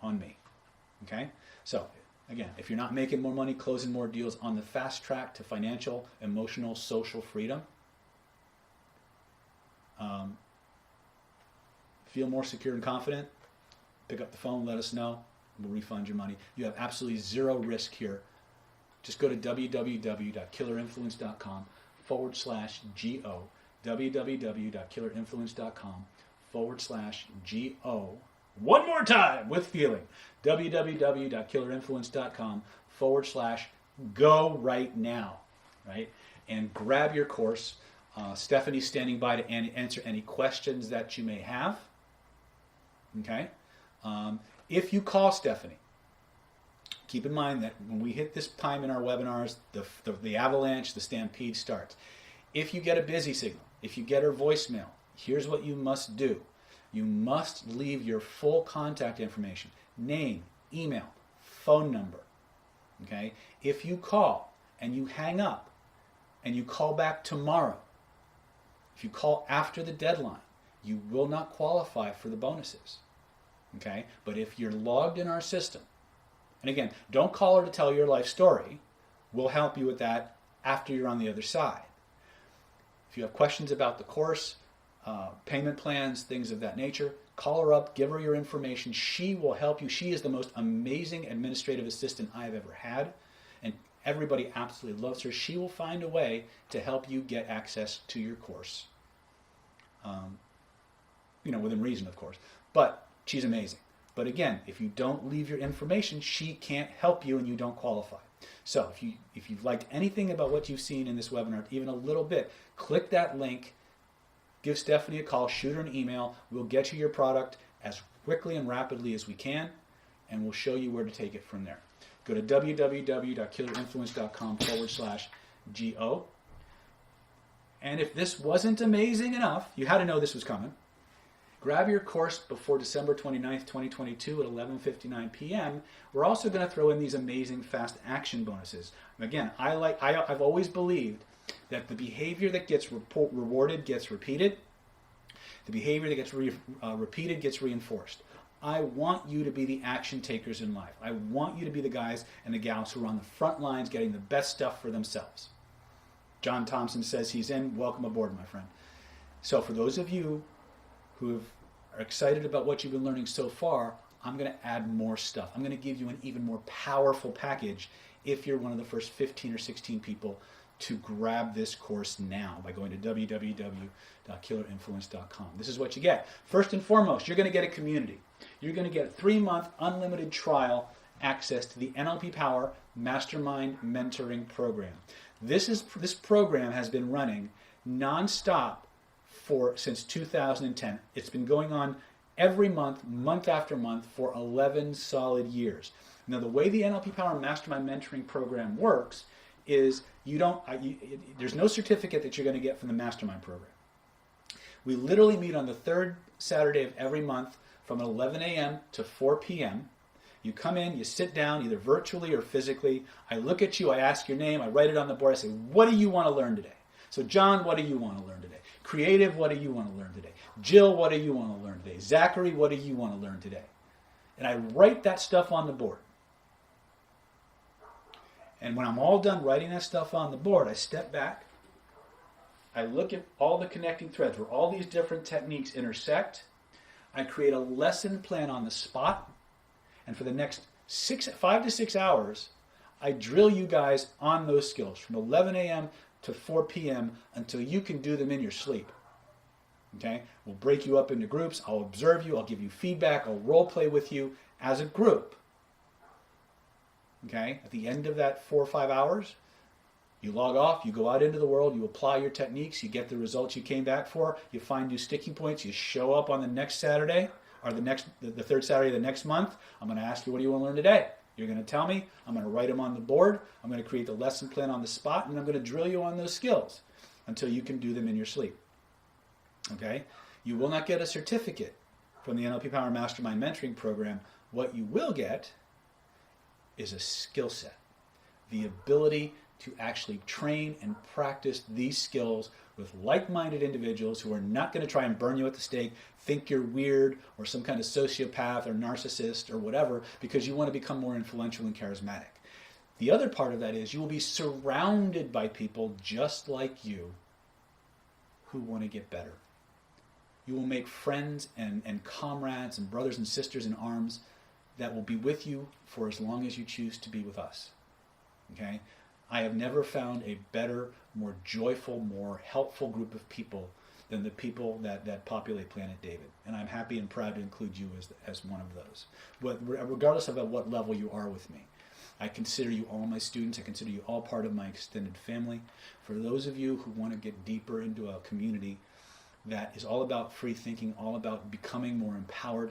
A: on me. Okay? So, again, if you're not making more money, closing more deals on the fast track to financial, emotional, social freedom, feel more secure and confident, pick up the phone, let us know. We'll refund your money. You have absolutely zero risk here. Just go to www.killerinfluence.com/GO. www.killerinfluence.com/GO. One more time with feeling. www.killerinfluence.com/go right now. Right? And grab your course. Stephanie's standing by to answer any questions that you may have. Okay? If you call Stephanie, keep in mind that when we hit this time in our webinars, the avalanche, the stampede starts. If you get a busy signal, if you get her voicemail, here's what you must do. You must leave your full contact information, name, email, phone number. Okay? If you call and you hang up and you call back tomorrow, if you call after the deadline, you will not qualify for the bonuses. Okay? But if you're logged in our system, and again, don't call her to tell your life story. We'll help you with that after you're on the other side. If you have questions about the course, payment plans, things of that nature, call her up, give her your information. She will help you. She is the most amazing administrative assistant I've ever had, and everybody absolutely loves her. She will find a way to help you get access to your course. Within reason, of course. But she's amazing. But again, if you don't leave your information, she can't help you and you don't qualify. So if you've liked anything about what you've seen in this webinar, even a little bit, click that link, give Stephanie a call, shoot her an email. We'll get you your product as quickly and rapidly as we can, and we'll show you where to take it from there. Go to www.killerinfluence.com/GO. And if this wasn't amazing enough, you had to know this was coming. Grab your course before December 29th, 2022 at 11:59 p.m. We're also going to throw in these amazing fast action bonuses. Again, I've always believed that the behavior that gets rewarded gets repeated. The behavior that gets repeated gets reinforced. I want you to be the action takers in life. I want you to be the guys and the gals who are on the front lines getting the best stuff for themselves. John Thompson says he's in. Welcome aboard, my friend. So for those of you who are excited about what you've been learning so far, I'm going to add more stuff. I'm going to give you an even more powerful package if you're one of the first 15 or 16 people to grab this course now by going to www.killerinfluence.com. This is what you get. First and foremost, you're going to get a community. You're going to get a 3-month unlimited trial access to the NLP Power Mastermind Mentoring Program. This program has been running nonstop since 2010. It's been going on every month, month after month, for 11 solid years. Now, the way the NLP Power Mastermind Mentoring Program works is there's no certificate that you're going to get from the Mastermind Program. We literally meet on the third Saturday of every month from 11 a.m. to 4 p.m. You come in, you sit down, either virtually or physically. I look at you, I ask your name, I write it on the board, I say, what do you want to learn today? So John, what do you want to learn today? Creative, what do you want to learn today? Jill, what do you want to learn today? Zachary, what do you want to learn today? And I write that stuff on the board. And when I'm all done writing that stuff on the board, I step back, I look at all the connecting threads where all these different techniques intersect. I create a lesson plan on the spot. And for the next 5 to 6 hours, I drill you guys on those skills from 11 a.m. to 4 p.m. until you can do them in your sleep. Okay? We'll break you up into groups. I'll observe you. I'll give you feedback. I'll role play with you as a group. Okay? At the end of that 4 or 5 hours, you log off, you go out into the world, you apply your techniques, you get the results you came back for, you find new sticking points, you show up on the next Saturday, or the third Saturday of the next month. I'm going to ask you, what do you want to learn today? You're going to tell me, I'm going to write them on the board, I'm going to create the lesson plan on the spot, and I'm going to drill you on those skills until you can do them in your sleep. Okay? You will not get a certificate from the NLP Power Mastermind Mentoring Program. What you will get is a skill set, the ability to actually train and practice these skills with like-minded individuals who are not going to try and burn you at the stake, think you're weird or some kind of sociopath or narcissist or whatever because you want to become more influential and charismatic. The other part of that is you will be surrounded by people just like you who want to get better. You will make friends and comrades and brothers and sisters in arms that will be with you for as long as you choose to be with us. Okay? I have never found a better, more joyful, more helpful group of people than the people that populate Planet David. And I'm happy and proud to include you as one of those. Regardless of at what level you are with me. I consider you all my students. I consider you all part of my extended family. For those of you who want to get deeper into a community that is all about free thinking, all about becoming more empowered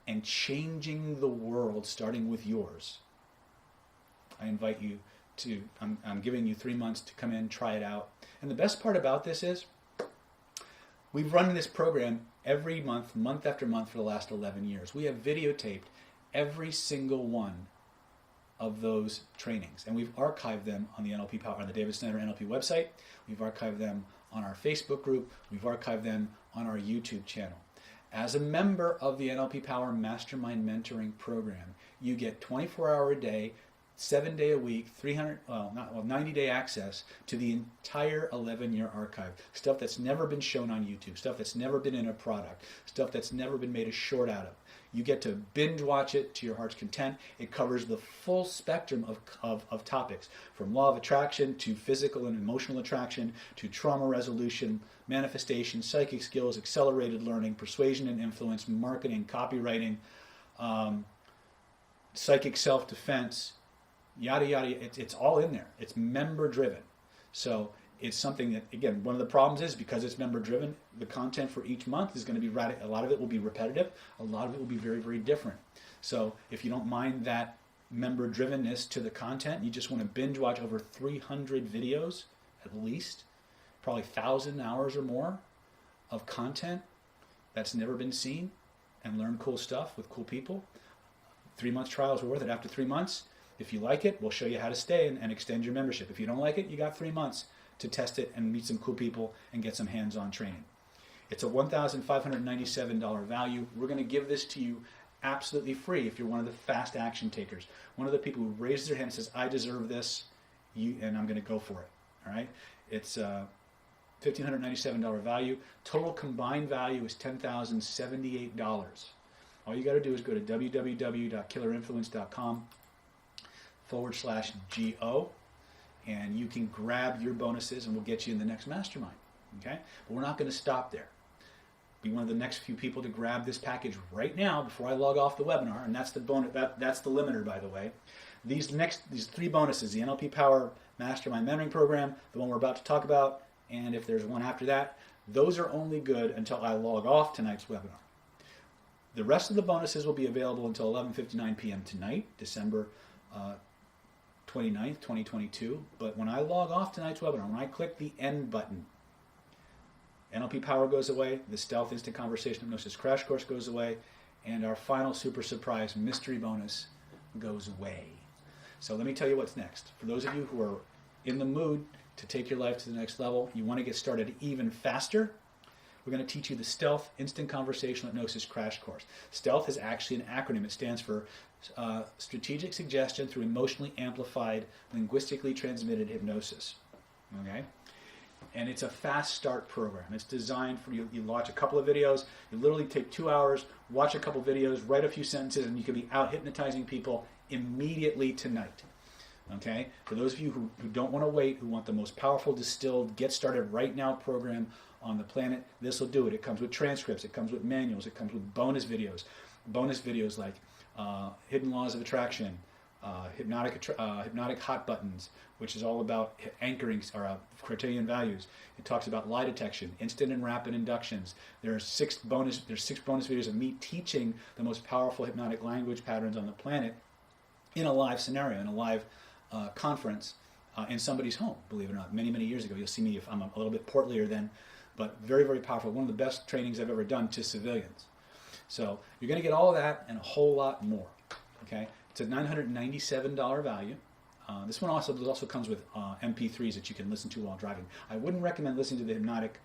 A: and changing the world, starting with yours, I invite you to, I'm giving you 3 months to come in, try it out. And the best part about this is, we've run this program every month, month after month for the last 11 years. We have videotaped every single one of those trainings. And we've archived them on the NLP Power, on the David Snyder NLP website. We've archived them on our Facebook group. We've archived them on our YouTube channel. As a member of the NLP Power Mastermind Mentoring Program, you get 24-hour a day, 7-day a week, 90-day access to the entire 11-year archive. Stuff that's never been shown on YouTube, stuff that's never been in a product, stuff that's never been made a short out of. You get to binge watch it to your heart's content. It covers the full spectrum of topics, from law of attraction to physical and emotional attraction to trauma resolution, manifestation, psychic skills, accelerated learning, persuasion and influence, marketing, copywriting, psychic self-defense, yada yada. It's all in there. It's member driven. So it's something that, again, one of the problems is because it's member driven, the content for each month is going to be a lot of it will be repetitive, a lot of it will be very, very different. So if you don't mind that member drivenness to the content, you just want to binge watch over 300 videos at least, probably 1,000 hours or more of content that's never been seen, and learn cool stuff with cool people. 3 months trial is worth it. After 3 months, if you like it, we'll show you how to stay and extend your membership. If you don't like it, you got 3 months to test it and meet some cool people and get some hands-on training. It's a $1,597 value. We're going to give this to you absolutely free if you're one of the fast action takers. One of the people who raises their hand and says, I deserve this, and I'm going to go for it. All right? It's $1,597 value. Total combined value is $10,078. All you got to do is go to www.killerinfluence.com/GO, and you can grab your bonuses and we'll get you in the next mastermind. Okay? But we're not going to stop there. Be one of the next few people to grab this package right now before I log off the webinar, and that's the bonus. That's the limiter, by the way. These 3 bonuses: the NLP Power Mastermind Mentoring Program, the one we're about to talk about, and if there's one after that, those are only good until I log off tonight's webinar. The rest of the bonuses will be available until 11:59 p.m. tonight, December 29th, 2022. But when I log off tonight's webinar, when I click the end button, NLP Power goes away, the Stealth Instant Conversation Hypnosis Crash Course goes away, and our final super surprise mystery bonus goes away. So let me tell you what's next. For those of you who are in the mood to take your life to the next level, you want to get started even faster, we're going to teach you the Stealth Instant Conversational Hypnosis Crash Course. Stealth is actually an acronym. It stands for Strategic Suggestion Through Emotionally Amplified, Linguistically Transmitted Hypnosis. Okay? And it's a fast start program. It's designed for you. You watch a couple of videos. You literally take 2 hours, watch a couple of videos, write a few sentences, and you can be out hypnotizing people immediately tonight. Okay? For those of you who don't want to wait, who want the most powerful distilled, get started right now program on the planet, this will do it. It comes with transcripts. It comes with manuals. It comes with bonus videos. Bonus videos like Hidden Laws of Attraction, hypnotic hot buttons, which is all about anchoring or criterion values. It talks about lie detection, instant and rapid inductions. There's 6 bonus videos of me teaching the most powerful hypnotic language patterns on the planet in a live scenario, in a live conference in somebody's home. Believe it or not, many years ago. You'll see me if I'm a little bit portlier then, but very powerful. One of the best trainings I've ever done to civilians. So you're going to get all of that and a whole lot more. Okay. It's a $997 value. This one also comes with MP3s that you can listen to while driving. I wouldn't recommend listening to the hypnotic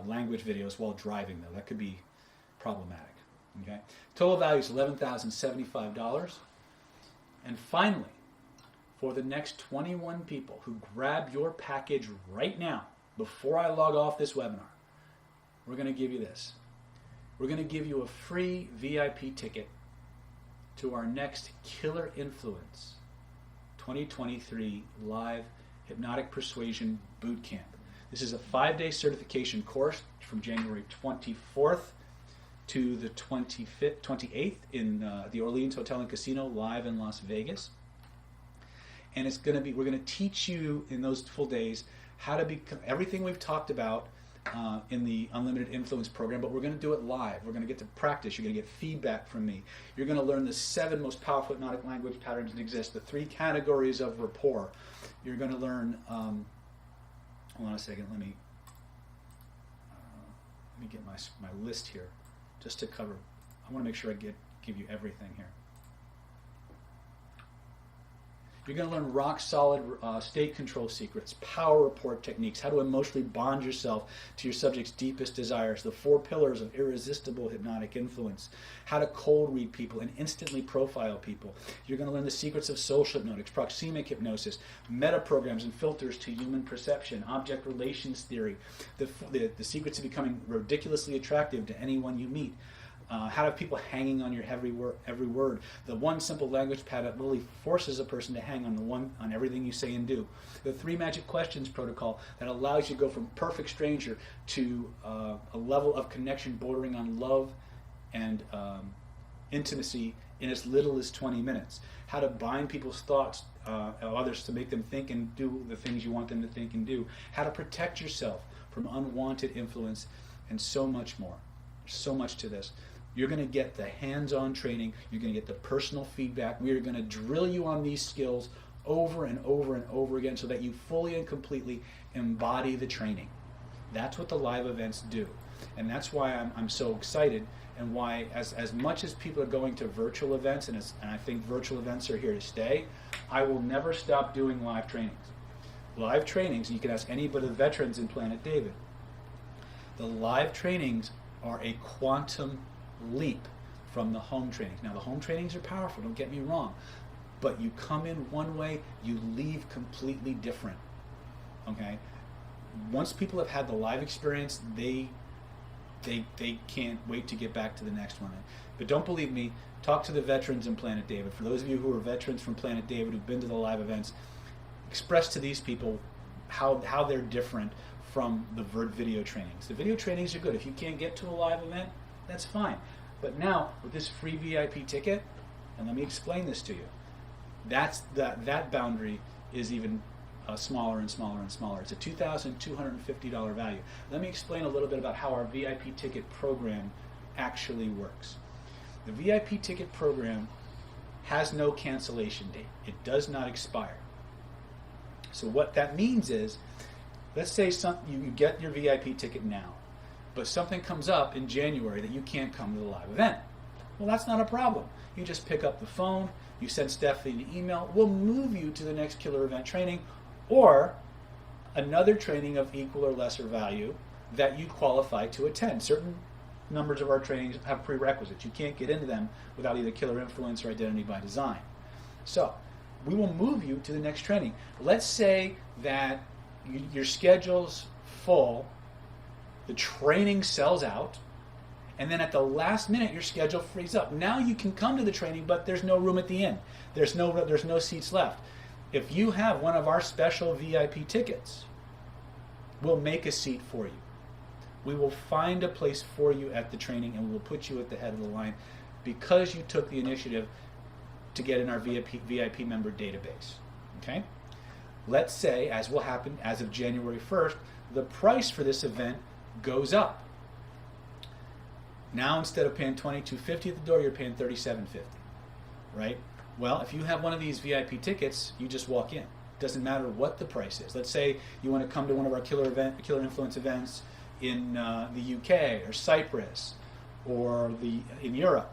A: language videos while driving, though. That could be problematic. Okay. Total value is $11,075. And finally, for the next 21 people who grab your package right now, before I log off this webinar, we're going to give you this. We're going to give you a free VIP ticket to our next Killer Influence 2023 live hypnotic persuasion boot camp. This is a 5-day certification course from January 24th to the 28th in the Orleans Hotel and Casino live in Las Vegas. And it's going to be, we're going to teach you in those full days how to become everything we've talked about in the Unlimited Influence program, but we're going to do it live. We're going to get to practice. You're going to get feedback from me. You're going to learn the 7 most powerful hypnotic language patterns that exist, the 3 categories of rapport. You're going to learn, hold on a second, let me get my list here just to cover. I want to make sure I give you everything here. You're going to learn rock-solid state control secrets, power report techniques, how to emotionally bond yourself to your subject's deepest desires, the 4 pillars of irresistible hypnotic influence, how to cold read people and instantly profile people. You're going to learn the secrets of social hypnotics, proxemic hypnosis, meta programs and filters to human perception, object relations theory, the secrets of becoming ridiculously attractive to anyone you meet. How to have people hanging on your every word. The 1 simple language pattern that really forces a person to hang on everything you say and do. The 3 magic questions protocol that allows you to go from perfect stranger to a level of connection bordering on love and intimacy in as little as 20 minutes. How to bind people's thoughts of others to make them think and do the things you want them to think and do. How to protect yourself from unwanted influence and so much more. There's so much to this. You're going to get the hands-on training. You're going to get the personal feedback. We are going to drill you on these skills over and over and over again so that you fully and completely embody the training. That's what the live events do. And that's why I'm so excited, and why as much as people are going to virtual events, and I think virtual events are here to stay, I will never stop doing live trainings. Live trainings, you can ask any but the veterans in Planet David. The live trainings are a quantum leap from the home trainings. Now, the home trainings are powerful, don't get me wrong, but you come in one way, you leave completely different. Okay? Once people have had the live experience, they can't wait to get back to the next one. But don't believe me, talk to the veterans in Planet David. For those of you who are veterans from Planet David who've been to the live events, express to these people how they're different from the video trainings. The video trainings are good. If you can't get to a live event, that's fine. But now, with this free VIP ticket, and let me explain this to you, that boundary is even smaller and smaller and smaller. It's a $2,250 value. Let me explain a little bit about how our VIP ticket program actually works. The VIP ticket program has no cancellation date. It does not expire. So what that means is, let's say you get your VIP ticket now, but something comes up in January that you can't come to the live event. Well, that's not a problem. You just pick up the phone, you send Stephanie an email, we'll move you to the next Killer Event training or another training of equal or lesser value that you qualify to attend. Certain numbers of our trainings have prerequisites. You can't get into them without either Killer Influence or Identity by Design. So we will move you to the next training. Let's say that your schedule's full, the training sells out, and then at the last minute your schedule frees up. Now you can come to the training, but there's no room at the end. There's no seats left. If you have one of our special VIP tickets, we'll make a seat for you. We will find a place for you at the training, and we'll put you at the head of the line because you took the initiative to get in our VIP member database. Okay? Let's say, as will happen as of January 1st, the price for this event goes up. Now instead of paying $22.50 at the door, you're paying $37.50, right? Well, if you have one of these VIP tickets, you just walk in. Doesn't matter what the price is. Let's say you want to come to one of our killer influence events in the UK or Cyprus or in Europe,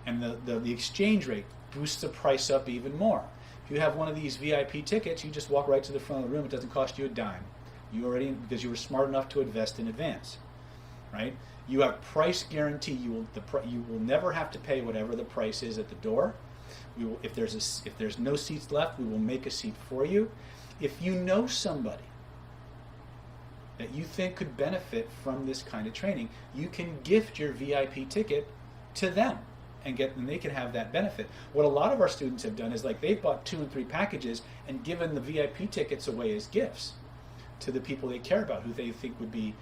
A: and the exchange rate boosts the price up even more. If you have one of these VIP tickets, you just walk right to the front of the room. It doesn't cost you a dime. Because you were smart enough to invest in advance, right? You have price guarantee. You will never have to pay whatever the price is at the door. If there's no seats left, we will make a seat for you. If you know somebody that you think could benefit from this kind of training, you can gift your VIP ticket to them and they can have that benefit. What a lot of our students have done is they've bought 2 and 3 packages and given the VIP tickets away as gifts to the people they care about, who they think would be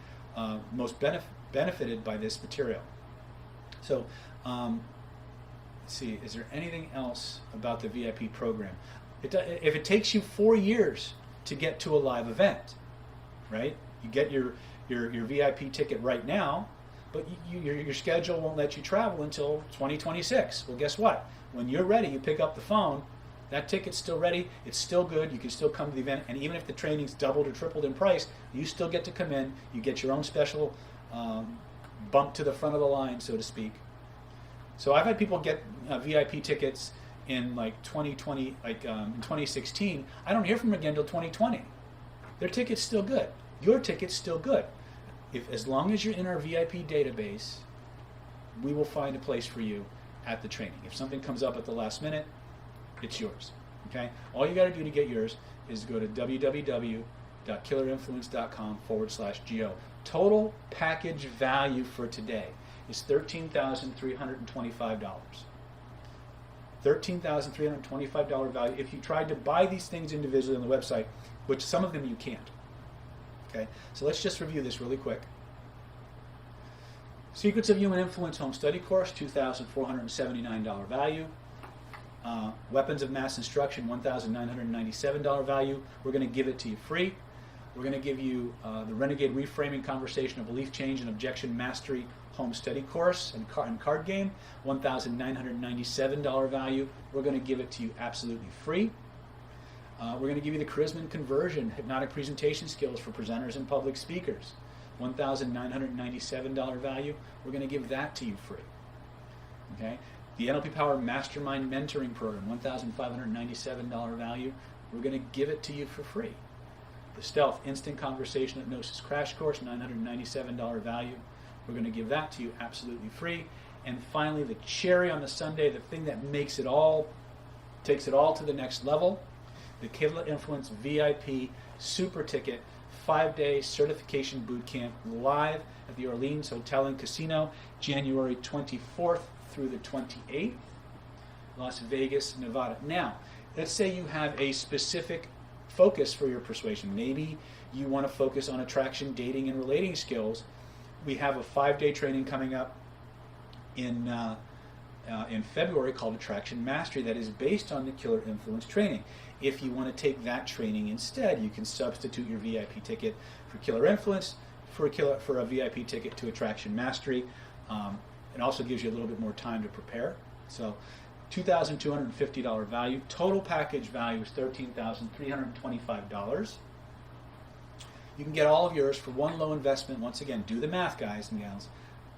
A: most benefited by this material. So, let's see, is there anything else about the VIP program? If it takes you 4 years to get to a live event, right? You get your VIP ticket right now, but your schedule won't let you travel until 2026. Well, guess what? When you're ready, you pick up the phone. That ticket's still ready. It's still good. You can still come to the event. And even if the training's doubled or tripled in price, you still get to come in. You get your own special bump to the front of the line, so to speak. So I've had people get VIP tickets in 2020, in 2016. I don't hear from them again until 2020. Their ticket's still good. Your ticket's still good. As long as you're in our VIP database, we will find a place for you at the training. If something comes up at the last minute, it's yours. Okay? All you got to do to get yours is go to www.killerinfluence.com/GO. Total package value for today is $13,325. $13,325 value if you tried to buy these things individually on the website, which some of them you can't. Okay? So let's just review this really quick. Secrets of Human Influence Home Study Course, $2,479 value. Weapons of Mass Instruction, $1,997 value. We're going to give it to you free. We're going to give you the Renegade Reframing Conversational Belief Change and Objection Mastery Home Study Course and card game, $1,997 value. We're going to give it to you absolutely free. We're going to give you the Charisma and Conversion Hypnotic Presentation Skills for Presenters and Public Speakers, $1,997 value. We're going to give that to you free. Okay? The NLP Power Mastermind Mentoring Program, $1,597 value. We're going to give it to you for free. The Stealth Instant Conversation Hypnosis Crash Course, $997 value. We're going to give that to you absolutely free. And finally, the cherry on the sundae, the thing that makes it all, takes it all to the next level, the Killer Influence VIP Super Ticket 5-day certification boot camp live at the Orleans Hotel and Casino, January 24th through the 28th, Las Vegas, Nevada. Now, let's say you have a specific focus for your persuasion. Maybe you want to focus on attraction, dating, and relating skills. We have a 5-day training coming up in February called Attraction Mastery that is based on the Killer Influence training. If you want to take that training instead, you can substitute your VIP ticket for Killer Influence for a VIP ticket to Attraction Mastery. It also gives you a little bit more time to prepare. So $2,250 value. Total package value is $13,325. You can get all of yours for one low investment. Once again, do the math, guys and gals.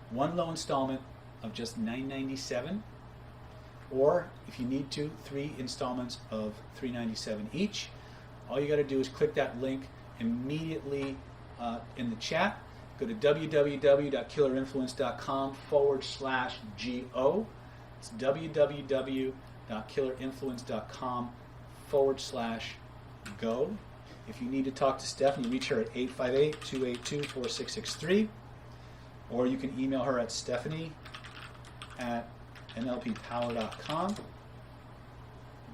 A: One low installment of just $997, or if you need to, 3 installments of $397 each. All you got to do is click that link immediately in the chat. Go to www.killerinfluence.com/GO. It's www.killerinfluence.com/go. If you need to talk to Stephanie, reach her at 858-282-4663, or you can email her at stephanie@nlppower.com.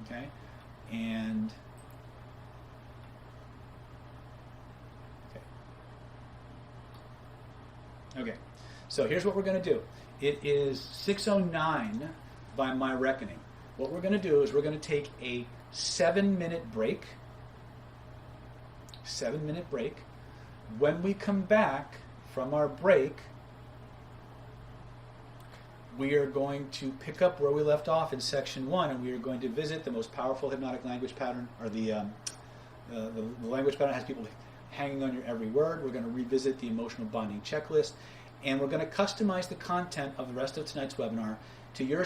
A: Okay, and okay, so here's what we're going to do. It is 6:09 by my reckoning. What we're going to do is we're going to take a 7-minute break. 7-minute break. When we come back from our break, we are going to pick up where we left off in section 1, and we are going to visit the most powerful hypnotic language pattern, or the language pattern that has people hanging on your every word. We're going to revisit the emotional bonding checklist, and we're going to customize the content of the rest of tonight's webinar to your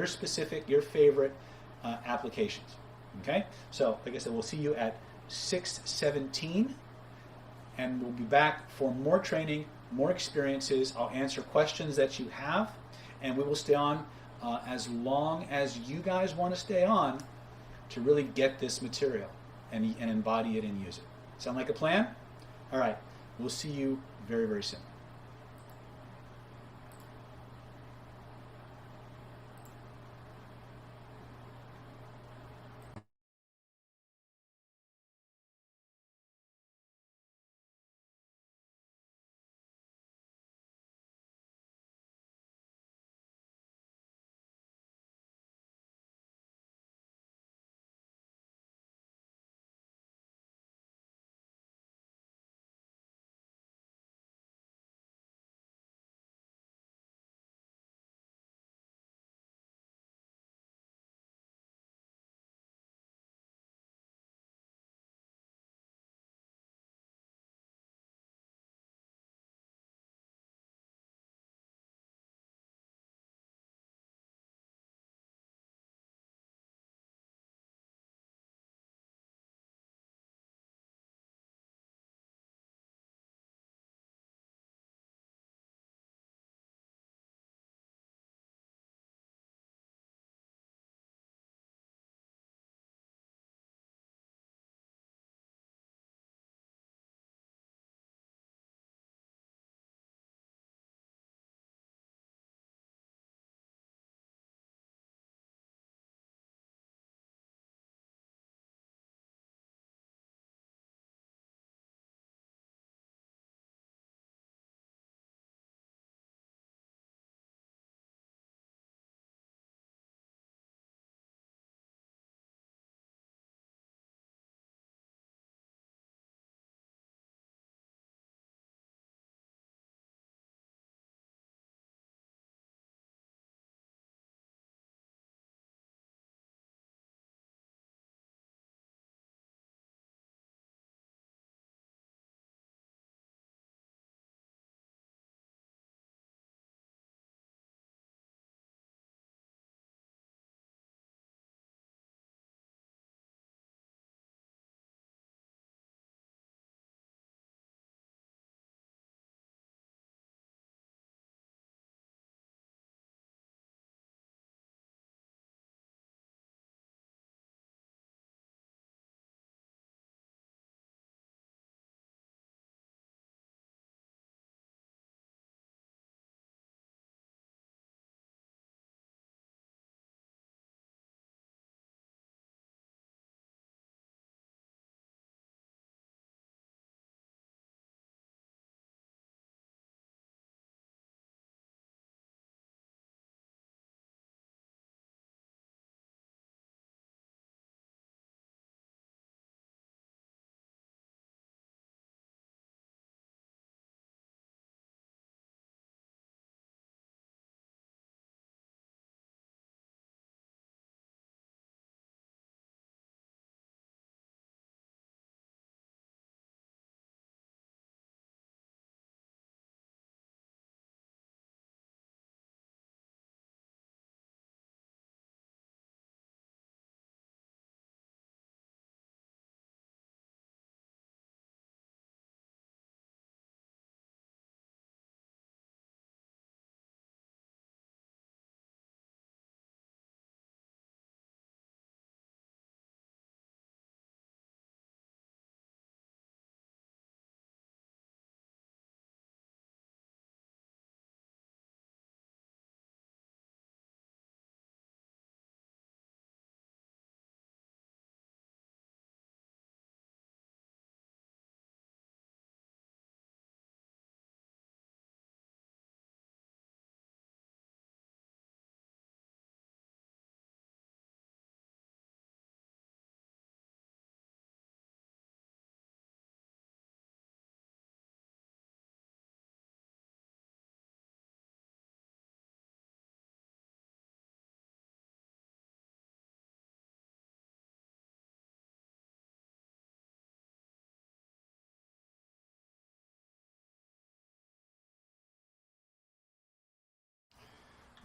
A: specific, your favorite applications. Okay? So, like I said, we'll see you at 6:17, and we'll be back for more training, more experiences. I'll answer questions that you have, and we will stay on as long as you guys want to stay on to really get this material and embody it and use it. Sound like a plan? All right. We'll see you very, very soon.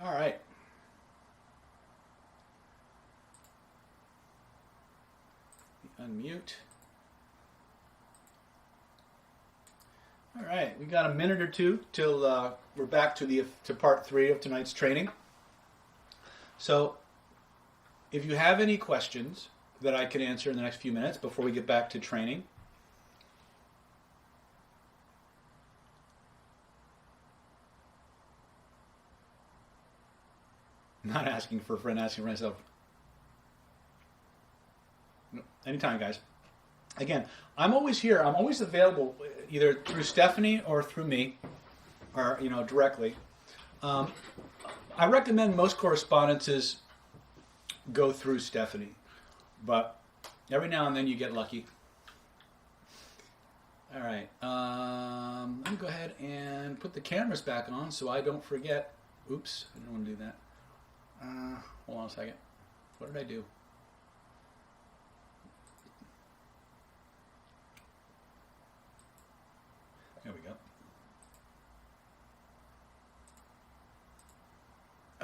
A: All right. Unmute. All right, we got a minute or two till we're back to part 3 of tonight's training. So, if you have any questions that I can answer in the next few minutes before we get back to training, I'm not asking for a friend, asking for myself. No, anytime, guys. Again, I'm always here. I'm always available, either through Stephanie or through me, or directly. I recommend most correspondences go through Stephanie, but every now and then you get lucky. All right, let me go ahead and put the cameras back on so I don't forget. Oops, I didn't want to do that. Hold on a second. What did I do? There we go.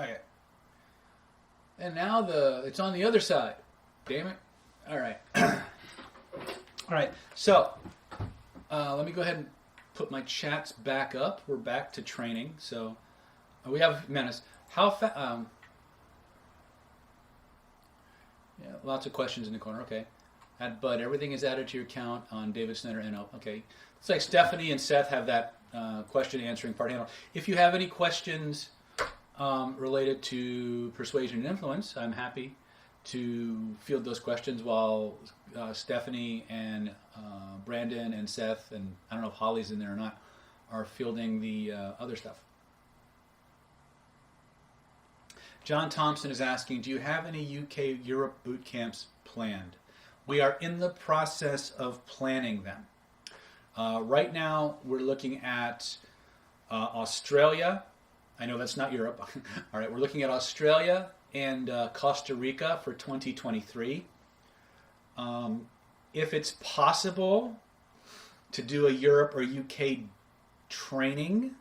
A: Okay. And now it's on the other side. Damn it. All right. All right. So let me go ahead and put my chats back up. We're back to training. So we have minutes. How fast? Yeah, lots of questions in the corner. Okay. Add Bud. Everything is added to your account on David Snyder NLP. Okay. It's like Stephanie and Seth have that question answering part handled. If you have any questions related to persuasion and influence, I'm happy to field those questions while Stephanie and Brandon and Seth, and I don't know if Holly's in there or not, are fielding the other stuff. John Thompson is asking, do you have any UK Europe boot camps planned? We are in the process of planning them. Right now, we're looking at Australia. I know that's not Europe. All right, we're looking at Australia and Costa Rica for 2023. If it's possible to do a Europe or UK training,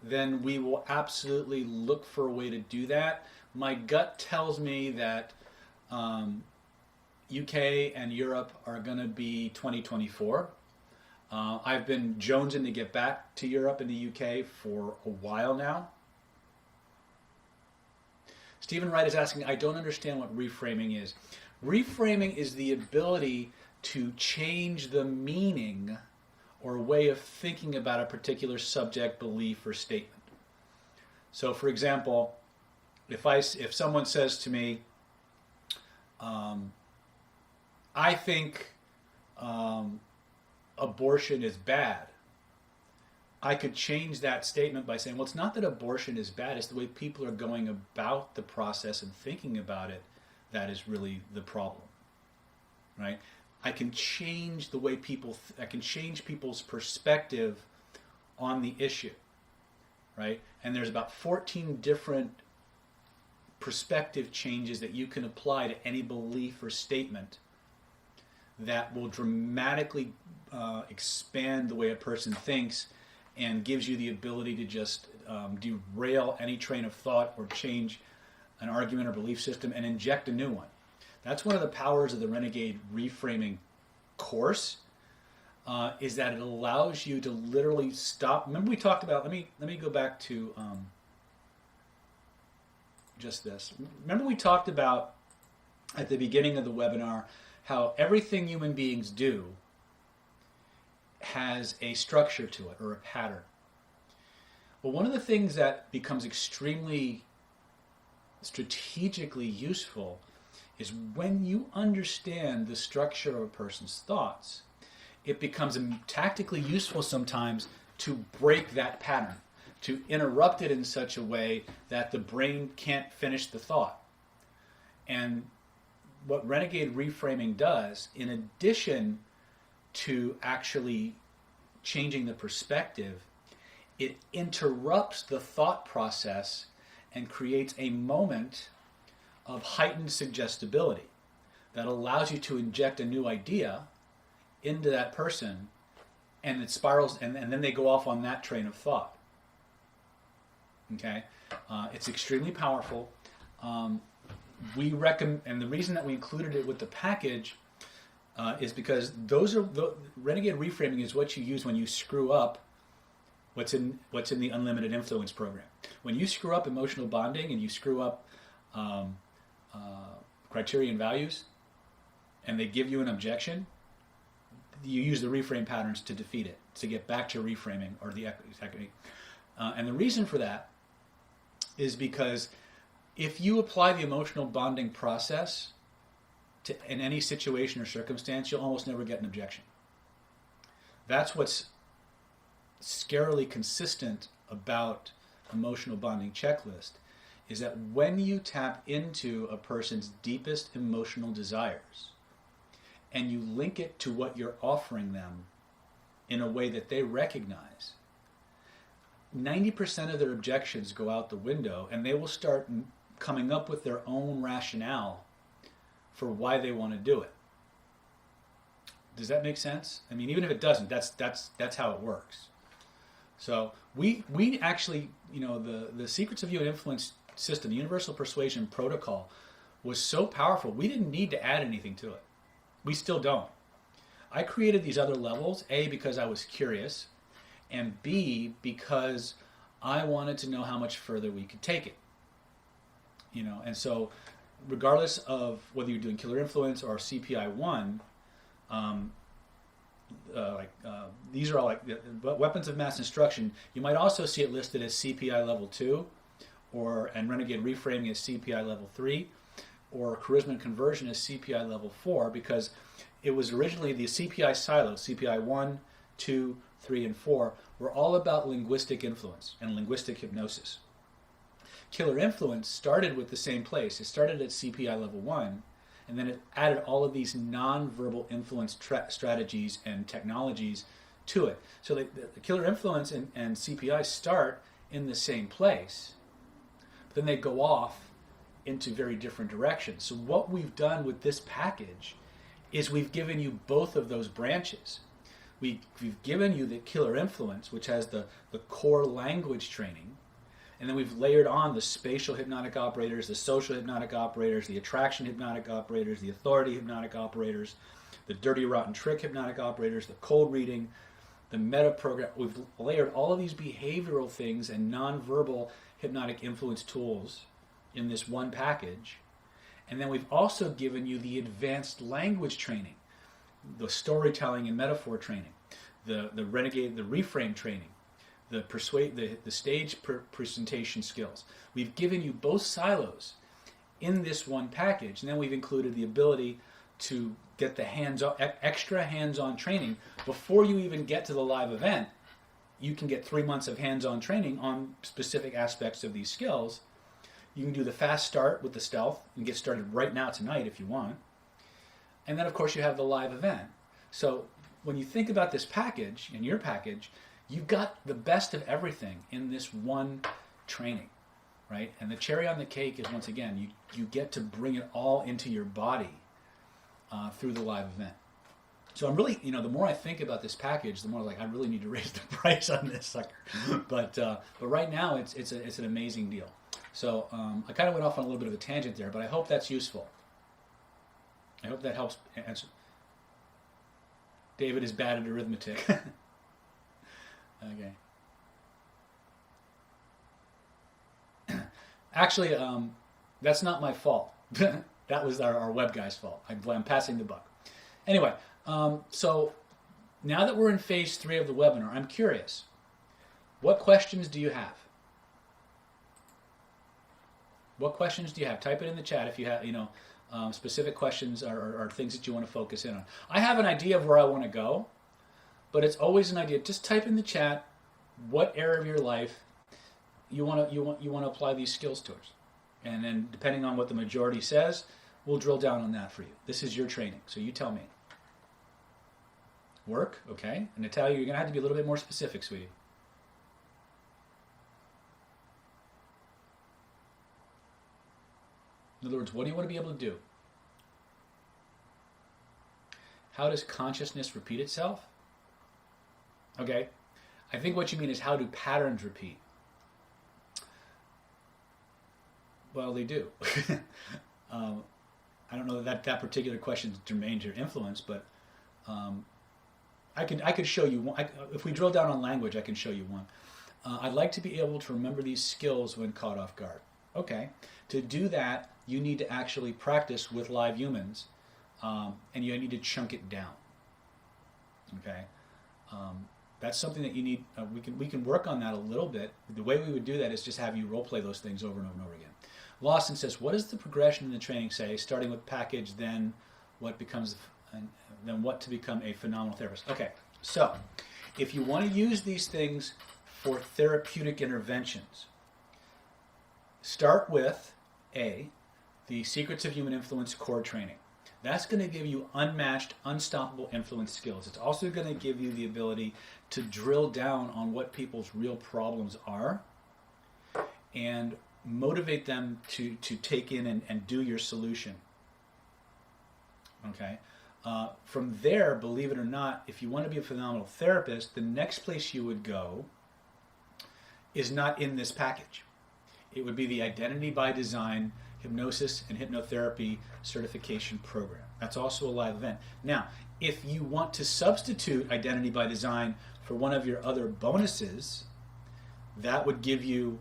A: then we will absolutely look for a way to do that. My gut tells me that UK and Europe are going to be 2024. I've been jonesing to get back to Europe and the UK for a while now. Stephen Wright is asking, I don't understand what reframing is. Reframing is the ability to change the meaning or way of thinking about a particular subject, belief, or statement. So, for example, if someone says to me, I think abortion is bad, I could change that statement by saying, well, it's not that abortion is bad, it's the way people are going about the process and thinking about it that is really the problem, right? I can change the way I can change people's perspective on the issue, right? And there's about 14 different perspective changes that you can apply to any belief or statement that will dramatically expand the way a person thinks and gives you the ability to just derail any train of thought or change an argument or belief system and inject a new one. That's one of the powers of the Renegade Reframing course, is that it allows you to literally stop. Remember we talked about, let me go back to just this. Remember we talked about at the beginning of the webinar how everything human beings do has a structure to it or a pattern. Well, one of the things that becomes extremely strategically useful is when you understand the structure of a person's thoughts, it becomes tactically useful sometimes to break that pattern, to interrupt it in such a way that the brain can't finish the thought. And what Renegade Reframing does, in addition to actually changing the perspective, it interrupts the thought process and creates a moment of heightened suggestibility that allows you to inject a new idea into that person, and it spirals, and then they go off on that train of thought. Okay, it's extremely powerful. We recommend, and the reason that we included it with the package is because Renegade Reframing is what you use when you screw up what's in the Unlimited Influence program. When you screw up emotional bonding and you screw up criterion values, and they give you an objection, you use the reframe patterns to defeat it, to get back to reframing or the equity. And the reason for that is because if you apply the emotional bonding process in any situation or circumstance, you'll almost never get an objection. That's what's scarily consistent about emotional bonding checklist, is that when you tap into a person's deepest emotional desires and you link it to what you're offering them in a way that they recognize, 90% of their objections go out the window, and they will start coming up with their own rationale for why they want to do it. Does that make sense? I mean, even if it doesn't, that's how it works. So we actually, the Secrets of You and Influence system, the Universal Persuasion Protocol, was so powerful, we didn't need to add anything to it. We still don't. I created these other levels, A, because I was curious, and B, because I wanted to know how much further we could take it. And so regardless of whether you're doing Killer Influence or CPI 1, these are all like weapons of mass destruction. You might also see it listed as CPI level 2, and Renegade Reframing as CPI level 3, or Charisma and Conversion as CPI level 4, because it was originally the CPI silos, CPI 1, 2, 3, and 4, were all about linguistic influence and linguistic hypnosis. Killer Influence started with the same place. It started at CPI level 1, and then it added all of these non-verbal influence strategies and technologies to it. So the Killer Influence and CPI start in the same place, but then they go off into very different directions. So what we've done with this package is we've given you both of those branches. We've given you the Killer Influence, which has the core language training, and then we've layered on the spatial hypnotic operators, the social hypnotic operators, the attraction hypnotic operators, the authority hypnotic operators, the dirty rotten trick hypnotic operators, the cold reading, the meta program. We've layered all of these behavioral things and nonverbal hypnotic influence tools in this one package. And then we've also given you the advanced language training, the storytelling and metaphor training, the Renegade, the reframe training, the stage presentation skills. We've given you both silos in this one package, and then we've included the ability to get the extra hands-on training before you even get to the live event. You can get 3 months of hands-on training on specific aspects of these skills. You can do the fast start with the stealth and get started right now tonight if you want. And then, of course, you have the live event. So when you think about this package, in your package, you've got the best of everything in this one training, right? And the cherry on the cake is, once again, you get to bring it all into your body through the live event. So I'm really, the more I think about this package, the more like I really need to raise the price on this sucker. But right now, it's an amazing deal. So I kind of went off on a little bit of a tangent there, but I hope that's useful. I hope that helps answer. David is bad at arithmetic. Okay. Actually, that's not my fault. That was our web guy's fault. I'm passing the buck. Anyway, so now that we're in phase 3 of the webinar, I'm curious. What questions do you have? What questions do you have? Type it in the chat if you have, specific questions or things that you want to focus in on. I have an idea of where I want to go, but it's always an idea. Just type in the chat what area of your life you want to apply these skills towards, and then depending on what the majority says, we'll drill down on that for you. This is your training, so you tell me. Work, okay? And Natalia, you're going to have to be a little bit more specific, sweetie. In other words, what do you want to be able to do? How does consciousness repeat itself? Okay. I think what you mean is how do patterns repeat? Well, they do. I don't know that particular question is germane to your influence, but I could show you one. If we drill down on language, I can show you one. I'd like to be able to remember these skills when caught off guard. Okay, to do that, you need to actually practice with live humans, and you need to chunk it down. Okay, that's something that you need. We can work on that a little bit. The way we would do that is just have you role play those things over and over and over again. Lawson says, "What does the progression in the training say? Starting with package, then what to become a phenomenal therapist?" Okay, so if you want to use these things for therapeutic interventions, start with the Secrets of Human Influence core training. That's going to give you unmatched, unstoppable influence skills. It's also going to give you the ability to drill down on what people's real problems are and motivate them to take in and do your solution. Okay? From there, believe it or not, if you want to be a phenomenal therapist, the next place you would go is not in this package. It would be the Identity by Design Hypnosis and Hypnotherapy Certification Program. That's also a live event. Now, if you want to substitute Identity by Design for one of your other bonuses, that would give you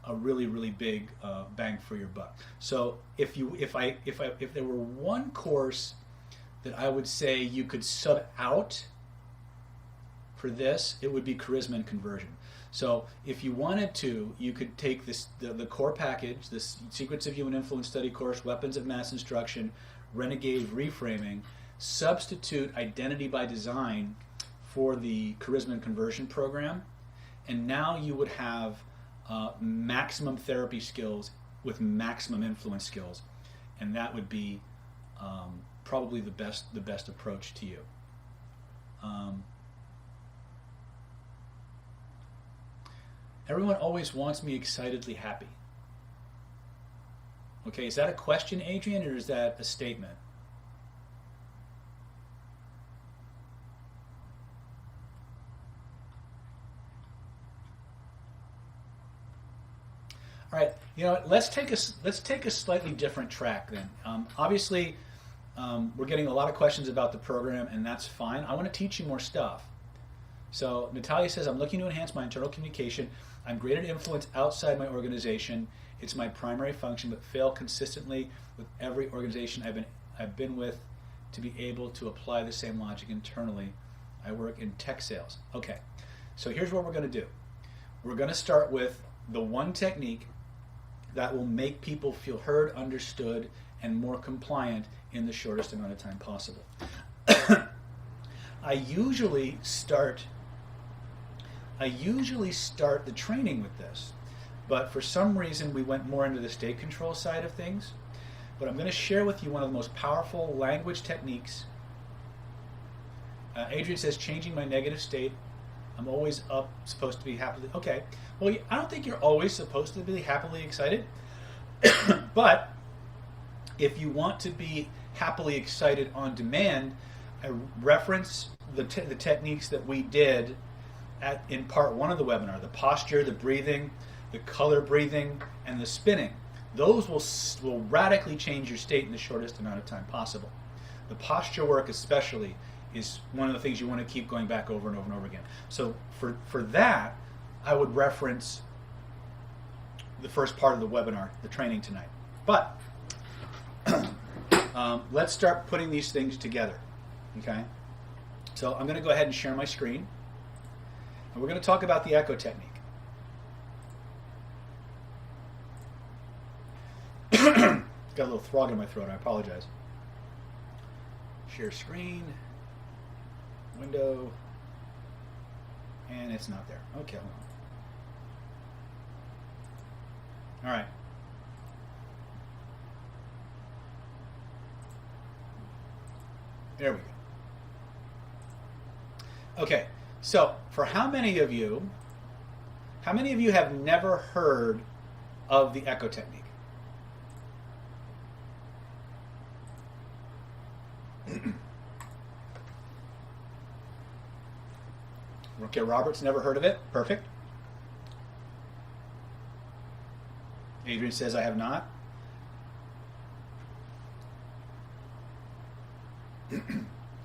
A: a really, really big bang for your buck. So if there were one course that I would say you could sub out for this, it would be Charisma and Conversion. So if you wanted to, you could take the core package, this Secrets of Human Influence study course, Weapons of Mass Instruction, Renegade Reframing, substitute Identity by Design for the Charisma and Conversion program, and now you would have maximum therapy skills with maximum influence skills, and that would be probably the best approach to you. Everyone always wants me excitedly happy. Okay, is that a question, Adrian, or is that a statement? All right, let's take a slightly different track then. Obviously, we're getting a lot of questions about the program, and that's fine. I want to teach you more stuff. So Natalia says, I'm looking to enhance my internal communication. I'm great at influence outside my organization. It's my primary function, but fail consistently with every organization I've been with to be able to apply the same logic internally. I work in tech sales. Okay, so here's what we're going to do. We're going to start with the one technique that will make people feel heard, understood, and more compliant in the shortest amount of time possible. I usually start the training with this, but for some reason we went more into the state control side of things. But I'm going to share with you one of the most powerful language techniques. Adrian says, changing my negative state. I'm always supposed to be happily. Okay, well, I don't think you're always supposed to be happily excited, but if you want to be happily excited on demand, I reference the techniques that we did in part one of the webinar: the posture, the breathing, the color breathing, and the spinning. Those will radically change your state in the shortest amount of time possible. The posture work especially is one of the things you want to keep going back over and over and over again. So for that, I would reference the first part of the webinar, the training tonight. But let's start putting these things together. Okay? So I'm going to go ahead and share my screen. And we're going to talk about the echo technique. Got a little frog in my throat. I apologize. Share screen. Window. And it's not there. Okay, hold on. All right. There we go. Okay, so for how many of you have never heard of the echo technique? Okay, Robert's never heard of it. Perfect. Adrian says, I have not.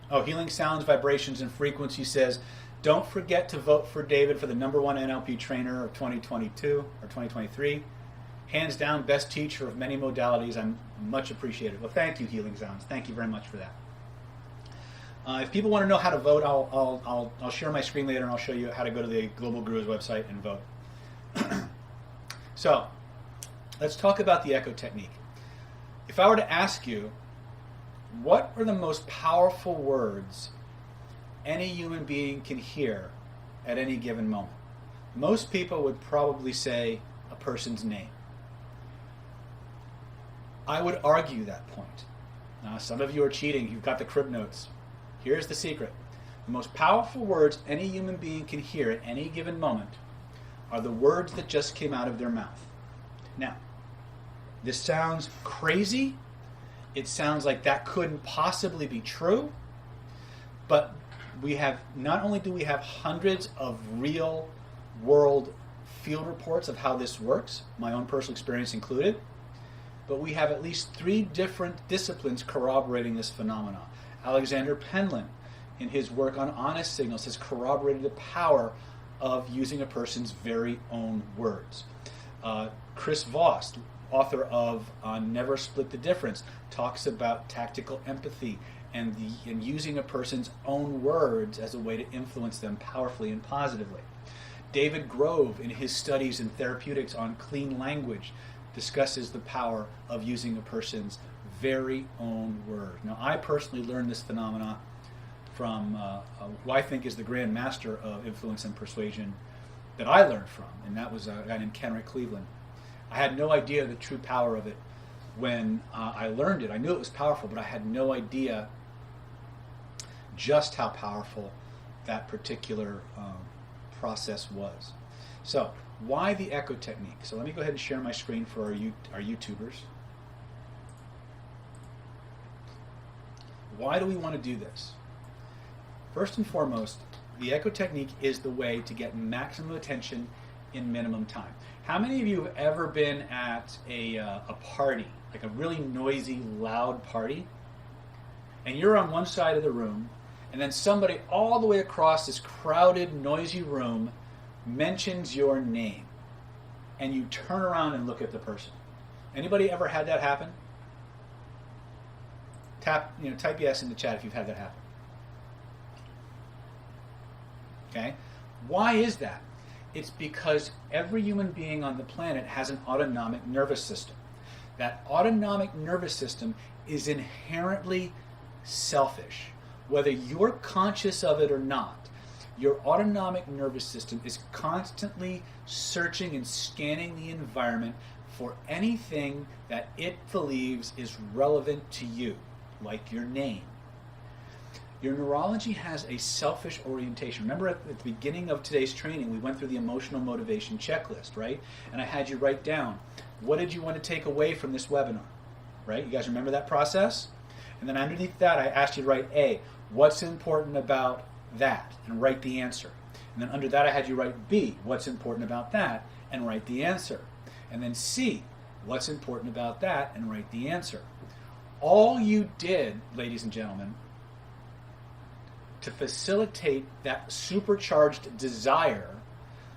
A: Oh, Healing Sounds, Vibrations, and Frequency says, don't forget to vote for David for the #1 NLP trainer of 2022 or 2023. Hands down, best teacher of many modalities. I'm much appreciated. Well, thank you, Healing Sounds. Thank you very much for that. If people want to know how to vote, I'll share my screen later and I'll show you how to go to the Global Gurus website and vote. So, let's talk about the echo technique. If I were to ask you, what are the most powerful words any human being can hear at any given moment? Most people would probably say a person's name. I would argue that point. Some of you are cheating. You've got the crib notes. Here's the secret. The most powerful words any human being can hear at any given moment are the words that just came out of their mouth. Now, this sounds crazy. It sounds like that couldn't possibly be true, but not only do we have hundreds of real world field reports of how this works, my own personal experience included, but we have at least 3 different disciplines corroborating this phenomenon. Alexander Penland, in his work on honest signals, has corroborated the power of using a person's very own words. Chris Voss, author of Never Split the Difference, talks about tactical empathy and using a person's own words as a way to influence them powerfully and positively. David Grove, in his studies in therapeutics on clean language, discusses the power of using a person's very own word. Now, I personally learned this phenomena from who I think is the grand master of influence and persuasion that I learned from, and that was a guy named Kenrick Cleveland. I had no idea the true power of it when I learned it. I knew it was powerful, but I had no idea just how powerful that particular process was. So, why the echo technique? So let me go ahead and share my screen for our YouTubers. Why do we want to do this? First and foremost, the echo technique is the way to get maximum attention in minimum time. How many of you have ever been at a party, like a really noisy, loud party, and you're on one side of the room, and then somebody all the way across this crowded, noisy room mentions your name, and you turn around and look at the person? Anybody ever had that happen? Type yes in the chat if you've had that happen. Okay? Why is that? It's because every human being on the planet has an autonomic nervous system. That autonomic nervous system is inherently selfish. Whether you're conscious of it or not, your autonomic nervous system is constantly searching and scanning the environment for anything that it believes is relevant to you, like your name. Your neurology has a selfish orientation. Remember at the beginning of today's training, we went through the emotional motivation checklist, right? And I had you write down, what did you want to take away from this webinar, right? You guys remember that process? And then underneath that, I asked you to write A, what's important about that, and write the answer. And then under that, I had you write B, what's important about that, and write the answer. And then C, what's important about that, and write the answer. All you did, ladies and gentlemen, to facilitate that supercharged desire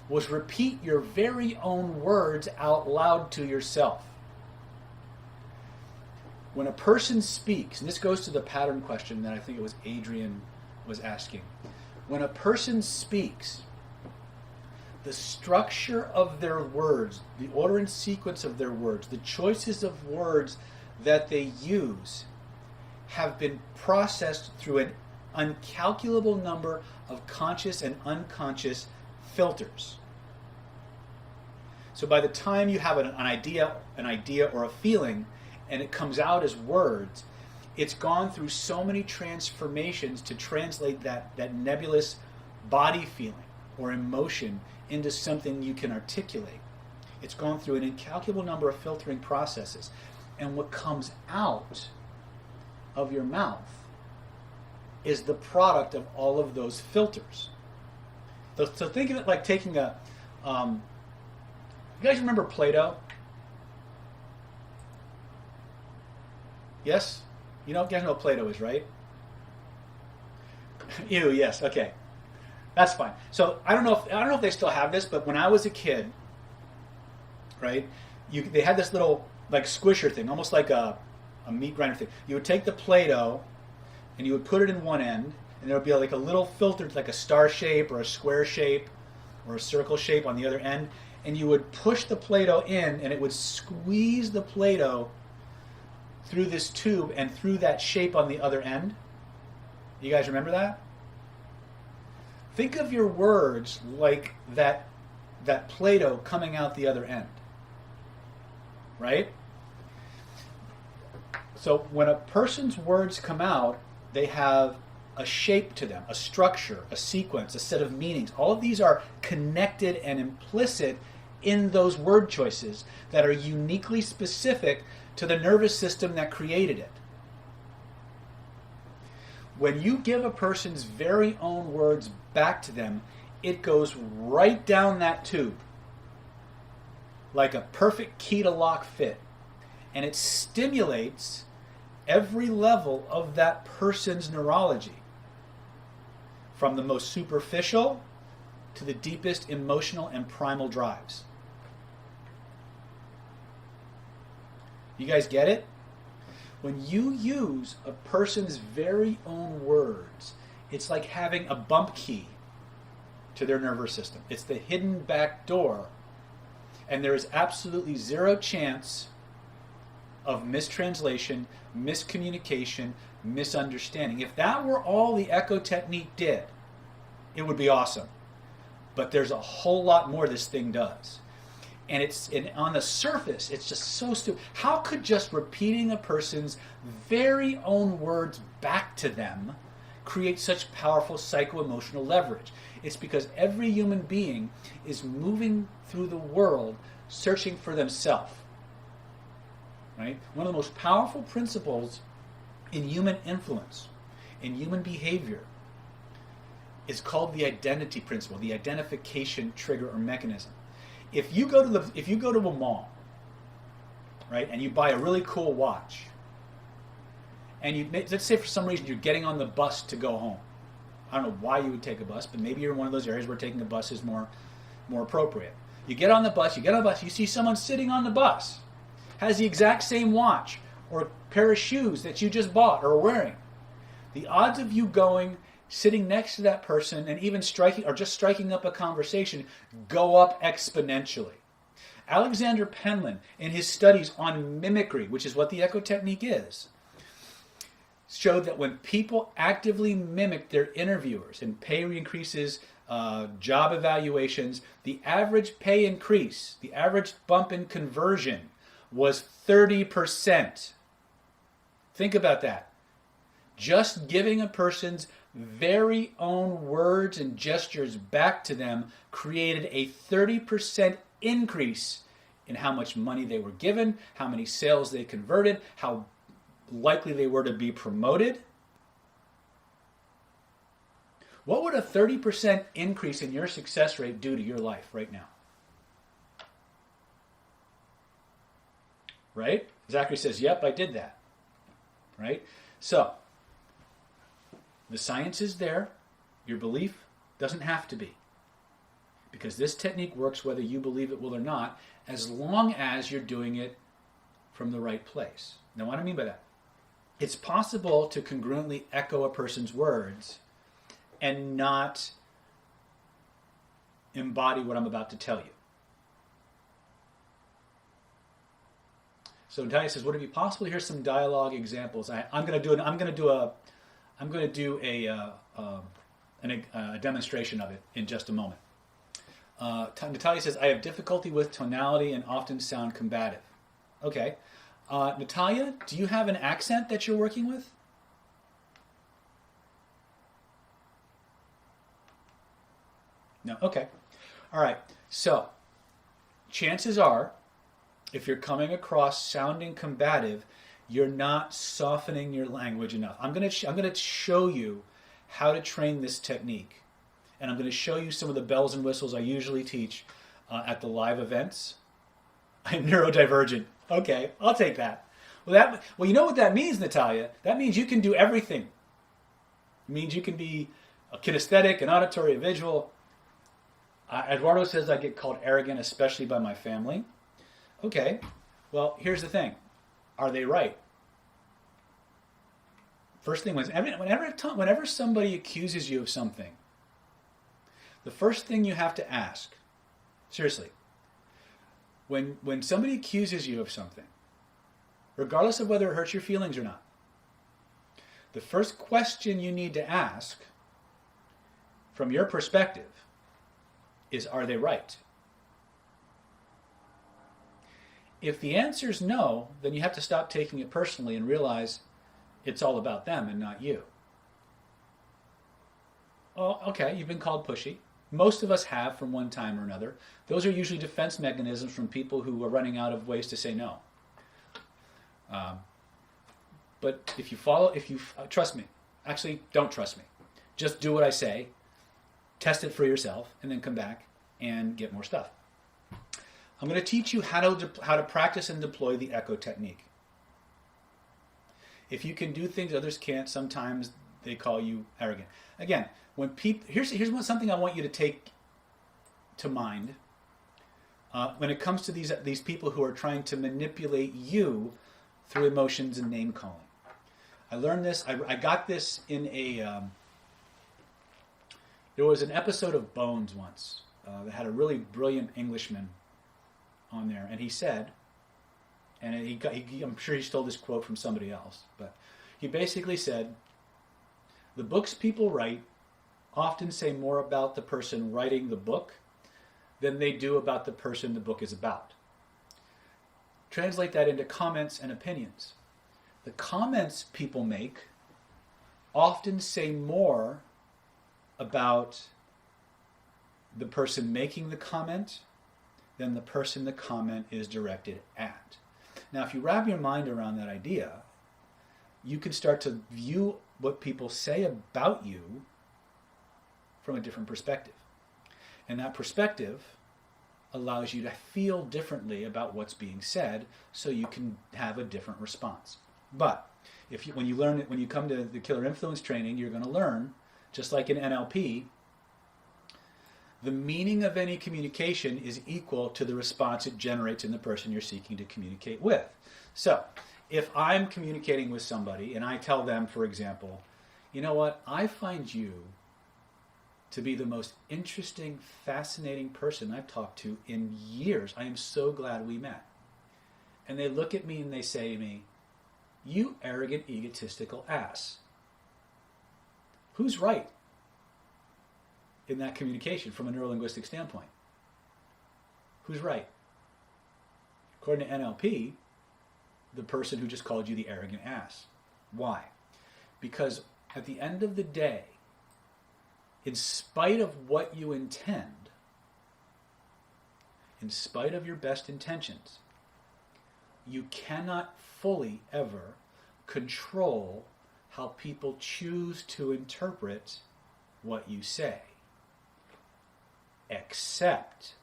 A: was repeat your very own words out loud to yourself. When a person speaks, and this goes to the pattern question that I think it was Adrian was asking. When a person speaks, the structure of their words, the order and sequence of their words, the choices of words that they use have been processed through an uncalculable number of conscious and unconscious filters. So by the time you have an idea or a feeling, and it comes out as words, it's gone through so many transformations to translate that nebulous body feeling or emotion into something you can articulate. It's gone through an incalculable number of filtering processes. And what comes out of your mouth is the product of all of those filters. So think of it like taking you guys remember Play-Doh? Yes? You guys know what Play-Doh is, right? Ew, yes, okay. That's fine. So I don't know if they still have this, but when I was a kid, right, they had this little like squisher thing, almost like a meat grinder thing. You would take the Play-Doh and you would put it in one end, and there would be like a little filter, like a star shape or a square shape or a circle shape on the other end, and you would push the Play-Doh in, and it would squeeze the Play-Doh through this tube and through that shape on the other end. You guys remember that? Think of your words like that Play-Doh coming out the other end, right? So when a person's words come out, they have a shape to them, a structure, a sequence, a set of meanings. All of these are connected and implicit in those word choices that are uniquely specific to the nervous system that created it. When you give a person's very own words back to them, it goes right down that tube like a perfect key to lock fit. And it stimulates every level of that person's neurology, from the most superficial to the deepest emotional and primal drives. You guys get it? When you use a person's very own words, it's like having a bump key to their nervous system. It's the hidden back door, and there is absolutely zero chance of mistranslation, miscommunication, misunderstanding. If that were all the echo technique did, it would be awesome. But there's a whole lot more this thing does. And on the surface, it's just so stupid. How could just repeating a person's very own words back to them create such powerful psycho-emotional leverage? It's because every human being is moving through the world searching for themselves. Right? One of the most powerful principles in human influence, in human behavior, is called the identity principle, the identification trigger or mechanism. If you go to a mall, right, and you buy a really cool watch, and let's say for some reason you're getting on the bus to go home. I don't know why you would take a bus, but maybe you're in one of those areas where taking a bus is more appropriate. You get on the bus, you see someone sitting on the bus, has the exact same watch or pair of shoes that you just bought or are wearing. The odds of you going, sitting next to that person, and even striking up a conversation go up exponentially. Alexander Penland, in his studies on mimicry, which is what the echo technique is, showed that when people actively mimic their interviewers and pay increases, job evaluations, the average pay increase, the average bump in conversion was 30%. Think about that. Just giving a person's very own words and gestures back to them created a 30% increase in how much money they were given, how many sales they converted, how likely they were to be promoted. What would a 30% increase in your success rate do to your life right now? Right? Zachary says, yep, I did that. Right? So, the science is there. Your belief doesn't have to be. Because this technique works whether you believe it will or not, as long as you're doing it from the right place. Now, what do I mean by that? It's possible to congruently echo a person's words and not embody what I'm about to tell you. So Natalia says, would it be possible to hear some dialogue examples? I'm going to do a demonstration of it in just a moment. Natalia says, I have difficulty with tonality and often sound combative. Okay. Natalia, do you have an accent that you're working with? No? Okay. All right. So, chances are, if you're coming across sounding combative, you're not softening your language enough. I'm going to show you how to train this technique. And I'm going to show you some of the bells and whistles I usually teach at the live events. I'm neurodivergent. Okay, I'll take that. Well, you know what that means, Natalia? That means you can do everything. It means you can be a kinesthetic, an auditory, a visual. Eduardo says I get called arrogant, especially by my family. Okay, well, here's the thing. Are they right? First thing was, whenever somebody accuses you of something, the first thing you have to ask, seriously, when somebody accuses you of something, regardless of whether it hurts your feelings or not, the first question you need to ask, from your perspective, is, are they right? If the answer is no, then you have to stop taking it personally and realize it's all about them and not you. Oh, okay, you've been called pushy. Most of us have from one time or another. Those are usually defense mechanisms from people who are running out of ways to say no. But if you trust me, actually don't trust me. Just do what I say, test it for yourself, and then come back and get more stuff. I'm going to teach you how to practice and deploy the echo technique. If you can do things others can't, sometimes they call you arrogant. Again, here's something I want you to take to mind when it comes to these people who are trying to manipulate you through emotions and name calling. I learned this. I got this in there was an episode of Bones once that had a really brilliant Englishman on there, and he said, and I'm sure he stole this quote from somebody else, but he basically said, the books people write often say more about the person writing the book than they do about the person the book is about. Translate that into comments and opinions. The comments people make often say more about the person making the comment than the person the comment is directed at. Now, if you wrap your mind around that idea, you can start to view what people say about you from a different perspective. And that perspective allows you to feel differently about what's being said, so you can have a different response. But when you come to the Killer Influence training, you're going to learn, just like in NLP, the meaning of any communication is equal to the response it generates in the person you're seeking to communicate with. So, if I'm communicating with somebody and I tell them, for example, you know what, I find you to be the most interesting, fascinating person I've talked to in years. I am so glad we met. And they look at me and they say to me, you arrogant, egotistical ass. Who's right in that communication from a neurolinguistic standpoint? Who's right? According to NLP, the person who just called you the arrogant ass. Why? Because at the end of the day, in spite of what you intend, in spite of your best intentions, you cannot fully ever control how people choose to interpret what you say. Except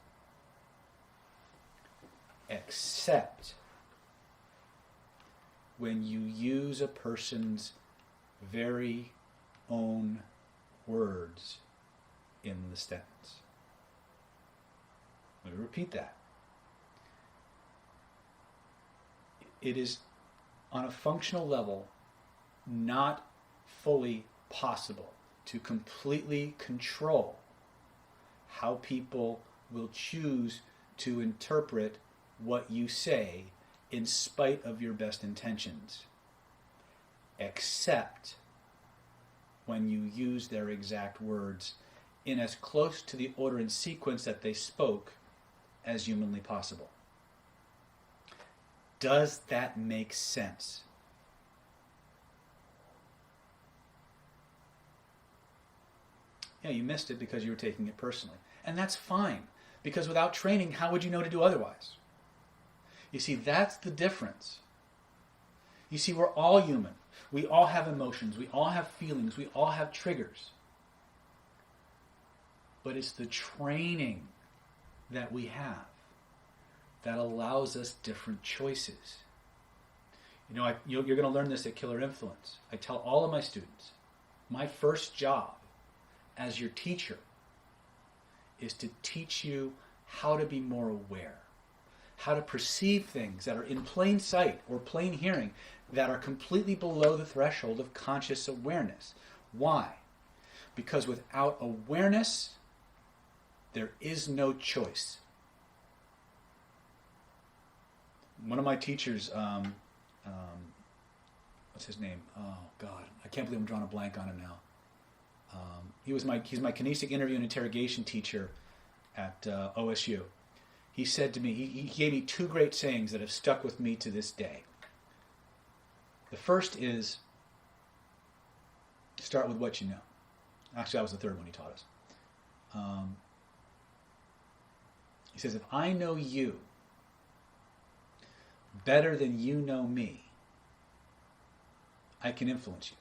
A: when you use a person's very own words in the sentence. Let me repeat that. It is, on a functional level, not fully possible to completely control how people will choose to interpret what you say in spite of your best intentions, except when you use their exact words in as close to the order and sequence that they spoke as humanly possible. Does that make sense? Yeah, you missed it because you were taking it personally. And that's fine, because without training, how would you know to do otherwise? You see, that's the difference. You see, we're all human. We all have emotions. We all have feelings. We all have triggers. But it's the training that we have that allows us different choices. You're going to learn this at Killer Influence. I tell all of my students, my first job as your teacher is to teach you how to be more aware, how to perceive things that are in plain sight or plain hearing that are completely below the threshold of conscious awareness. Why? Because without awareness, there is no choice. One of my teachers, what's his name? Oh God, I can't believe I'm drawing a blank on him now. He's my kinesthetic interview and interrogation teacher at OSU. He said to me, he gave me two great sayings that have stuck with me to this day. The first is, start with what you know. Actually, that was the third one he taught us. He says, if I know you better than you know me, I can influence you.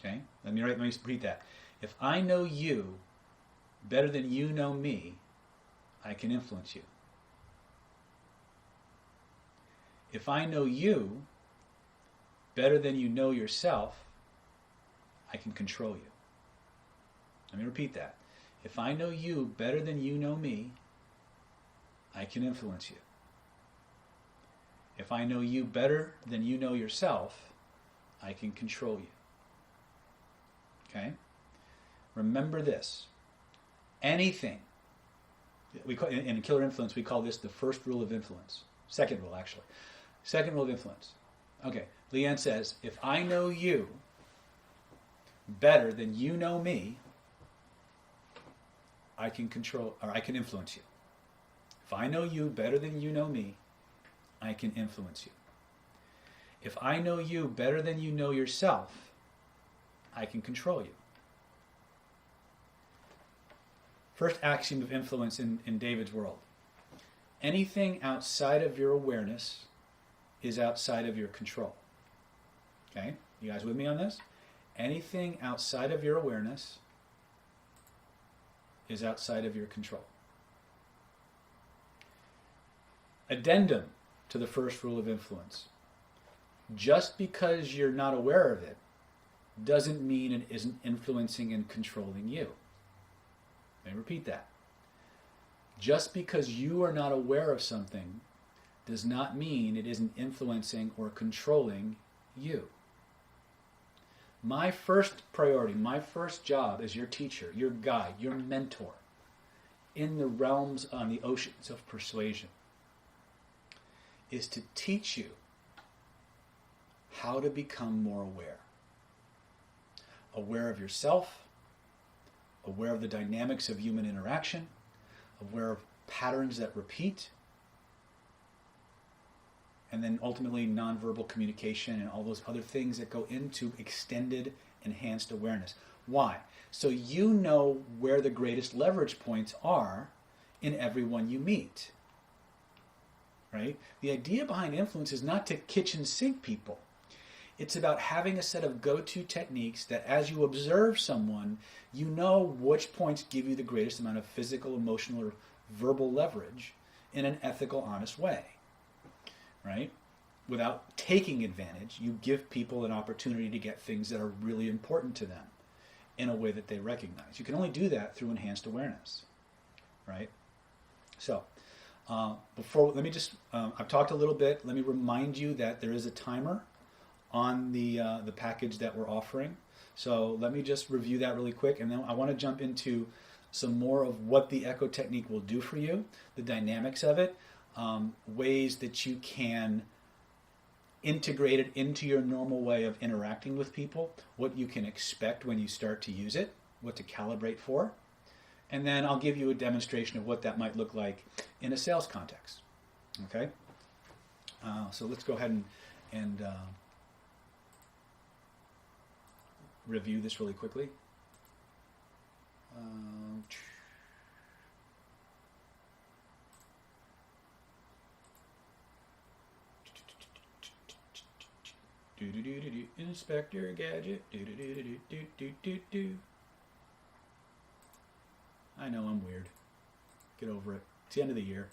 A: Okay? Let me repeat that. If I know you better than you know me, I can influence you. If I know you better than you know yourself, I can control you. Let me repeat that. If I know you better than you know me, I can influence you. If I know you better than you know yourself, I can control you. Okay? Remember this. Anything, in Killer Influence, we call this the first rule of influence. Second rule, actually. Second rule of influence. Okay, Leanne says, if I know you better than you know me, I can control, or I can influence you. If I know you better than you know me, I can influence you. If I know you better than you know yourself, I can control you. First axiom of influence in David's world. Anything outside of your awareness is outside of your control. Okay? You guys with me on this? Anything outside of your awareness is outside of your control. Addendum to the first rule of influence. Just because you're not aware of it doesn't mean it isn't influencing and controlling you. Let me repeat that. Just because you are not aware of something does not mean it isn't influencing or controlling you. My first priority, my first job as your teacher, your guide, your mentor in the realms on the oceans of persuasion is to teach you how to become more aware. Aware of yourself, aware of the dynamics of human interaction, aware of patterns that repeat, and then ultimately nonverbal communication and all those other things that go into extended, enhanced awareness. Why? So you know where the greatest leverage points are in everyone you meet. Right? The idea behind influence is not to kitchen sink people. It's about having a set of go-to techniques that as you observe someone, you know which points give you the greatest amount of physical, emotional, or verbal leverage in an ethical, honest way. Right? Without taking advantage, you give people an opportunity to get things that are really important to them in a way that they recognize. You can only do that through enhanced awareness. Right? So, let me just, I've talked a little bit. Let me remind you that there is a timer on the package that we're offering. So let me just review that really quick, and then I want to jump into some more of what the echo technique will do for you, the dynamics of it, ways that you can integrate it into your normal way of interacting with people, what you can expect when you start to use it, what to calibrate for, and then I'll give you a demonstration of what that might look like in a sales context. Okay? So let's go ahead and review this really quickly. Inspector Gadget. I know I'm weird. Get over it. It's the end of the year.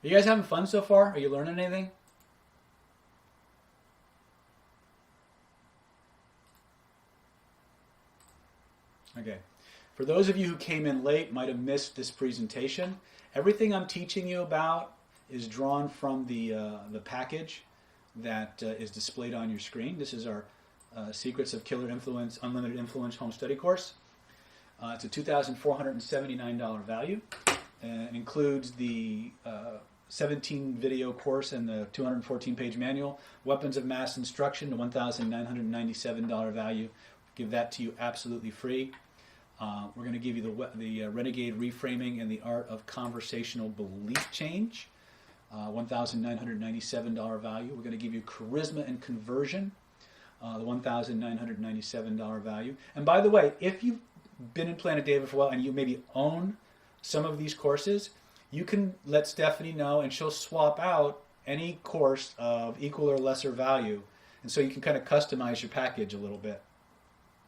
A: Are you guys having fun so far? Are you learning anything? Okay. For those of you who came in late, might have missed this presentation. Everything I'm teaching you about is drawn from the package that is displayed on your screen. This is our Secrets of Killer Influence, Unlimited Influence Home Study course. It's a $2,479 value. It includes the 17 video course and the 214-page manual. Weapons of Mass Instruction, the $1,997 value. Give that to you absolutely free. We're going to give you the Renegade Reframing and the Art of Conversational Belief Change, $1,997 value. We're going to give you Charisma and Conversion, the $1,997 value. And by the way, if you've been in Planet David for a while and you maybe own some of these courses, you can let Stephanie know and she'll swap out any course of equal or lesser value. And so you can kind of customize your package a little bit.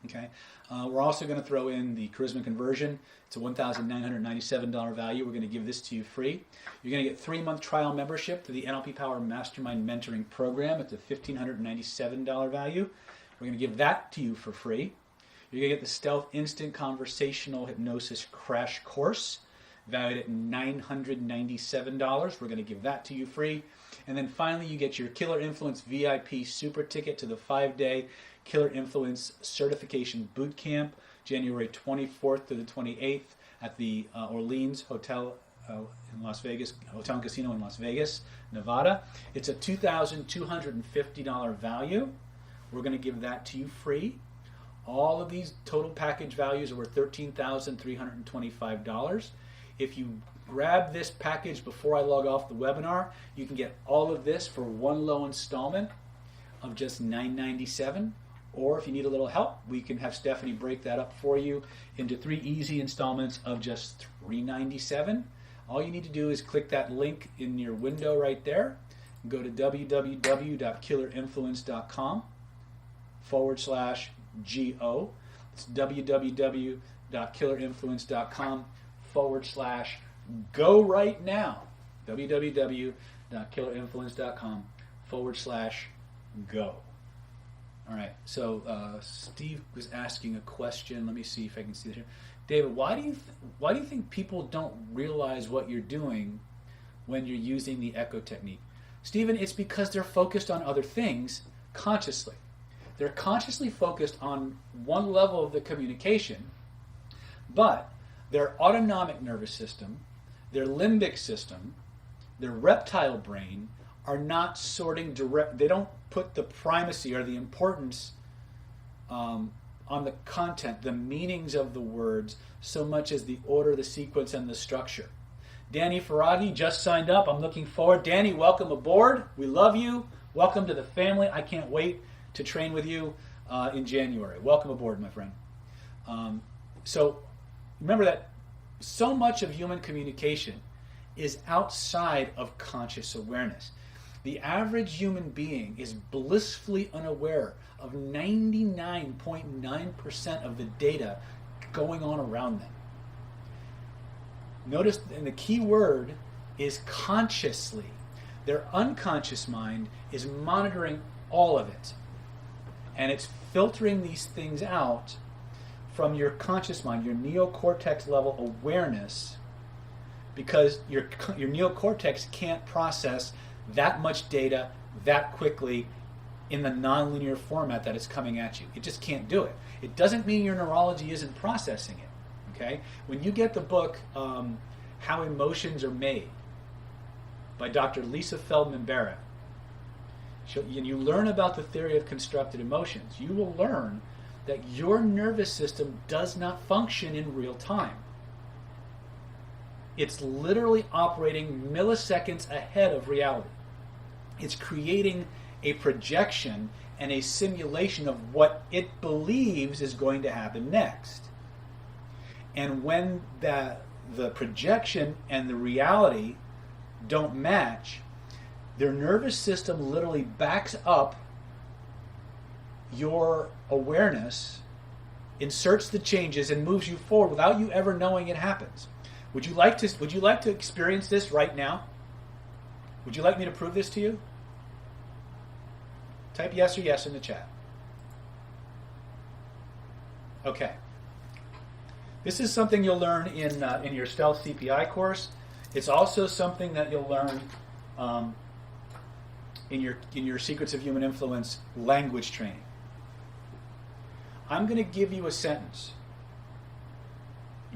A: Okay. We're also going to throw in the Charisma Conversion. It's a $1,997 value. We're going to give this to you free. You're going to get 3-month trial membership to the NLP Power Mastermind Mentoring Program. It's a $1,597 value. We're going to give that to you for free. You're going to get the Stealth Instant Conversational Hypnosis Crash Course, valued at $997. We're going to give that to you free. And then finally, you get your Killer Influence VIP Super Ticket to the 5-day Killer Influence Certification Boot Camp, January 24th to the 28th at the Orleans Hotel in Las Vegas, Hotel and Casino in Las Vegas, Nevada. It's a $2,250 value. We're going to give that to you free. All of these total package values are worth $13,325. If you grab this package before I log off the webinar, you can get all of this for one low installment of just $997. Or if you need a little help, we can have Stephanie break that up for you into 3 easy installments of just $397. All you need to do is click that link in your window right there. Go to www.killerinfluence.com/GO. It's www.killerinfluence.com/go right now. www.killerinfluence.com/go. All right, so Steve was asking a question. Let me see if I can see it here. David, why do you think people don't realize what you're doing when you're using the echo technique? Stephen, it's because they're focused on other things consciously. They're consciously focused on one level of the communication, but their autonomic nervous system, their limbic system, their reptile brain are not sorting direct. They don't put the primacy or the importance on the content, the meanings of the words, so much as the order, the sequence, and the structure. Danny Faragi just signed up. I'm looking forward. Danny, welcome aboard. We love you. Welcome to the family. I can't wait to train with you in January. Welcome aboard, my friend. So remember that so much of human communication is outside of conscious awareness. The average human being is blissfully unaware of 99.9% of the data going on around them. Notice, and the key word is consciously. Their unconscious mind is monitoring all of it. And it's filtering these things out from your conscious mind, your neocortex level awareness, because your neocortex can't process that much data that quickly in the nonlinear format that it's coming at you. It just can't do it. It doesn't mean your neurology isn't processing it. Okay? When you get the book How Emotions Are Made by Dr. Lisa Feldman Barrett, and you learn about the theory of constructed emotions, you will learn that your nervous system does not function in real time. It's literally operating milliseconds ahead of reality. It's creating a projection and a simulation of what it believes is going to happen next. And when the projection and the reality don't match, their nervous system literally backs up your awareness, inserts the changes, and moves you forward without you ever knowing it happens. Would you like to experience this right now? Would you like me to prove this to you? Type yes or yes in the chat. Okay. This is something you'll learn in your Stealth CPI course. It's also something that you'll learn in your Secrets of Human Influence language training. I'm going to give you a sentence.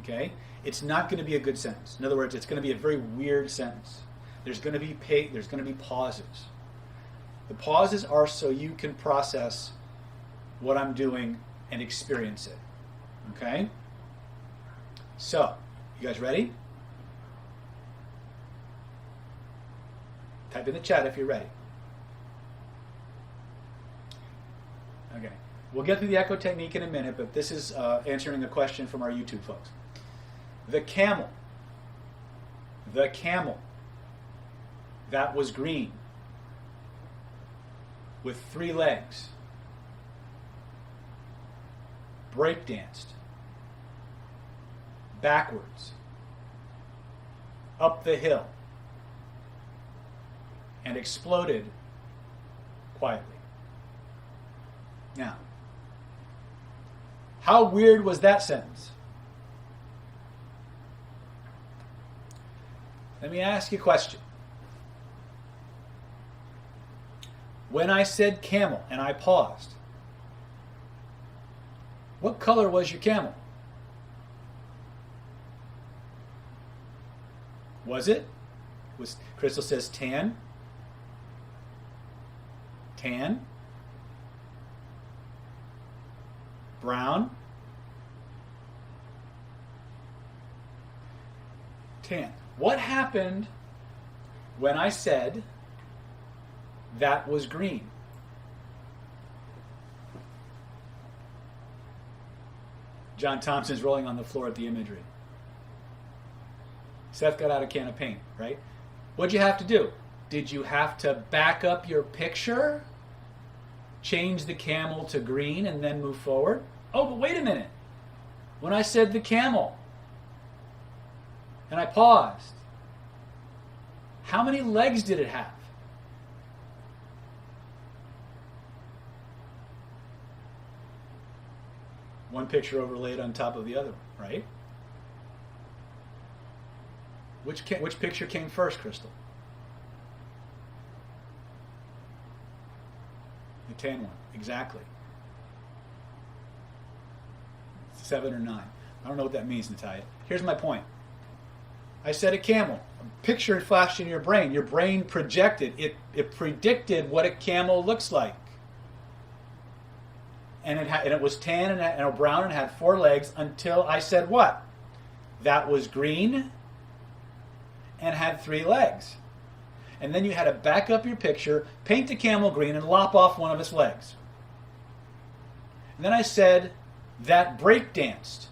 A: Okay? It's not going to be a good sentence. In other words, it's going to be a very weird sentence. There's going to be pauses. The pauses are so you can process what I'm doing and experience it. Okay? So, you guys ready? Type in the chat if you're ready. Okay. We'll get to the echo technique in a minute, but this is answering a question from our YouTube folks. The camel that was green with 3 legs breakdanced backwards up the hill and exploded quietly. Now, how weird was that sentence? Let me ask you a question. When I said camel and I paused, what color was your camel? Was it? Crystal says tan. Tan. Brown. Tan. What happened when I said that was green? John Thompson's rolling on the floor at the imagery. Seth got out a can of paint, right? What'd you have to do? Did you have to back up your picture, change the camel to green, and then move forward? Oh, but wait a minute. When I said the camel, and I paused, how many legs did it have? One picture overlaid on top of the other, right? Which picture came first, Crystal? The tan one, exactly. 7 or 9. I don't know what that means, Natalia. Here's my point. I said a camel. A picture flashed in your brain. Your brain projected. It predicted what a camel looks like. And it was tan and brown and had 4 legs until I said what? That was green and had 3 legs. And then you had to back up your picture, paint the camel green, and lop off one of its legs. And then I said that breakdanced.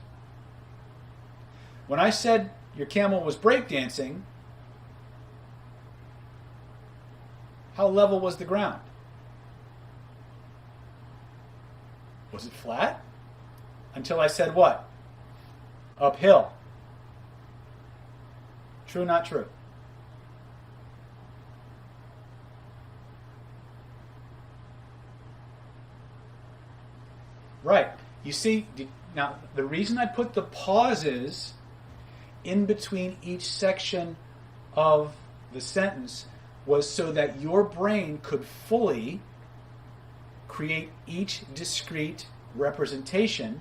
A: When I said your camel was breakdancing, how level was the ground? Was it flat? Until I said what? Uphill. True, not true? Right. You see, now the reason I put the pauses in between each section of the sentence was so that your brain could fully create each discrete representation.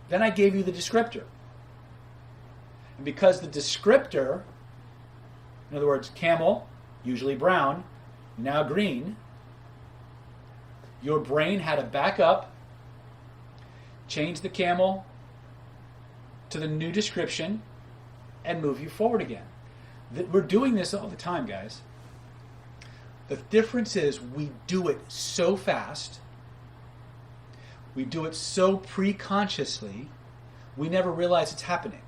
A: Then I gave you the descriptor. And because the descriptor, in other words, camel, usually brown, now green, your brain had to back up, change the camel to the new description, and move you forward again. We're doing this all the time, guys. The difference is we do it so fast, we do it so pre-consciously, we never realize it's happening.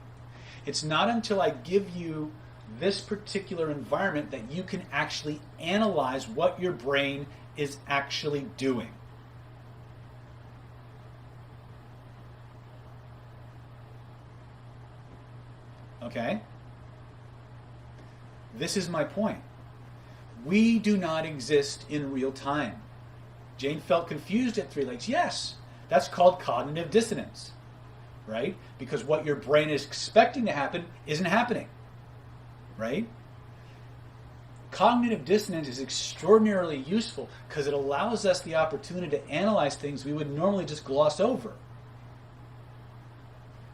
A: It's not until I give you this particular environment that you can actually analyze what your brain is actually doing. Okay? This is my point. We do not exist in real time. Jane felt confused at 3 legs. Yes, that's called cognitive dissonance. right? Because what your brain is expecting to happen isn't happening, right? Cognitive dissonance is extraordinarily useful because it allows us the opportunity to analyze things we would normally just gloss over.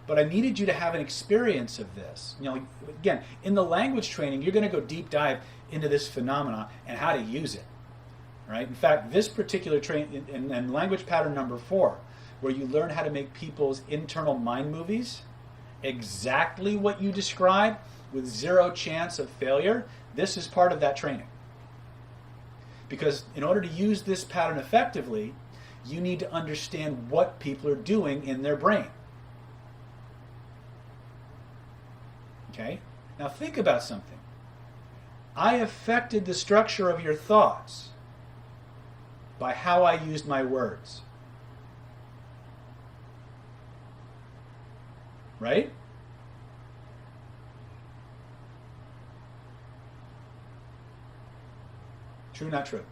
A: But I needed you to have an experience of this. Again, in the language training, you're going to go deep dive into this phenomena and how to use it, right? In fact, this particular training in language pattern number 4, where you learn how to make people's internal mind movies, exactly what you describe with 0 chance of failure, this is part of that training. Because in order to use this pattern effectively, you need to understand what people are doing in their brain. Okay? Now think about something. I affected the structure of your thoughts by how I used my words. Right? True, not true?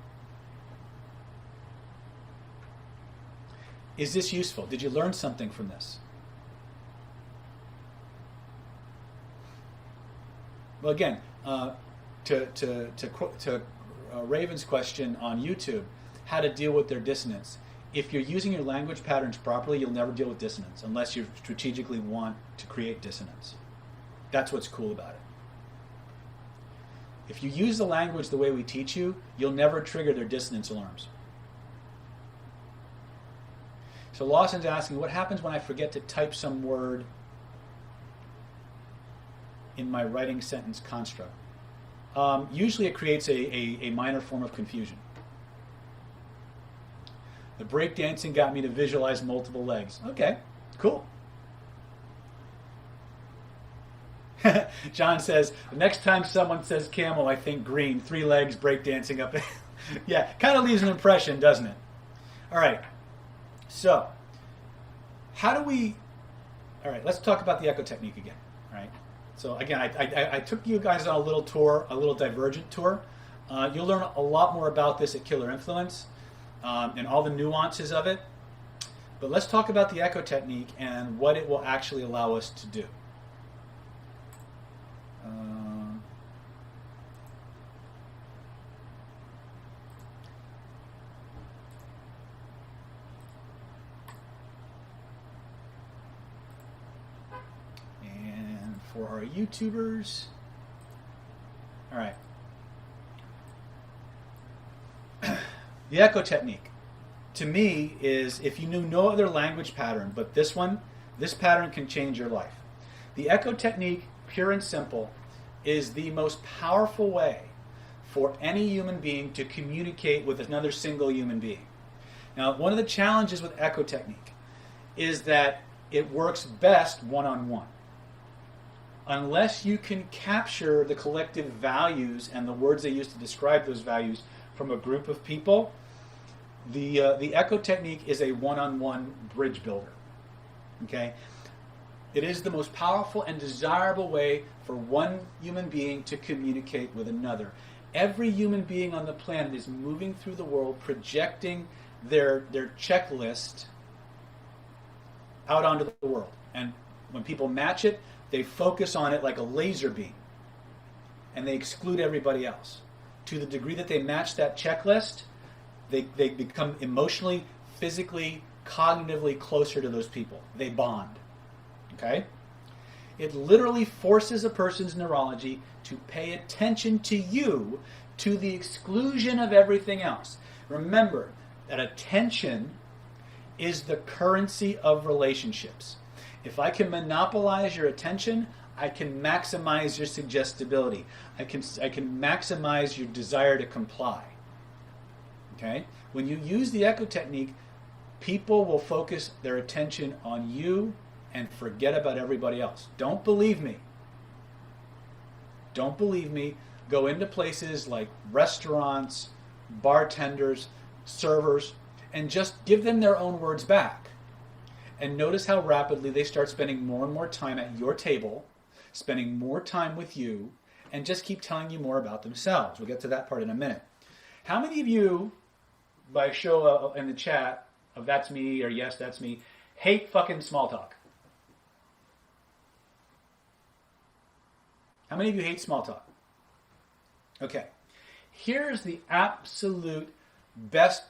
A: Is this useful? Did you learn something from this? Well, again, to Raven's question on YouTube, how to deal with their dissonance. If you're using your language patterns properly, you'll never deal with dissonance unless you strategically want to create dissonance. That's what's cool about it. If you use the language the way we teach you, you'll never trigger their dissonance alarms. So Lawson's asking, what happens when I forget to type some word in my writing sentence construct? Usually it creates a minor form of confusion. The breakdancing got me to visualize multiple legs. Okay, cool. John says, the next time someone says camel, I think green, 3 legs, breakdancing up. Yeah, kind of leaves an impression, doesn't it? All right, so how do we, all right, let's talk about the echo technique again, all right? So again, I took you guys on a little tour, a little divergent tour. You'll learn a lot more about this at Killer Influence and all the nuances of it. But let's talk about the echo technique and what it will actually allow us to do. And for our YouTubers, all right. The echo technique, to me, is if you knew no other language pattern but this one, this pattern can change your life. The echo technique, pure and simple, is the most powerful way for any human being to communicate with another single human being. Now, one of the challenges with echo technique is that it works best one-on-one. Unless you can capture the collective values and the words they use to describe those values from a group of people, the echo technique is a one-on-one bridge builder. Okay? It is the most powerful and desirable way for one human being to communicate with another. Every human being on the planet is moving through the world projecting their checklist out onto the world. And when people match it, they focus on it like a laser beam. And they exclude everybody else. To the degree that they match that checklist, they become emotionally, physically, cognitively closer to those people. They bond. Okay? It literally forces a person's neurology to pay attention to you to the exclusion of everything else. Remember that attention is the currency of relationships. If I can monopolize your attention, I can maximize your suggestibility. I can maximize your desire to comply. Okay? When you use the echo technique, people will focus their attention on you and forget about everybody else. Don't believe me. Don't believe me. Go into places like restaurants, bartenders, servers, and just give them their own words back. And notice how rapidly they start spending more and more time at your table, spending more time with you, and just keep telling you more about themselves. We'll get to that part in a minute. How many of you, by show in the chat of that's me or yes, that's me, hate fucking small talk? How many of you hate small talk? Okay. Here's the absolute best.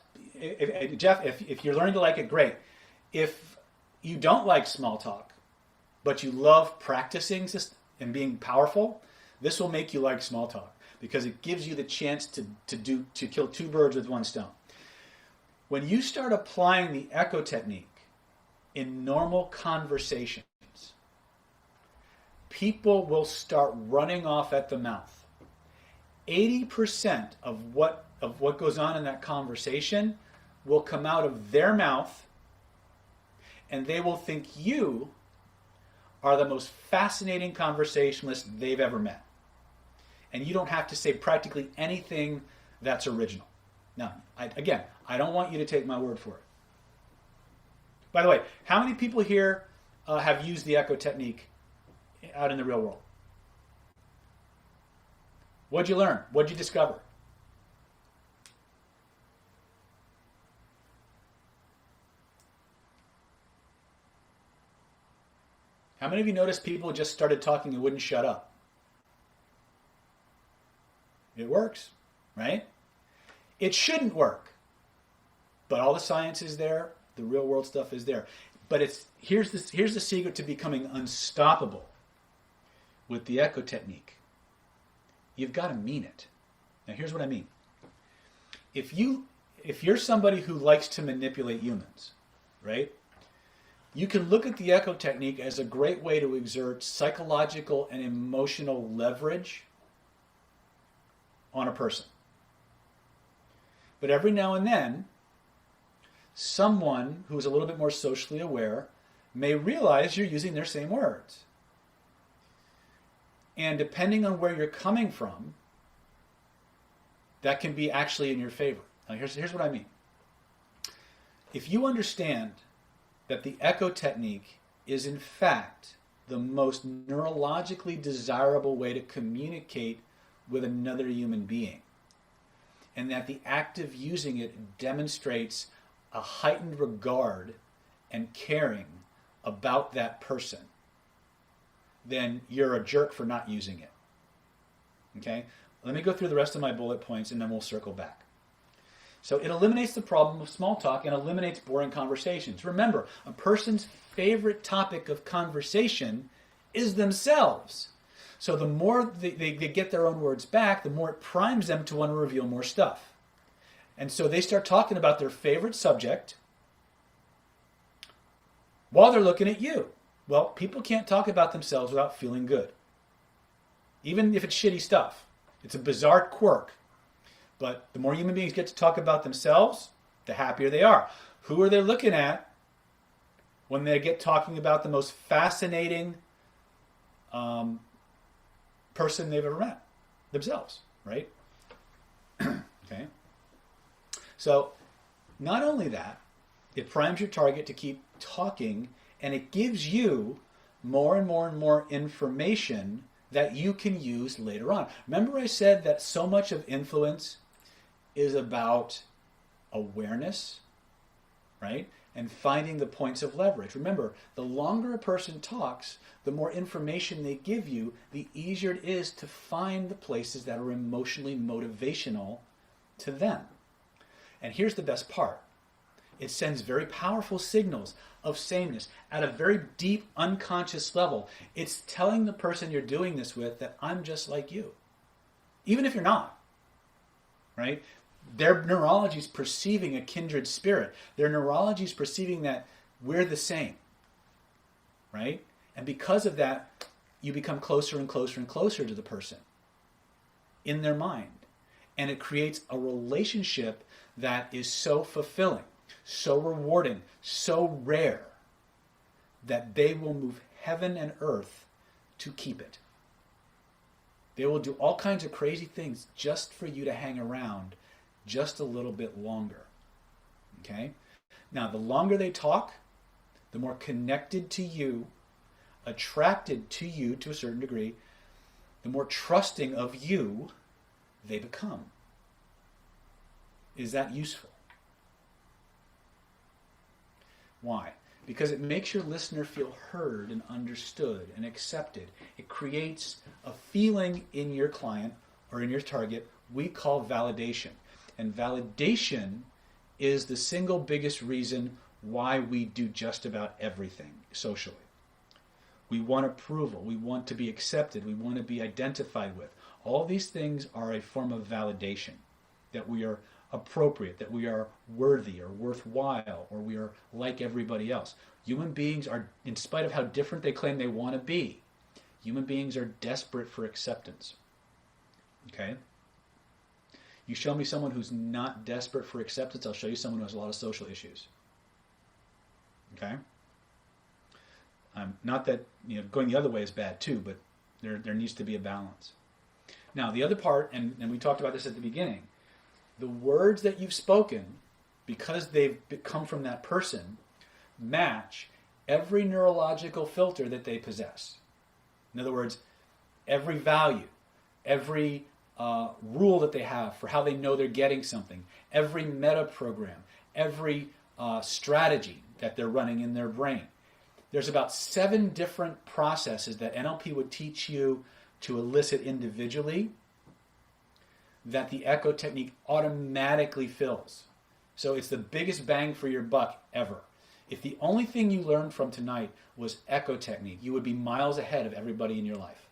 A: Jeff, if you're learning to like it, great. If you don't like small talk, but you love practicing and being powerful, this will make you like small talk because it gives you the chance to kill two birds with one stone. When you start applying the echo technique in normal conversations, people will start running off at the mouth. 80% of what goes on in that conversation will come out of their mouth, and they will think you are the most fascinating conversationalist they've ever met. And you don't have to say practically anything that's original. Now, I don't want you to take my word for it. By the way, how many people here have used the echo technique out in the real world? What'd you learn? What'd you discover? How many of you noticed people just started talking and wouldn't shut up? It works, right? It shouldn't work. But all the science is there, the real world stuff is there. But here's the secret to becoming unstoppable with the echo technique. You've got to mean it. Now here's what I mean. If you're somebody who likes to manipulate humans, right? You can look at the echo technique as a great way to exert psychological and emotional leverage on a person. But every now and then, someone who's a little bit more socially aware may realize you're using their same words. And depending on where you're coming from, that can be actually in your favor. Now here's what I mean. If you understand that the echo technique is in fact the most neurologically desirable way to communicate with another human being, and that the act of using it demonstrates a heightened regard and caring about that person, then you're a jerk for not using it. Okay? Let me go through the rest of my bullet points and then we'll circle back. So it eliminates the problem of small talk and eliminates boring conversations. Remember, a person's favorite topic of conversation is themselves. So the more they get their own words back, the more it primes them to want to reveal more stuff. And so they start talking about their favorite subject while they're looking at you. Well, people can't talk about themselves without feeling good. Even if it's shitty stuff. It's a bizarre quirk. But the more human beings get to talk about themselves, the happier they are. Who are they looking at when they get talking about the most fascinating person they've ever met? Themselves, right? Okay. So, not only that, it primes your target to keep talking, and it gives you more and more and more information that you can use later on. Remember I said that so much of influence is about awareness, right? And finding the points of leverage. Remember, the longer a person talks, the more information they give you, the easier it is to find the places that are emotionally motivational to them. And here's the best part. It sends very powerful signals of sameness at a very deep unconscious level. It's telling the person you're doing this with that I'm just like you. Even if you're not, right? Their neurology is perceiving a kindred spirit. Their neurology is perceiving that we're the same, right? And because of that, you become closer and closer and closer to the person in their mind. And it creates a relationship that is so fulfilling, so rewarding, so rare, that they will move heaven and earth to keep it. They will do all kinds of crazy things just for you to hang around just a little bit longer. Okay? Now, the longer they talk, the more connected to you, attracted to you to a certain degree, the more trusting of you they become. Is that useful? Why? because it makes your listener feel heard and understood and accepted. It creates a feeling in your client or in your target we call validation. And validation is the single biggest reason why we do just about everything socially. We want approval. We want to be accepted. We want to be identified with. All these things are a form of validation, that we are appropriate, that we are worthy or worthwhile, or we are like everybody else. Human beings are, in spite of how different they claim they want to be, human beings are desperate for acceptance. Okay? You show me someone who's not desperate for acceptance, I'll show you someone who has a lot of social issues. Okay? Not that going the other way is bad too, but there needs to be a balance. Now, the other part, and we talked about this at the beginning, the words that you've spoken, because they've come from that person, match every neurological filter that they possess. In other words, every value, every rule that they have for how they know they're getting something, every meta program, every strategy that they're running in their brain. There's about 7 different processes that NLP would teach you to elicit individually that the echo technique automatically fills. So it's the biggest bang for your buck ever. If the only thing you learned from tonight was echo technique, you would be miles ahead of everybody in your life.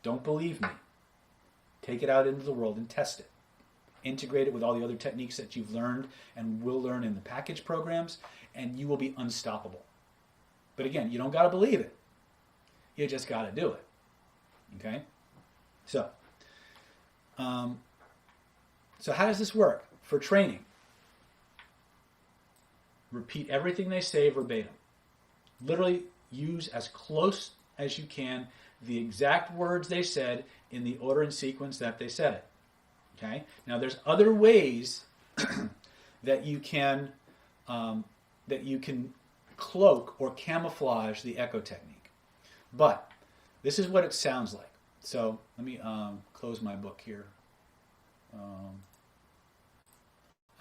A: Don't believe me. Take it out into the world and test it. Integrate it with all the other techniques that you've learned and will learn in the package programs, and you will be unstoppable. But again, you don't got to believe it. You just got to do it. Okay? So how does this work for training? Repeat everything they say verbatim. Literally use as close as you can the exact words they said in the order and sequence that they said it. Okay? Now there's other ways that you can cloak or camouflage the echo technique. But this is what it sounds like. So let me close my book here.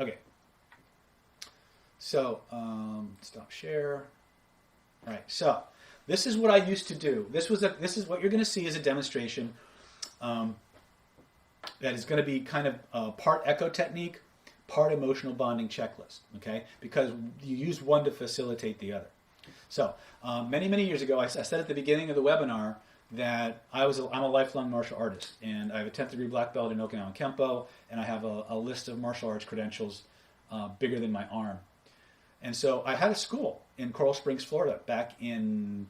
A: Okay. So stop share. All right. So this is what I used to do. This is what you're going to see as a demonstration. That is going to be kind of part echo technique, part emotional bonding checklist. Okay, because you use one to facilitate the other. So many years ago, I said at the beginning of the webinar that I'm a lifelong martial artist, and I have a 10th degree black belt in Okinawan Kempo, and I have a list of martial arts credentials bigger than my arm. And so I had a school in Coral Springs, Florida, back in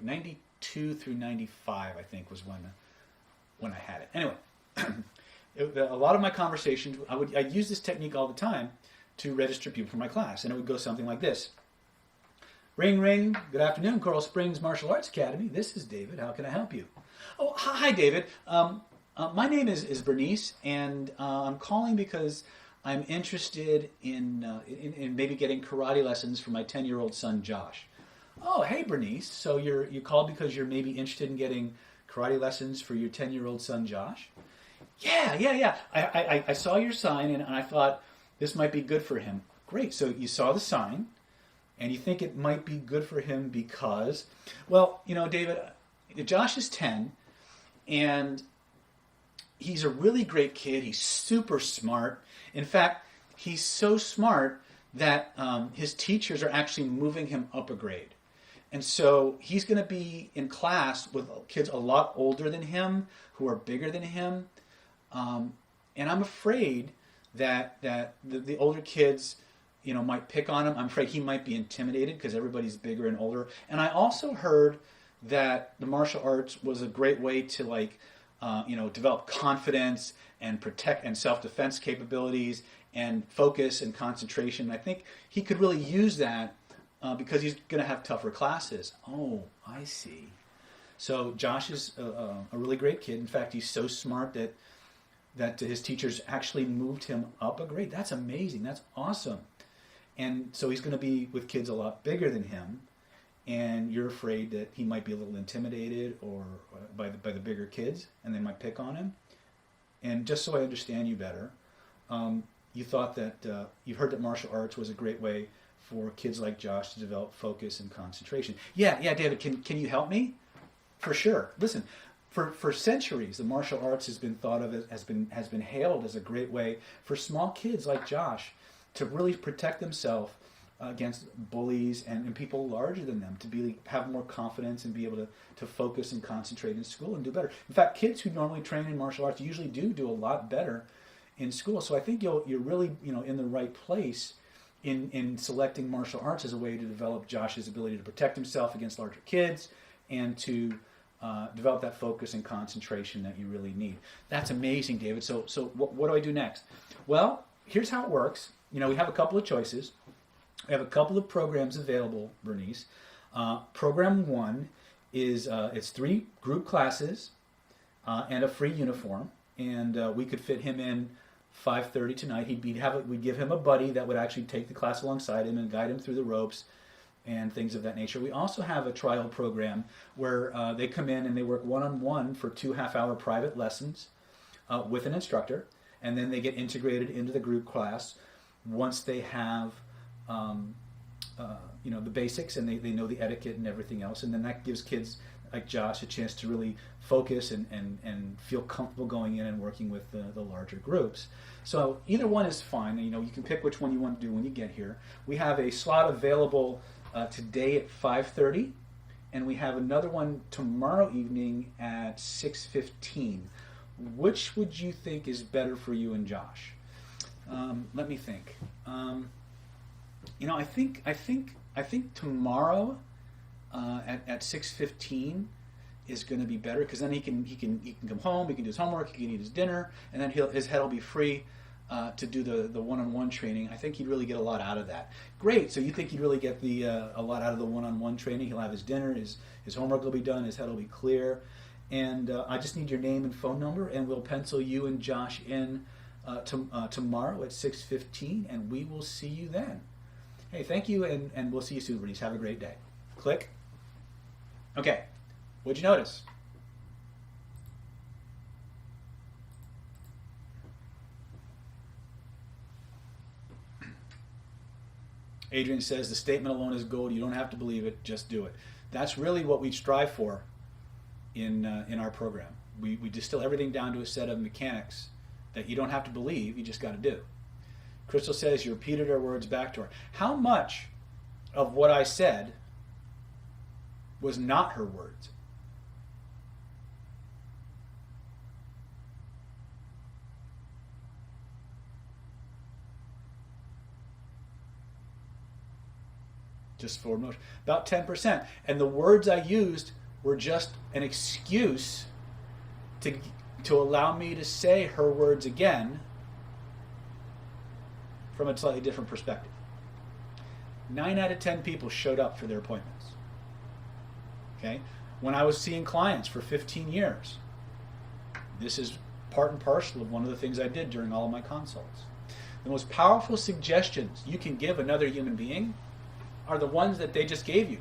A: 92 through 95, I think, was when I had it. Anyway, a lot of my conversations, I'd use this technique all the time to register people for my class, and it would go something like this. Ring, ring. Good afternoon, Coral Springs Martial Arts Academy. This is David. How can I help you? Oh, hi, David. My name is Bernice, and I'm calling because I'm interested in maybe getting karate lessons for my 10-year-old son, Josh. Oh, hey, Bernice. So you called because you're maybe interested in getting karate lessons for your 10-year-old son, Josh? Yeah. I saw your sign, and I thought this might be good for him. Great. So you saw the sign, and you think it might be good for him because, well, David, Josh is 10, and he's a really great kid. He's super smart. In fact, he's so smart that his teachers are actually moving him up a grade. And so he's going to be in class with kids a lot older than him, who are bigger than him. And I'm afraid that the older kids, might pick on him. I'm afraid he might be intimidated because everybody's bigger and older. And I also heard that the martial arts was a great way to develop confidence and protect and self-defense capabilities and focus and concentration. I think he could really use that because he's going to have tougher classes. Oh, I see. So Josh is a really great kid. In fact, he's so smart that his teachers actually moved him up a grade. That's amazing. That's awesome. And so he's going to be with kids a lot bigger than him. And you're afraid that he might be a little intimidated or by the bigger kids, and they might pick on him. And just so I understand you better, you thought that you heard that martial arts was a great way for kids like Josh to develop focus and concentration. Yeah, David, can you help me? For sure. Listen, for centuries, the martial arts has been thought of as has been hailed as a great way for small kids like Josh to really protect themselves against bullies and people larger than them, to have more confidence and be able to focus and concentrate in school and do better. In fact, kids who normally train in martial arts usually do a lot better in school. So I think you're really in the right place in selecting martial arts as a way to develop Josh's ability to protect himself against larger kids and to develop that focus and concentration that you really need. That's amazing, David. So what do I do next? Well, here's how it works. We have a couple of choices. We have a couple of programs available, Bernice. Program 1 is it's 3 group classes and a free uniform, and we could fit him in 5:30 tonight. We'd give him a buddy that would actually take the class alongside him and guide him through the ropes and things of that nature. We also have a trial program where they come in and they work one-on-one for 2 half-hour private lessons with an instructor, and then they get integrated into the group class once they have the basics and they know the etiquette and everything else, and then that gives kids like Josh a chance to really focus and feel comfortable going in and working with the larger groups. So either one is fine. You can pick which one you want to do when you get here. We have a slot available today at 5:30, and we have another one tomorrow evening at 6:15. Which would you think is better for you and Josh? Let me think. I think tomorrow at 6:15 is going to be better, because then he can come home, he can do his homework, he can eat his dinner, and then his head will be free to do the one-on-one training. I think he'd really get a lot out of that. Great. So you think he'd really get a lot out of the one-on-one training? He'll have his dinner, his homework will be done, his head will be clear, and I just need your name and phone number, and we'll pencil you and Josh in tomorrow at 6:15, and we will see you then. Hey, thank you, and we'll see you soon, Bernice. Have a great day. Click. Okay. What'd you notice? Adrian says the statement alone is gold. You don't have to believe it. Just do it. That's really what we strive for in our program. We distill everything down to a set of mechanics that you don't have to believe. You just got to do. Crystal says you repeated her words back to her. How much of what I said was not her words? Just forward motion. About 10%. And the words I used were just an excuse to allow me to say her words again from a slightly different perspective. 9 out of 10 people showed up for their appointments. Okay? When I was seeing clients for 15 years, this is part and parcel of one of the things I did during all of my consults. The most powerful suggestions you can give another human being are the ones that they just gave you.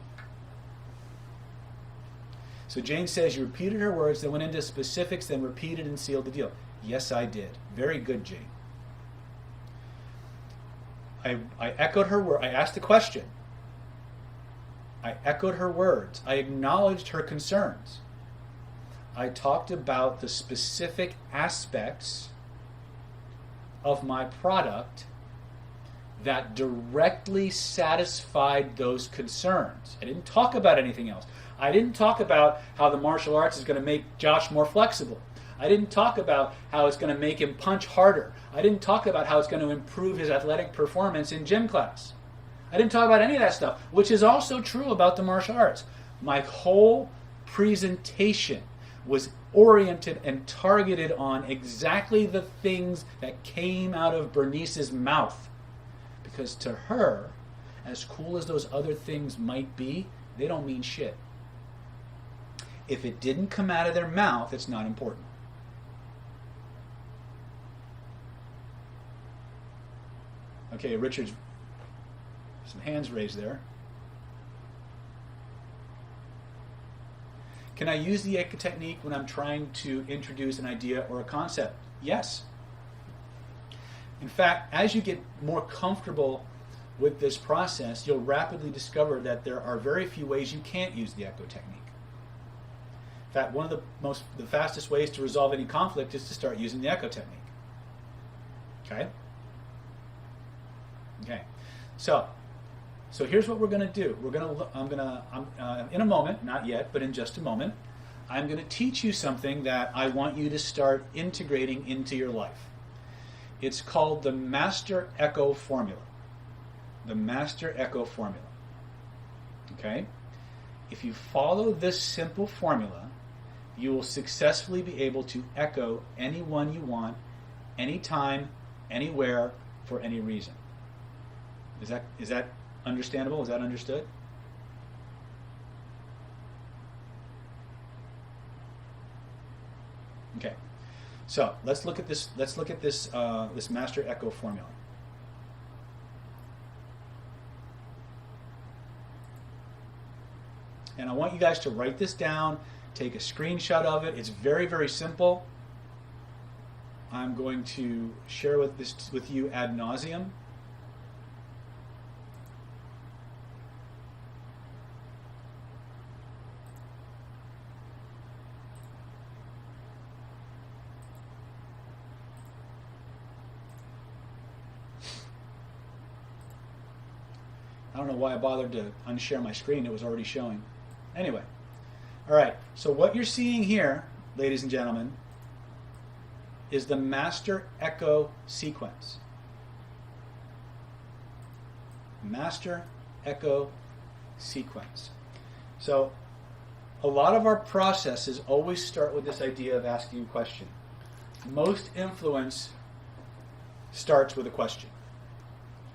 A: So Jane says you repeated her words, then went into specifics, then repeated and sealed the deal. Yes, I did. Very good, Jane. I echoed her word. I asked the question. I echoed her words. I acknowledged her concerns. I talked about the specific aspects of my product that directly satisfied those concerns. I didn't talk about anything else. I didn't talk about how the martial arts is going to make Josh more flexible. I didn't talk about how it's going to make him punch harder. I didn't talk about how it's going to improve his athletic performance in gym class. I didn't talk about any of that stuff, which is also true about the martial arts. My whole presentation was oriented and targeted on exactly the things that came out of Bernice's mouth. Because to her, as cool as those other things might be, they don't mean shit. If it didn't come out of their mouth, it's not important. Okay, Richard's some hands raised there. Can I use the Eka technique when I'm trying to introduce an idea or a concept? Yes. In fact, as you get more comfortable with this process, you'll rapidly discover that there are very few ways you can't use the echo technique. In fact, one of the fastest ways to resolve any conflict is to start using the echo technique. Okay? Okay. So here's what we're going to do. In a moment, not yet, but in just a moment, I'm going to teach you something that I want you to start integrating into your life. It's called the Master Echo Formula. The Master Echo Formula. Okay? If you follow this simple formula, you will successfully be able to echo anyone you want, anytime, anywhere, for any reason. Is that understandable? Is that understood? Okay. So let's look at this. Let's look at this Master Echo Formula. And I want you guys to write this down, take a screenshot of it. It's very, very simple. I'm going to share this with you ad nauseum. I don't know why I bothered to unshare my screen. It was already showing. Anyway. All right. So what you're seeing here, ladies and gentlemen, is the Master Echo sequence. Master Echo sequence. So a lot of our processes always start with this idea of asking a question. Most influence starts with a question.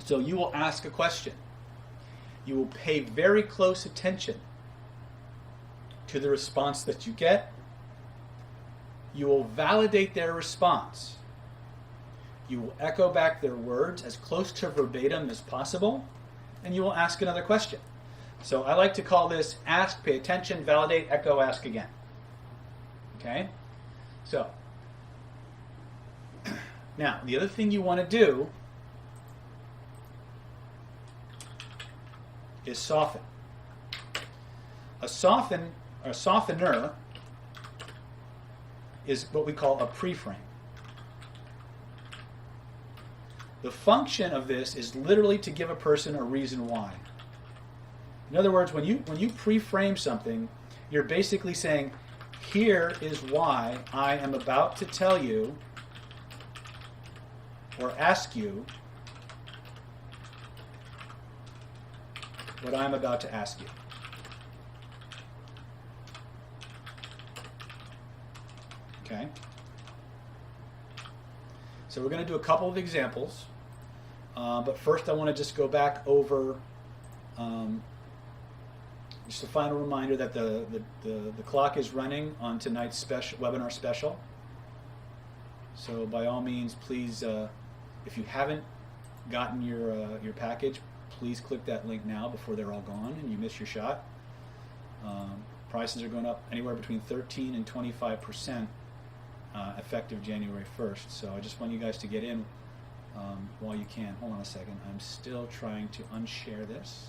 A: So you will ask a question. You will pay very close attention to the response that you get. You will validate their response. You will echo back their words as close to verbatim as possible, and you will ask another question. So I like to call this ask, pay attention, validate, echo, ask again. Okay? So, now, the other thing you want to do is soften. A softener is what we call a preframe. The function of this is literally to give a person a reason why. In other words, when you preframe something, you're basically saying, here is why I am about to tell you or ask you what I'm about to ask you. Okay? So we're going to do a couple of examples, but first I want to just go back over just a final reminder that the clock is running on tonight's webinar special. So by all means, please, if you haven't gotten your package, please click that link now before they're all gone and you miss your shot. Prices are going up anywhere between 13 and 25% effective January 1st. So I just want you guys to get in while you can. Hold on a second. I'm still trying to unshare this.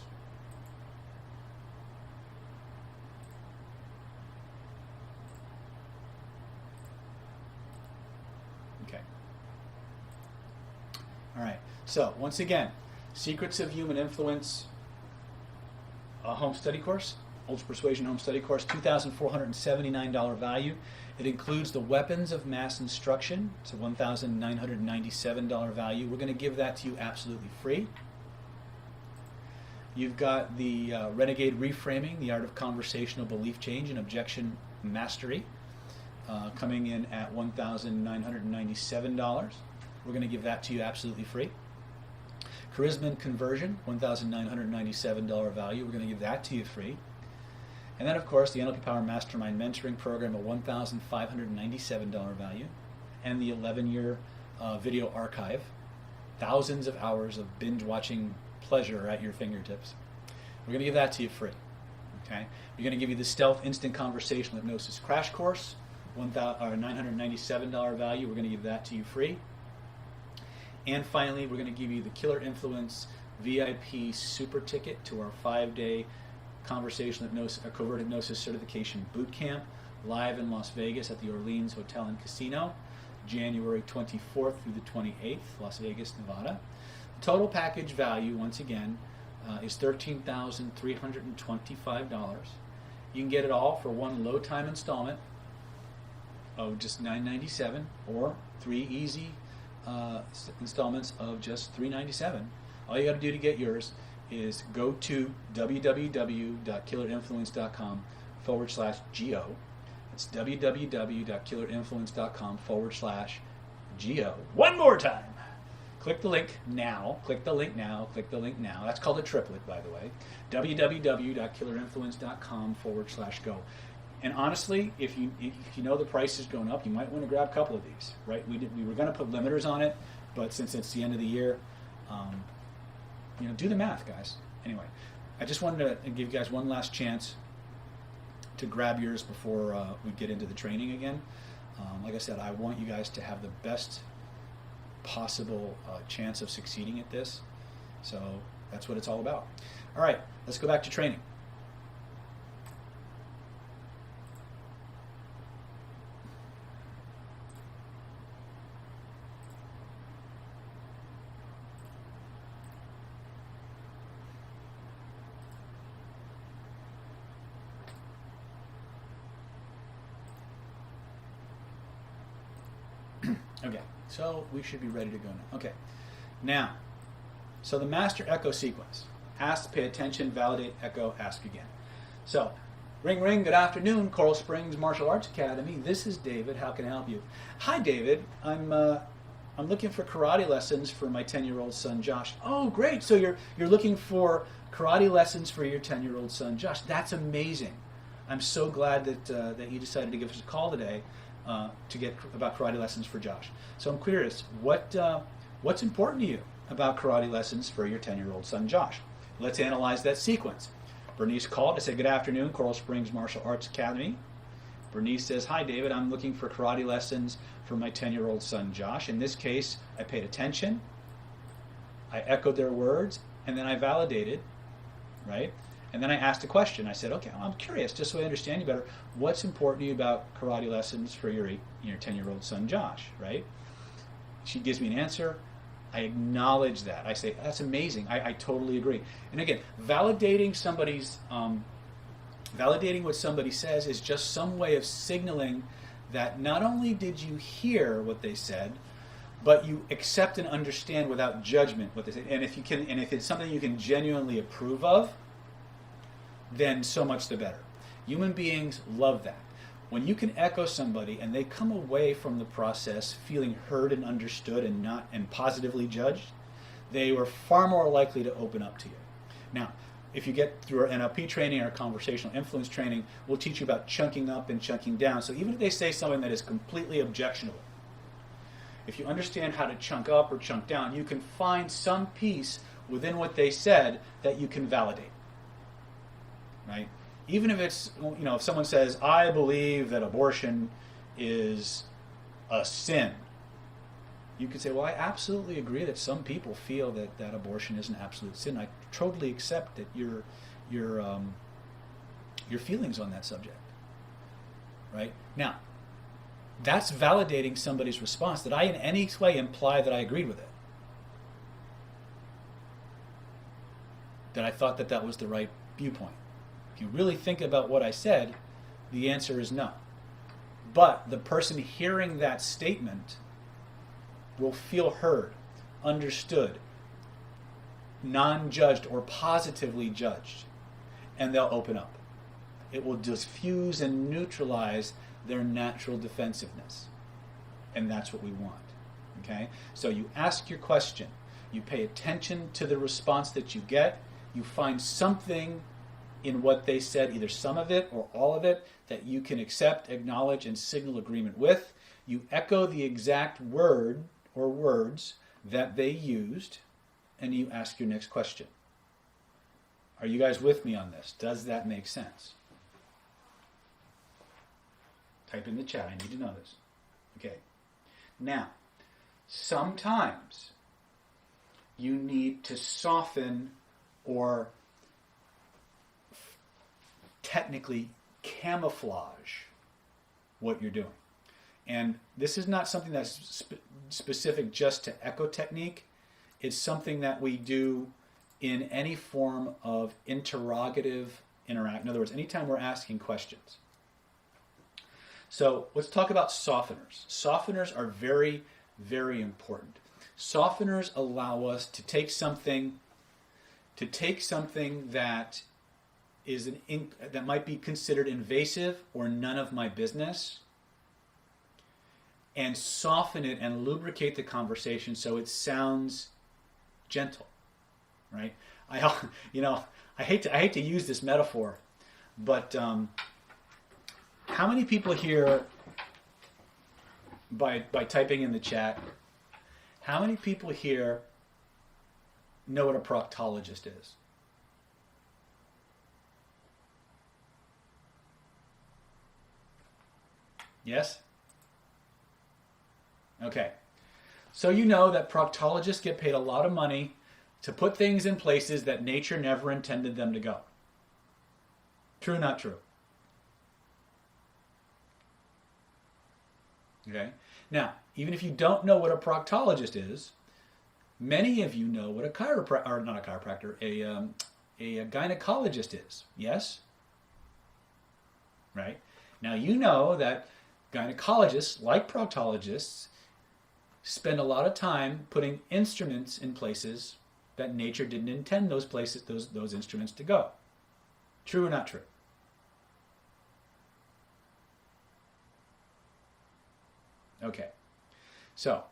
A: Okay. All right. So once again, Secrets of Human Influence home study course, Ultra Persuasion home study course, $2,479 value. It includes the Weapons of Mass Instruction. It's a $1,997 value. We're going to give that to you absolutely free. You've got the Renegade Reframing, the Art of Conversational Belief Change and Objection Mastery, coming in at $1,997. We're going to give that to you absolutely free. Charisma and Conversion, $1,997 value. We're going to give that to you free. And then, of course, the NLP Power Mastermind Mentoring Program, a $1,597 value. And the 11-year video archive, thousands of hours of binge-watching pleasure at your fingertips. We're going to give that to you free. Okay? We're going to give you the Stealth Instant Conversational Hypnosis Crash Course, $997 value. We're going to give that to you free. And finally, we're going to give you the Killer Influence VIP super ticket to our 5-day conversational hypnosis, covert hypnosis certification boot camp live in Las Vegas at the Orleans Hotel and Casino, January 24th through the 28th, Las Vegas, Nevada. The total package value, once again, is $13,325. You can get it all for one low time installment of just $997 or 3 easy installments of just $397. All you got to do to get yours is go to www.killerinfluence.com/GO. That's www.killerinfluence.com/GO. One more time. Click the link now. Click the link now. Click the link now. That's called a triplet, by the way. www.killerinfluence.com/go. And honestly, if you know the price is going up, you might want to grab a couple of these, right? We were going to put limiters on it, but since it's the end of the year, do the math, guys. Anyway, I just wanted to give you guys one last chance to grab yours before we get into the training again. Like I said, I want you guys to have the best possible chance of succeeding at this. So that's what it's all about. All right, let's go back to training. Okay, so we should be ready to go now. Okay, now, so the master echo sequence. Ask, pay attention, validate, echo, ask again. So, ring, ring, good afternoon, Coral Springs Martial Arts Academy. This is David. How can I help you? Hi, David. I'm looking for karate lessons for my 10-year-old son, Josh. Oh, great. So you're looking for karate lessons for your 10-year-old son, Josh. That's amazing. I'm so glad that you decided to give us a call today. To get about karate lessons for Josh. So I'm curious, what's important to you about karate lessons for your 10-year-old son, Josh? Let's analyze that sequence. Bernice called. I said, good afternoon, Coral Springs Martial Arts Academy. Bernice says, hi, David. I'm looking for karate lessons for my 10-year-old son, Josh. In this case, I paid attention. I echoed their words, and then I validated, right? And then I asked a question. I said, okay, I'm curious, just so I understand you better, what's important to you about karate lessons for your 10-year-old son, Josh, right? She gives me an answer. I acknowledge that. I say, that's amazing. I totally agree. And again, validating what somebody says is just some way of signaling that not only did you hear what they said, but you accept and understand without judgment what they say. And if it's something you can genuinely approve of, then so much the better. Human beings love that. When you can echo somebody and they come away from the process feeling heard and understood and positively judged, they were far more likely to open up to you. Now, if you get through our NLP training, our conversational influence training, we'll teach you about chunking up and chunking down. So even if they say something that is completely objectionable, if you understand how to chunk up or chunk down, you can find some piece within what they said that you can validate. Right? Even if it's, if someone says, I believe that abortion is a sin, you could say, well, I absolutely agree that some people feel that abortion is an absolute sin. I totally accept that your feelings on that subject. Right? Now, that's validating somebody's response. Did I in any way imply that I agreed with it? That I thought that was the right viewpoint? If you really think about what I said, the answer is no. But the person hearing that statement will feel heard, understood, non-judged or positively judged, and they'll open up. It will diffuse and neutralize their natural defensiveness. And that's what we want. Okay? So you ask your question, you pay attention to the response that you get, you find something in what they said, either some of it or all of it, that you can accept, acknowledge, and signal agreement with. You echo the exact word or words that they used, and you ask your next question. Are you guys with me on this? Does that make sense? Type in the chat. I need to know this. Okay. Now, sometimes you need to soften or technically camouflage what you're doing. And this is not something that's specific just to echo technique. It's something that we do in any form of interrogative interact. In other words, anytime we're asking questions. So let's talk about softeners. Softeners are very, very important. Softeners allow us to take something that is that might be considered invasive or none of my business, and soften it and lubricate the conversation so it sounds gentle, right? I hate to use this metaphor, but how many people here, by typing in the chat, how many people here know what a proctologist is? Yes? Okay. So you know that proctologists get paid a lot of money to put things in places that nature never intended them to go. True or not true? Okay. Now, even if you don't know what a proctologist is, many of you know what a a gynecologist is. Yes? Right? Now you know that gynecologists, like proctologists, spend a lot of time putting instruments in places that nature didn't intend those instruments to go. True or not true? Okay. So,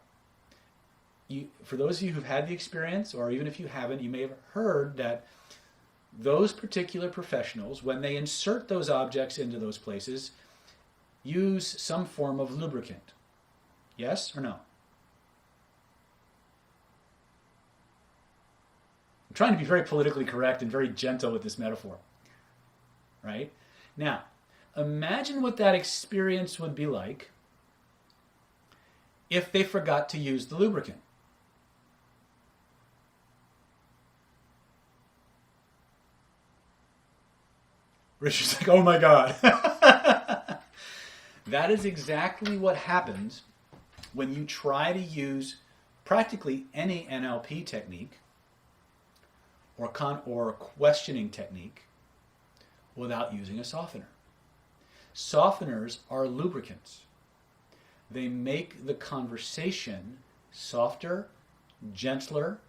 A: for those of you who've had the experience, or even if you haven't, you may have heard that those particular professionals, when they insert those objects into those places, use some form of lubricant. Yes or no? I'm trying to be very politically correct and very gentle with this metaphor. Right? Now, imagine what that experience would be like if they forgot to use the lubricant. Richard's like, oh my God. That is exactly what happens when you try to use practically any NLP technique or questioning technique without using a softener. Softeners are lubricants. They make the conversation softer, gentler.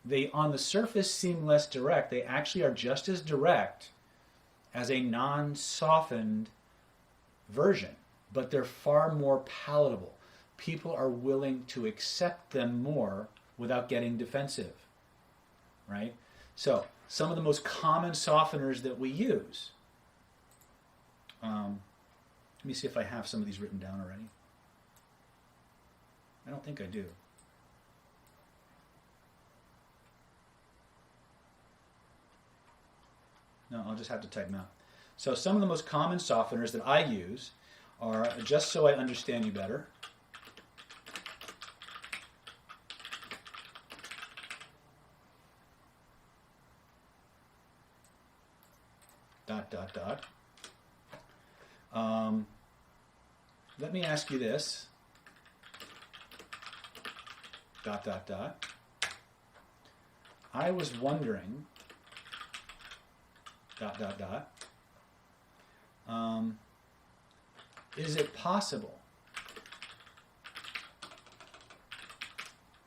A: They, on the surface, seem less direct. They actually are just as direct as a non-softened version, but they're far more palatable. People are willing to accept them more without getting defensive, right? So, some of the most common softeners that we use. Let me see if I have some of these written down already. I don't think I do. No, I'll just have to type them out. So some of the most common softeners that I use are, just so I understand you better, dot, dot, dot. Let me ask you this, dot, dot, dot. I was wondering, dot, dot, dot. Is it possible,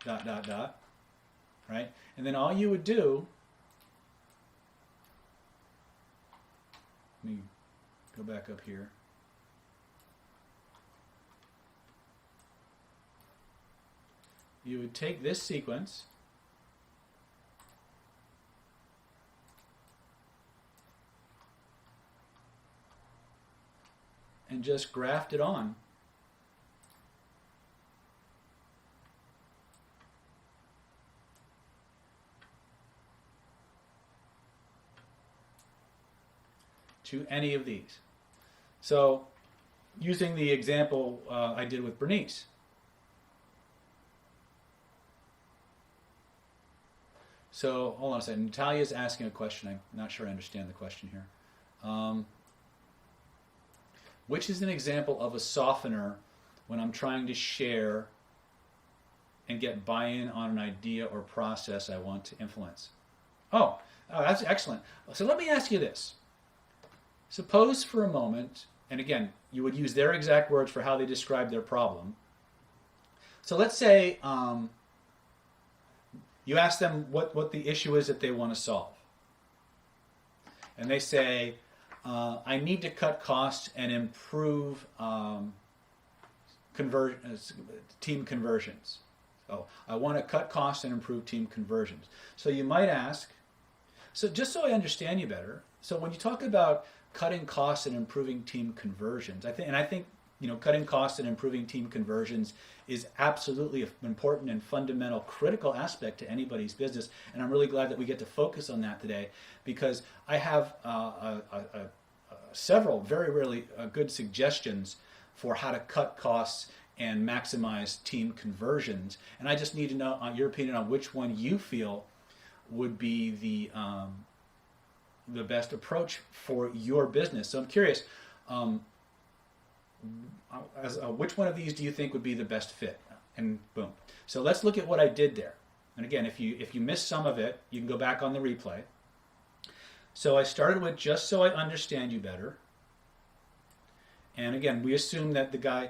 A: dot, dot, dot, right? And then all you would do, let me go back up here. You would take this sequence and just graft it on. To any of these. So, using the example I did with Bernice. So, hold on a second. Natalia's asking a question. I'm not sure I understand the question here. Which is an example of a softener when I'm trying to share and get buy-in on an idea or process I want to influence? Oh, that's excellent. So let me ask you this. Suppose for a moment, and again, you would use their exact words for how they describe their problem. So let's say you ask them what the issue is that they want to solve. And they say, I need to cut costs and improve team conversions. So I want to cut costs and improve team conversions. So you might ask, so just so I understand you better, so when you talk about cutting costs and improving team conversions, I think cutting costs and improving team conversions is absolutely an important and fundamental, critical aspect to anybody's business. And I'm really glad that we get to focus on that today, because I have several very, really good suggestions for how to cut costs and maximize team conversions. And I just need to know your opinion on which one you feel would be the best approach for your business. So I'm curious, which one of these do you think would be the best fit? And boom. So let's look at what I did there. And again, if you missed some of it, you can go back on the replay. So I started with just so I understand you better. And again, we assume that the guy,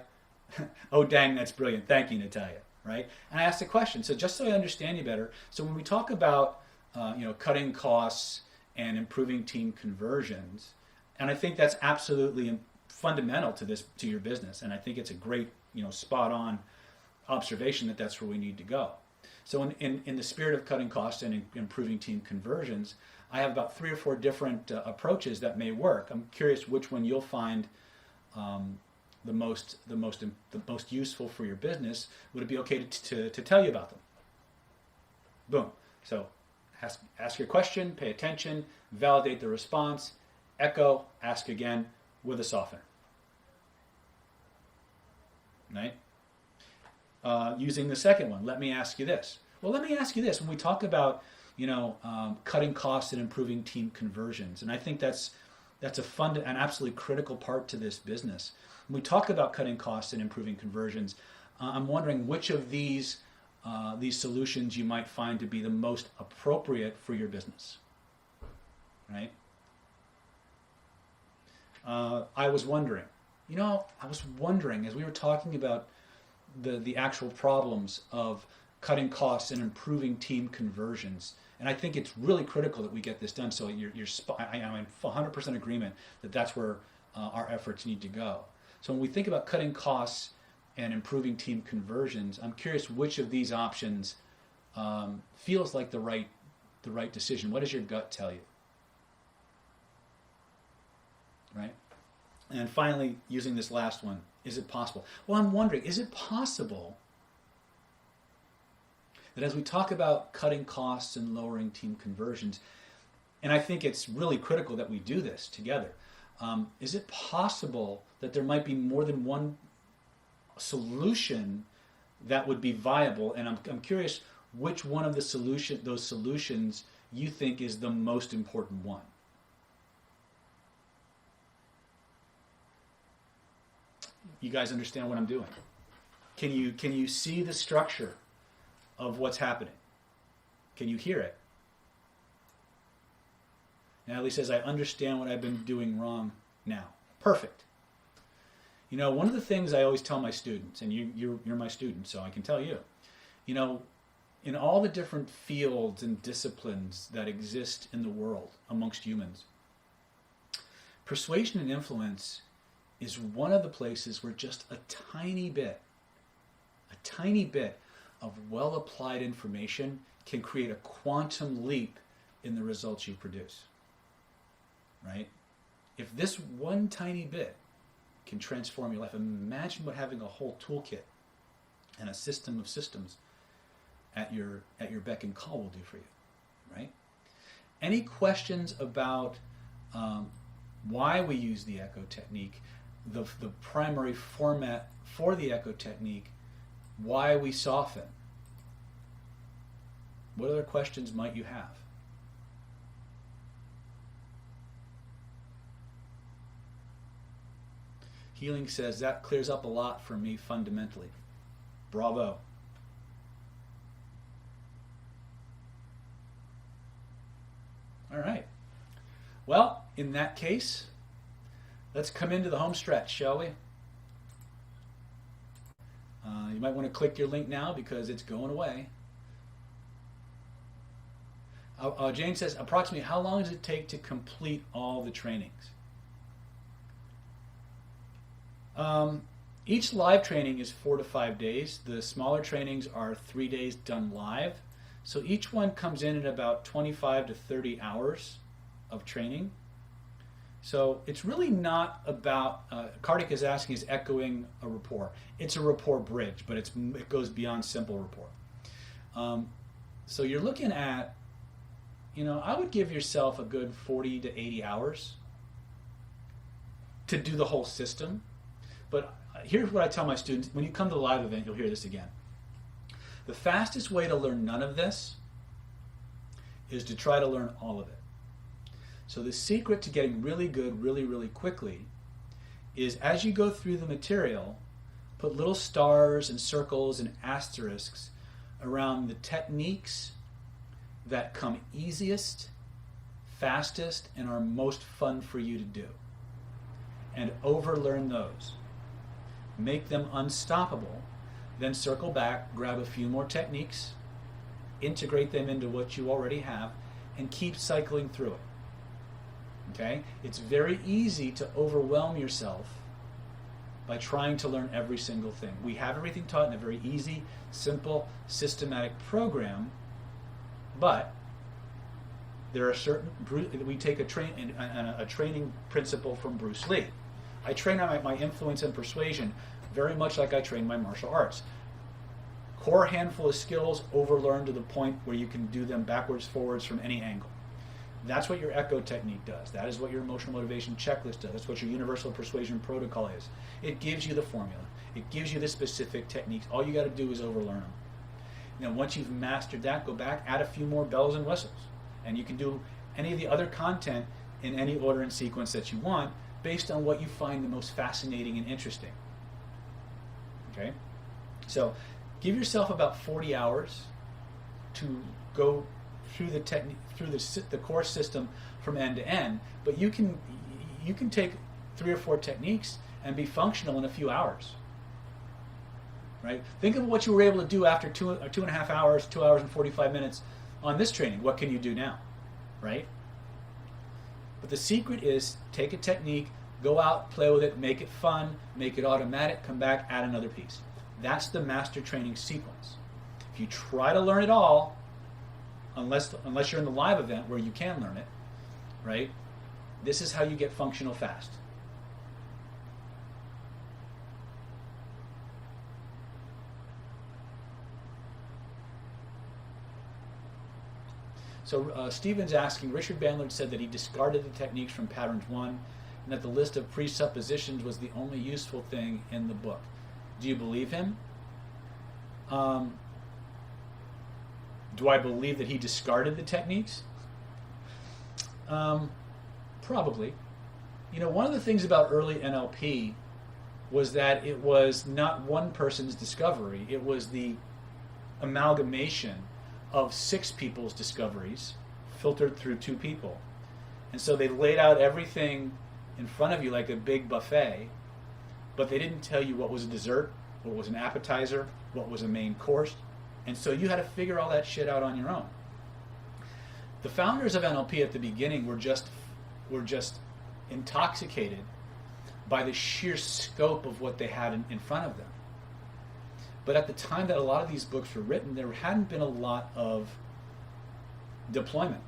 A: oh dang, that's brilliant. Thank you, Natalia. Right? And I asked a question. So just so I understand you better. So when we talk about cutting costs and improving team conversions, and I think that's absolutely fundamental to your business. And I think it's a great spot on observation that that's where we need to go. So in the spirit of cutting costs and improving team conversions, I have about 3 or 4 different approaches that may work. I'm curious which one you'll find the most useful for your business. Would it be okay to tell you about them? Boom. So ask your question, pay attention, validate the response, echo, ask again with a softener. Right? Using the second one, let me ask you this. Well, let me ask you this. When we talk about cutting costs and improving team conversions, and I think that's an absolutely critical part to this business. When we talk about cutting costs and improving conversions, I'm wondering which of these solutions you might find to be the most appropriate for your business. Right? I was wondering as we were talking about the actual problems of cutting costs and improving team conversions, and I think it's really critical that we get this done. So I'm in 100% agreement that that's where our efforts need to go. So when we think about cutting costs and improving team conversions, I'm curious which of these options feels like the right decision. What does your gut tell you? Right? And finally, using this last one, is it possible? Well, I'm wondering, is it possible that as we talk about cutting costs and lowering team conversions, and I think it's really critical that we do this together, is it possible that there might be more than one solution that would be viable? And I'm curious which one of those solutions you think is the most important one. You guys understand what I'm doing? Can you see the structure of what's happening? Can you hear it? Natalie says, I understand what I've been doing wrong now. Perfect. One of the things I always tell my students, and you're my student, so I can tell you, in all the different fields and disciplines that exist in the world amongst humans, persuasion and influence is one of the places where just a tiny bit of well-applied information can create a quantum leap in the results you produce. Right? If this one tiny bit can transform your life, imagine what having a whole toolkit and a system of systems at your beck and call will do for you. Right? Any questions about why we use the echo technique? the primary format for the echo technique, why we soften. What other questions might you have? Healing says, that clears up a lot for me fundamentally. Bravo. All right. Well, in that case, let's come into the home stretch, shall we? You might want to click your link now because it's going away. Jane says, approximately how long does it take to complete all the trainings? Each live training is 4 to 5 days. The smaller trainings are 3 days done live. So each one comes in at about 25 to 30 hours of training. So it's really not about, Kartik is asking, is echoing a rapport? It's a rapport bridge, but it goes beyond simple rapport. So you're looking at, I would give yourself a good 40 to 80 hours to do the whole system. But here's what I tell my students. When you come to the live event, you'll hear this again. The fastest way to learn none of this is to try to learn all of it. So the secret to getting really good really, really quickly is as you go through the material, put little stars and circles and asterisks around the techniques that come easiest, fastest, and are most fun for you to do. And overlearn those. Make them unstoppable. Then circle back, grab a few more techniques, integrate them into what you already have, and keep cycling through it. Okay? It's very easy to overwhelm yourself by trying to learn every single thing. We have everything taught in a very easy, simple, systematic program, but there are certain, we take a training principle from Bruce Lee. I train on my influence and persuasion very much like I train my martial arts. Core handful of skills overlearned to the point where you can do them backwards, forwards from any angle. That's what your echo technique does. That is what your emotional motivation checklist does. That's what your universal persuasion protocol is. It gives you the formula. It gives you the specific techniques. All you got to do is overlearn them. Now, once you've mastered that, go back, add a few more bells and whistles. And you can do any of the other content in any order and sequence that you want based on what you find the most fascinating and interesting. Okay? So give yourself about 40 hours to go through the core system from end to end, but you can take 3 or 4 techniques and be functional in a few hours. Right? Think of what you were able to do after 2.5 hours, 2 hours and 45 minutes on this training. What can you do now? Right? But the secret is take a technique, go out, play with it, make it fun, make it automatic, come back, add another piece. That's the master training sequence. If you try to learn it all, unless you're in the live event where you can learn it, right? This is how you get functional fast. So Stephen's asking, Richard Bandler said that he discarded the techniques from Patterns 1 and that the list of presuppositions was the only useful thing in the book. Do you believe him? Do I believe that he discarded the techniques? Probably. One of the things about early NLP was that it was not one person's discovery. It was the amalgamation of 6 people's discoveries filtered through 2 people. And so they laid out everything in front of you like a big buffet, but they didn't tell you what was a dessert, what was an appetizer, what was a main course. And so you had to figure all that shit out on your own. The founders of NLP at the beginning were just intoxicated by the sheer scope of what they had in front of them. But at the time that a lot of these books were written, there hadn't been a lot of deployment.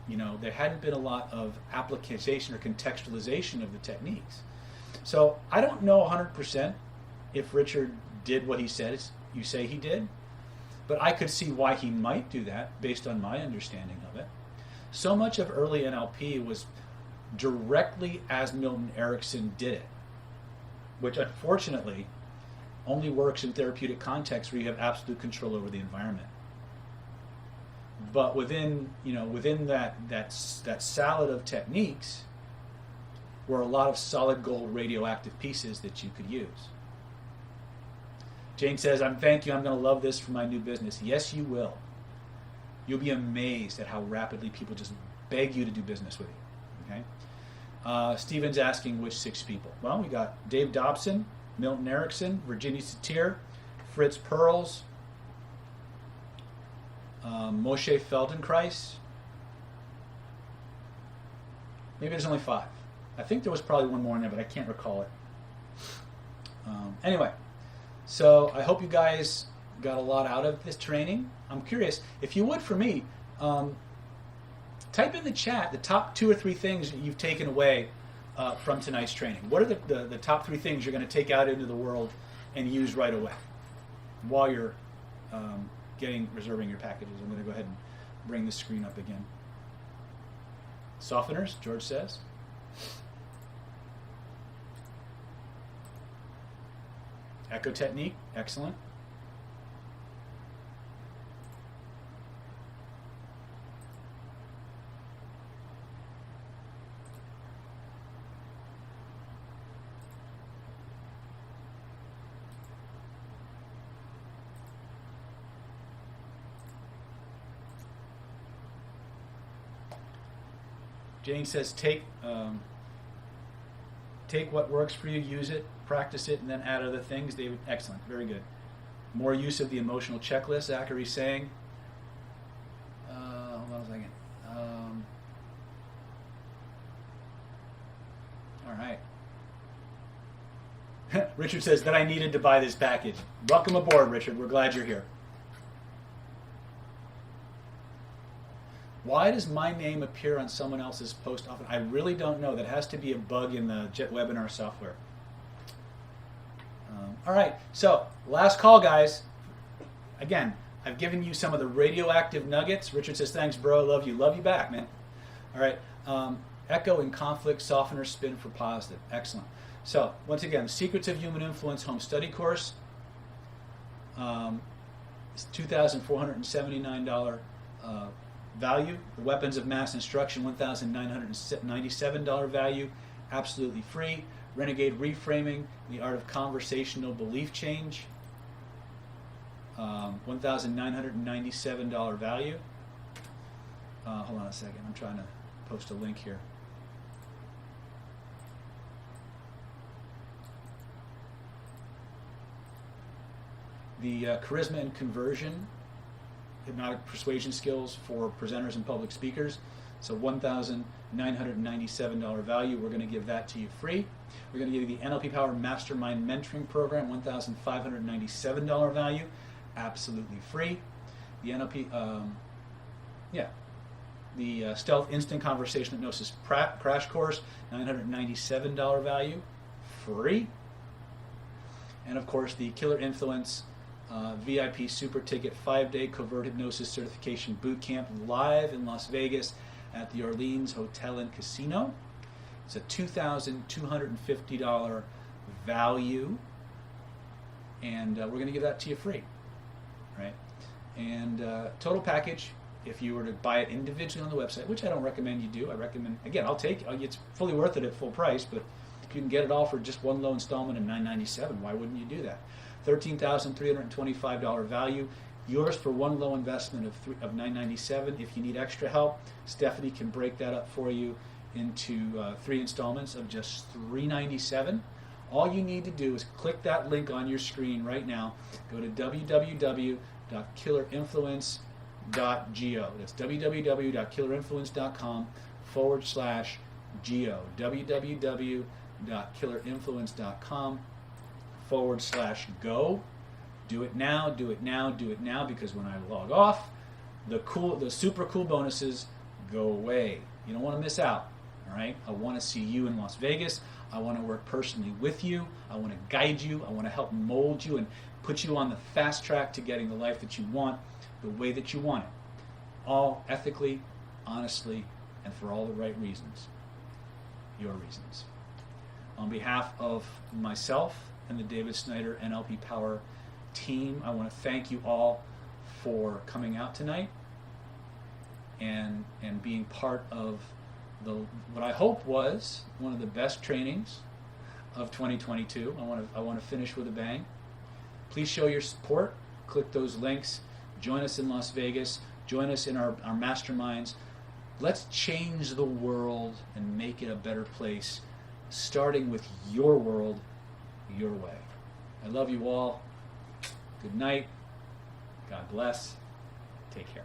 A: There hadn't been a lot of application or contextualization of the techniques. So I don't know 100% if Richard did what he said you say he did, but I could see why he might do that based on my understanding of it. So much of early NLP was directly as Milton Erickson did it. which unfortunately only works in therapeutic contexts where you have absolute control over the environment. But within that salad of techniques were a lot of solid gold radioactive pieces that you could use. Jane says, thank you, I'm going to love this for my new business. Yes, you will. You'll be amazed at how rapidly people just beg you to do business with you. Okay. Steven's asking which 6 people. Well, we got Dave Dobson, Milton Erickson, Virginia Satir, Fritz Perls, Moshe Feldenkrais. Maybe there's only 5. I think there was probably one more in there, but I can't recall it. Anyway, so I hope you guys got a lot out of this training. I'm curious, if you would for me, type in the chat the top 2 or 3 things that you've taken away from tonight's training. What are the top 3 things you're going to take out into the world and use right away while you're reserving your packages? I'm going to go ahead and bring the screen up again. Softeners, George says. Echo technique, excellent. Jane says, take what works for you, use it, practice it, and then add other things. David, excellent, very good. More use of the emotional checklist, Zachary's saying. Hold on a second. All right. Richard says that I needed to buy this package. Welcome aboard, Richard. We're glad you're here. Why does my name appear on someone else's post often? I really don't know. That has to be a bug in the JetWebinar software. All right, so last call, guys. Again, I've given you some of the radioactive nuggets. Richard says, thanks, bro. Love you. Love you back, man. All right. Echo in conflict, softener, spin for positive. Excellent. So, once again, Secrets of Human Influence home study course. It's $2,479 value. The Weapons of Mass Instruction, $1,997 value, absolutely free. Renegade Reframing, The Art of Conversational Belief Change, $1,997 value. Hold on a second, I'm trying to post a link here. The Charisma and Conversion, Hypnotic Persuasion Skills for Presenters and Public Speakers. So $1,997 value. We're going to give that to you free. We're going to give you the NLP Power Mastermind Mentoring Program, $1,597 value, absolutely free. The NLP, the Stealth Instant Conversation Hypnosis Crash Course, $997 value, free. And of course, the Killer Influence VIP Super Ticket 5-day Covert Hypnosis Certification Boot Camp live in Las Vegas at the Orleans Hotel and Casino. It's a $2,250 value, and we're going to give that to you free, right? And total package, if you were to buy it individually on the website, which I don't recommend you do. I recommend, again, it's fully worth it at full price, but if you can get it all for just one low installment of $997, why wouldn't you do that? $13,325 value. Yours for one low investment of $997. If you need extra help, Stephanie can break that up for you into 3 installments of just $397. All you need to do is click that link on your screen right now. Go to www.killerinfluence.go. That's www.killerinfluence.com/go. www.killerinfluence.com/go. Do it now, do it now, do it now, because when I log off, the super cool bonuses go away. You don't want to miss out, all right? I want to see you in Las Vegas. I want to work personally with you. I want to guide you. I want to help mold you and put you on the fast track to getting the life that you want, the way that you want it. All ethically, honestly, and for all the right reasons. Your reasons. On behalf of myself and the David Snyder NLP Power team, I want to thank you all for coming out tonight and being part of what I hope was one of the best trainings of 2022. I want to finish with a bang. Please show your support. Click those links. Join us in Las Vegas. Join us in our masterminds. Let's change the world and make it a better place, starting with your world, your way. I love you all. Good night. God bless. Take care.